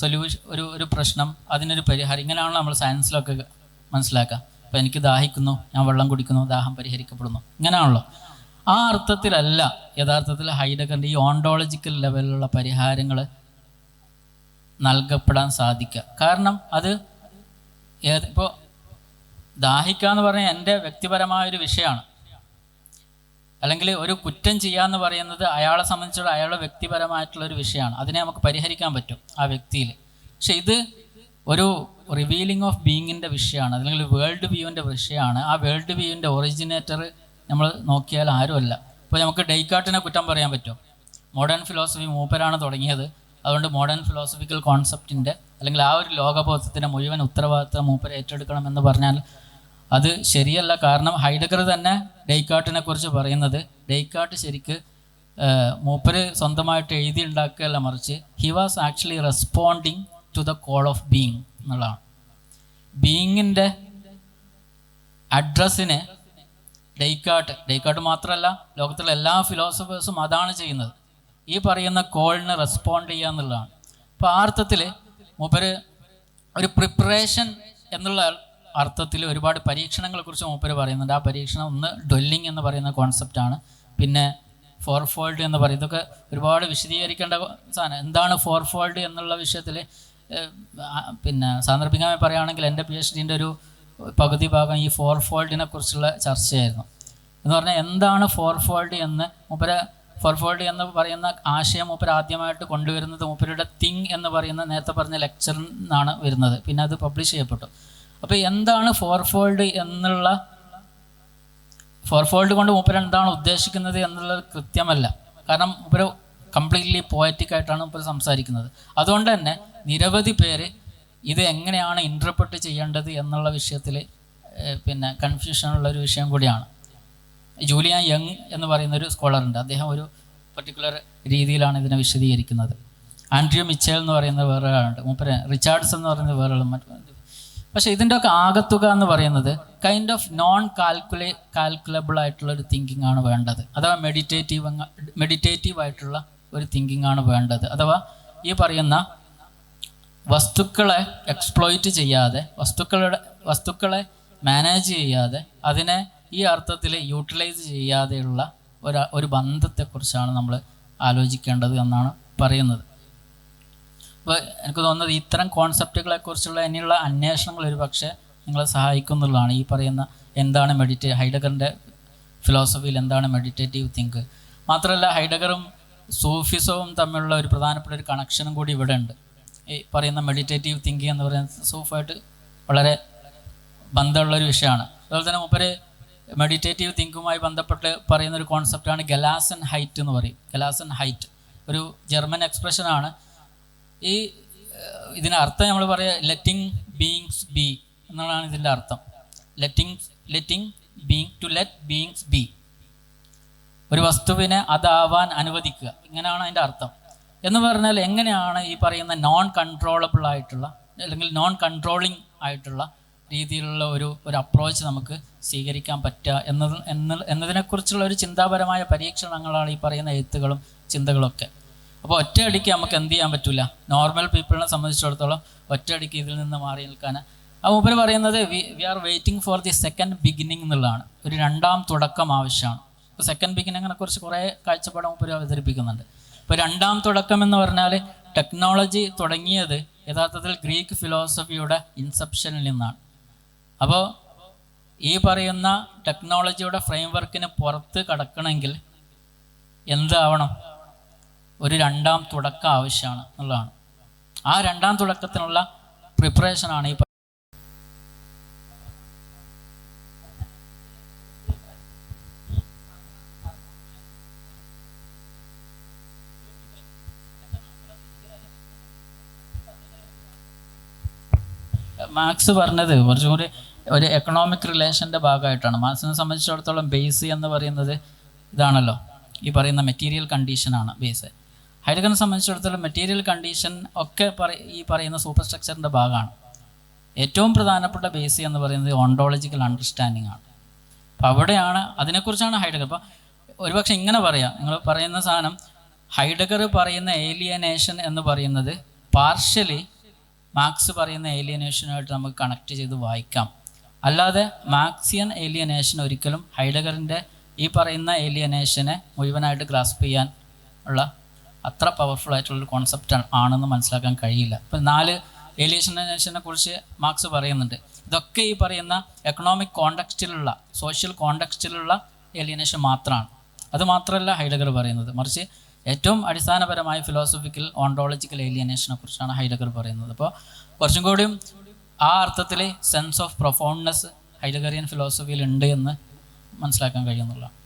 സൊല്യൂഷൻ, ഒരു പ്രശ്നം, അതിനൊരു പരിഹാരം, ഇങ്ങനെയാണല്ലോ നമ്മൾ സയൻസിലൊക്കെ മനസ്സിലാക്കുക. ഇപ്പോൾ എനിക്ക് ദാഹിക്കുന്നു, ഞാൻ വെള്ളം കുടിക്കുന്നു, ദാഹം പരിഹരിക്കപ്പെടുന്നു, ഇങ്ങനെയാണല്ലോ. ആ അർത്ഥത്തിലല്ല യഥാർത്ഥത്തിൽ ഹൈഡഗറിൻ്റെ ഈ ഓണ്ടോളജിക്കൽ ലെവലിലുള്ള പരിഹാരങ്ങൾ നൽകപ്പെടാൻ സാധിക്കുക. കാരണം അത് ഇപ്പോൾ ദാഹിക്കുക എന്ന് പറഞ്ഞാൽ എൻ്റെ വ്യക്തിപരമായൊരു വിഷയമാണ്. അല്ലെങ്കിൽ ഒരു കുറ്റം ചെയ്യാന്ന് പറയുന്നത് അയാളെ സംബന്ധിച്ചുള്ള അയാളുടെ വ്യക്തിപരമായിട്ടുള്ളൊരു വിഷയമാണ്. അതിനെ നമുക്ക് പരിഹരിക്കാൻ പറ്റും ആ വ്യക്തിയിൽ. പക്ഷെ ഇത് ഒരു റിവീലിംഗ് ഓഫ് ബീയിങ്ങിൻ്റെ വിഷയമാണ്, അല്ലെങ്കിൽ വേൾഡ് വ്യൂവിൻ്റെ വിഷയമാണ്. ആ വേൾഡ് വ്യൂവിൻ്റെ ഒറിജിനേറ്റർ നമ്മൾ നോക്കിയാൽ ആരുമല്ല. ഇപ്പോൾ നമുക്ക് ഡെയ്കാർട്ടിനെ കുറ്റം പറയാൻ പറ്റും. മോഡേൺ ഫിലോസഫി മൂപ്പരാണ് തുടങ്ങിയത്. അതുകൊണ്ട് മോഡേൺ ഫിലോസഫിക്കൽ കോൺസെപ്റ്റിൻ്റെ അല്ലെങ്കിൽ ആ ഒരു ലോകബോധത്തിൻ്റെ മുഴുവൻ ഉത്തരവാദിത്വം മൂപ്പർ ഏറ്റെടുക്കണം എന്ന് പറഞ്ഞാൽ അത് ശരിയല്ല. കാരണം ഹൈഡഗർ തന്നെ ഡെയ്കാർട്ടിനെ കുറിച്ച് പറയുന്നത്, ഡെയ്കാർട്ട് ശരിക്ക് മൂപ്പര് സ്വന്തമായിട്ട് എഴുതി ഉണ്ടാക്കുകയല്ല, മറിച്ച് he was actually responding to the call of being എന്നുള്ളതാണ്. ബീയിങ്ങിൻ്റെ അഡ്രസ്സിന് ഡെയ്കാർട്ട് മാത്രമല്ല, ലോകത്തിലെ എല്ലാ ഫിലോസഫേഴ്സും അതാണ് ചെയ്യുന്നത്. ഈ പറയുന്ന കോളിന് റെസ്പോണ്ട് ചെയ്യുക എന്നുള്ളതാണ്. അപ്പോൾ ആ അർത്ഥത്തിൽ മൂപ്പര് ഒരു പ്രിപ്പറേഷൻ എന്നുള്ള അർത്ഥത്തിൽ ഒരുപാട് പരീക്ഷണങ്ങളെക്കുറിച്ച് മൂപ്പര് പറയുന്നുണ്ട്. ആ പരീക്ഷണം ഒന്ന് ഡ്വെല്ലിംഗ് എന്ന് പറയുന്ന കോൺസെപ്റ്റാണ്. പിന്നെ ഫോർഫോൾഡ് എന്ന് പറയും. ഇതൊക്കെ ഒരുപാട് വിശദീകരിക്കേണ്ട സാധനം. എന്താണ് ഫോർഫോൾഡ് എന്നുള്ള വിഷയത്തിൽ പിന്നെ സാന്ദർഭികമായി പറയുകയാണെങ്കിൽ എൻ്റെ PhD-ൻ്റെ ഒരു പകുതി ഭാഗം ഈ ഫോർഫോൾഡിനെ കുറിച്ചുള്ള ചർച്ചയായിരുന്നു. എന്ന് പറഞ്ഞാൽ എന്താണ് ഫോർഫോൾഡ് എന്ന് ഫോർഫോൾഡ് എന്ന് പറയുന്ന ആശയം മൂപ്പർ ആദ്യമായിട്ട് കൊണ്ടുവരുന്നത് മൂപ്പരുടെ തിങ് എന്ന് പറയുന്ന നേരത്തെ പറഞ്ഞ ലെക്ചറിൽ നിന്നാണ് വരുന്നത്. പിന്നെ അത് പബ്ലിഷ് ചെയ്യപ്പെട്ടു. അപ്പോൾ എന്താണ് ഫോർഫോൾഡ് എന്നുള്ള ഫോർഫോൾഡ് കൊണ്ട് മൂപ്പർ എന്താണ് ഉദ്ദേശിക്കുന്നത് എന്നുള്ളത് കൃത്യമല്ല. കാരണം മൂപ്പർ കംപ്ലീറ്റ്ലി പോയറ്റിക് ആയിട്ടാണ് മൂപ്പർ സംസാരിക്കുന്നത്. അതുകൊണ്ട് തന്നെ നിരവധി പേര് ഇത് എങ്ങനെയാണ് ഇൻ്റർപ്രറ്റ് ചെയ്യേണ്ടത് എന്നുള്ള വിഷയത്തിൽ പിന്നെ കൺഫ്യൂഷനുള്ള ഒരു വിഷയം കൂടിയാണ്. ജൂലിയൻ യങ് എന്ന് പറയുന്ന ഒരു സ്കോളറുണ്ട്. അദ്ദേഹം ഒരു പർട്ടിക്കുലർ രീതിയിലാണ് ഇതിനെ വിശദീകരിക്കുന്നത്. ആൻഡ്രൂ മിച്ചൽ എന്ന് പറയുന്ന വേറൊരാളുണ്ട്. മൂപ്പര് റിച്ചാർഡ്സ് എന്ന് പറയുന്ന വേറൊരാളും. പക്ഷേ ഇതിൻ്റെ ഒക്കെ ആകത്തുക എന്ന് പറയുന്നത് കൈൻഡ് ഓഫ് നോൺ കാൽക്കുലബിൾ ആയിട്ടുള്ള ഒരു തിങ്കിങ് ആണ് വേണ്ടത്. അഥവാ മെഡിറ്റേറ്റീവ് ആയിട്ടുള്ള ഒരു തിങ്കിങ് ആണ് വേണ്ടത്. അഥവാ ഈ പറയുന്ന വസ്തുക്കളെ എക്സ്പ്ലോയിറ്റ് ചെയ്യാതെ, വസ്തുക്കളെ മാനേജ് ചെയ്യാതെ, അതിനെ ഈ അർത്ഥത്തിൽ യൂട്ടിലൈസ് ചെയ്യാതെയുള്ള ഒരു ബന്ധത്തെക്കുറിച്ചാണ് നമ്മൾ ആലോചിക്കേണ്ടത് എന്നാണ് പറയുന്നത്. അപ്പോൾ എനിക്ക് തോന്നുന്നത് ഇത്തരം കോൺസെപ്റ്റുകളെക്കുറിച്ചുള്ള ഇനിയുള്ള അന്വേഷണങ്ങൾ ഒരു പക്ഷേ നിങ്ങളെ സഹായിക്കുന്നുള്ളതാണ്. ഈ പറയുന്ന എന്താണ് ഹൈഡഗറിൻ്റെ ഫിലോസഫിയിൽ എന്താണ് മെഡിറ്റേറ്റീവ് തിങ്ക്. മാത്രമല്ല ഹൈഡഗറും സൂഫിസവും തമ്മിലുള്ള ഒരു പ്രധാനപ്പെട്ട ഒരു കണക്ഷനും കൂടി ഇവിടെ ഉണ്ട്. ഈ പറയുന്ന മെഡിറ്റേറ്റീവ് തിങ്കിങ് എന്ന് പറയുന്നത് സൂഫായിട്ട് വളരെ ബന്ധമുള്ളൊരു വിഷയമാണ്. അതുപോലെ തന്നെ മൂപ്പര് മെഡിറ്റേറ്റീവ് തിങ്കുമായി ബന്ധപ്പെട്ട് പറയുന്ന ഒരു കോൺസെപ്റ്റാണ് ഗലാസൻ ഹൈറ്റ് എന്ന് പറയും. ഗലാസൻ ഹൈറ്റ് ഒരു ജർമ്മൻ എക്സ്പ്രഷനാണ്. ഇതിന് അർത്ഥം നമ്മൾ പറയുക ലെറ്റിംഗ് ബീയിങ്സ് ബി എന്നുള്ളതാണ് ഇതിൻ്റെ അർത്ഥം. Letting being, to let beings be, ഒരു വസ്തുവിനെ അതാവാൻ അനുവദിക്കുക, ഇങ്ങനെയാണ് അതിൻ്റെ അർത്ഥം. എന്ന് പറഞ്ഞാൽ എങ്ങനെയാണ് ഈ പറയുന്ന നോൺ കൺട്രോളബിൾ ആയിട്ടുള്ള അല്ലെങ്കിൽ നോൺ കൺട്രോളിങ് ആയിട്ടുള്ള രീതിയിലുള്ള ഒരു അപ്രോച്ച് നമുക്ക് സ്വീകരിക്കാൻ പറ്റുക എന്നതിനെക്കുറിച്ചുള്ള ഒരു ചിന്താപരമായ പരീക്ഷണങ്ങളാണ് ഈ പറയുന്ന എഴുത്തുകളും ചിന്തകളൊക്കെ. അപ്പോൾ ഒറ്റയടിക്ക് നമുക്ക് എന്ത് ചെയ്യാൻ പറ്റില്ല. നോർമൽ പീപ്പിളിനെ സംബന്ധിച്ചിടത്തോളം ഒറ്റയടിക്ക് ഇതിൽ നിന്ന് മാറി നിൽക്കാൻ മൂപ്പര് പറയുന്നത് we are waiting for the second beginning എന്നുള്ളതാണ്. ഒരു രണ്ടാം തുടക്കം ആവശ്യമാണ്. ഇപ്പോൾ സെക്കൻഡ് ബിഗിനിങ്ങിനെ കുറിച്ച് കുറേ കാഴ്ചപ്പാട് മൂപ്പര് അവതരിപ്പിക്കുന്നുണ്ട്. ഇപ്പോൾ രണ്ടാം തുടക്കം എന്ന് പറഞ്ഞാൽ ടെക്നോളജി തുടങ്ങിയത് യഥാർത്ഥത്തിൽ ഗ്രീക്ക് ഫിലോസഫിയുടെ ഇൻസെപ്ഷനിൽ നിന്നാണ്. അപ്പോൾ ഈ പറയുന്ന ടെക്നോളജിയുടെ ഫ്രെയിംവർക്കിന് പുറത്ത് കടക്കണമെങ്കിൽ എന്താവണം? ഒരു രണ്ടാം തുടക്കം ആവശ്യമാണ് എന്നുള്ളതാണ്. ആ രണ്ടാം തുടക്കത്തിനുള്ള പ്രിപ്പറേഷനാണ് ഈ മാർക്സ് പറഞ്ഞത് കുറച്ചും കൂടി ഒരു എക്കണോമിക് റിലേഷൻ്റെ ഭാഗമായിട്ടാണ്. മാർക്സിനെ സംബന്ധിച്ചിടത്തോളം ബേസ് എന്ന് പറയുന്നത് ഇതാണല്ലോ, ഈ പറയുന്ന മെറ്റീരിയൽ കണ്ടീഷനാണ് ബേസ്. ഹൈഡഗറിനെ സംബന്ധിച്ചിടത്തോളം മെറ്റീരിയൽ കണ്ടീഷൻ ഒക്കെ ഈ പറയുന്ന സൂപ്പർ സ്ട്രക്ചറിൻ്റെ ഭാഗമാണ്. ഏറ്റവും പ്രധാനപ്പെട്ട ബേസ് എന്ന് പറയുന്നത് ഓണ്ടോളജിക്കൽ അണ്ടർസ്റ്റാൻഡിങ് ആണ്. അപ്പോൾ അവിടെയാണ്, അതിനെക്കുറിച്ചാണ് ഹൈഡഗർ. അപ്പോൾ ഒരുപക്ഷെ ഇങ്ങനെ പറയാം, നിങ്ങൾ പറയുന്ന സാധനം ഹൈഡഗർ പറയുന്ന ഏലിയനേഷൻ എന്ന് പറയുന്നത് പാർഷ്യലി മാർക്സ് പറയുന്ന ഏലിയനേഷനുമായിട്ട് നമുക്ക് കണക്ട് ചെയ്ത് വായിക്കാം. അല്ലാതെ മാർക്സിയൻ ഏലിയനേഷൻ ഒരിക്കലും ഹൈഡഗറിൻ്റെ ഈ പറയുന്ന ഏലിയനേഷനെ മുഴുവനായിട്ട് ഗ്രാസ്പ് ചെയ്യാൻ ഉള്ള അത്ര പവർഫുൾ ആയിട്ടുള്ളൊരു കോൺസെപ്റ്റ് ആണെന്ന് മനസ്സിലാക്കാൻ കഴിയില്ല. ഇപ്പം 4 ഏലിയനേഷനെ കുറിച്ച് മാർക്സ് പറയുന്നുണ്ട്. ഇതൊക്കെ ഈ പറയുന്ന എക്കണോമിക് കോണ്ടക്സ്റ്റിലുള്ള, സോഷ്യൽ കോണ്ടക്സ്റ്റിലുള്ള ഏലിയനേഷൻ മാത്രമാണ്. അത് മാത്രമല്ല ഹൈഡഗർ പറയുന്നത്, മറിച്ച് ഏറ്റവും അടിസ്ഥാനപരമായ ഫിലോസഫിക്കൽ ഓണ്ടോളജിക്കൽ ഏലിയനേഷനെ കുറിച്ചാണ് ഹൈഡഗർ പറയുന്നത്. അപ്പോൾ കുറച്ചും കൂടിയും ആ അർത്ഥത്തിൽ സെൻസ് ഓഫ് പ്രൊഫൗണ്ട്നെസ് ഹൈഡഗറിയൻ ഫിലോസഫിയിൽ ഉണ്ട് എന്ന് മനസ്സിലാക്കാൻ കഴിയുന്നുള്ളതാണ്.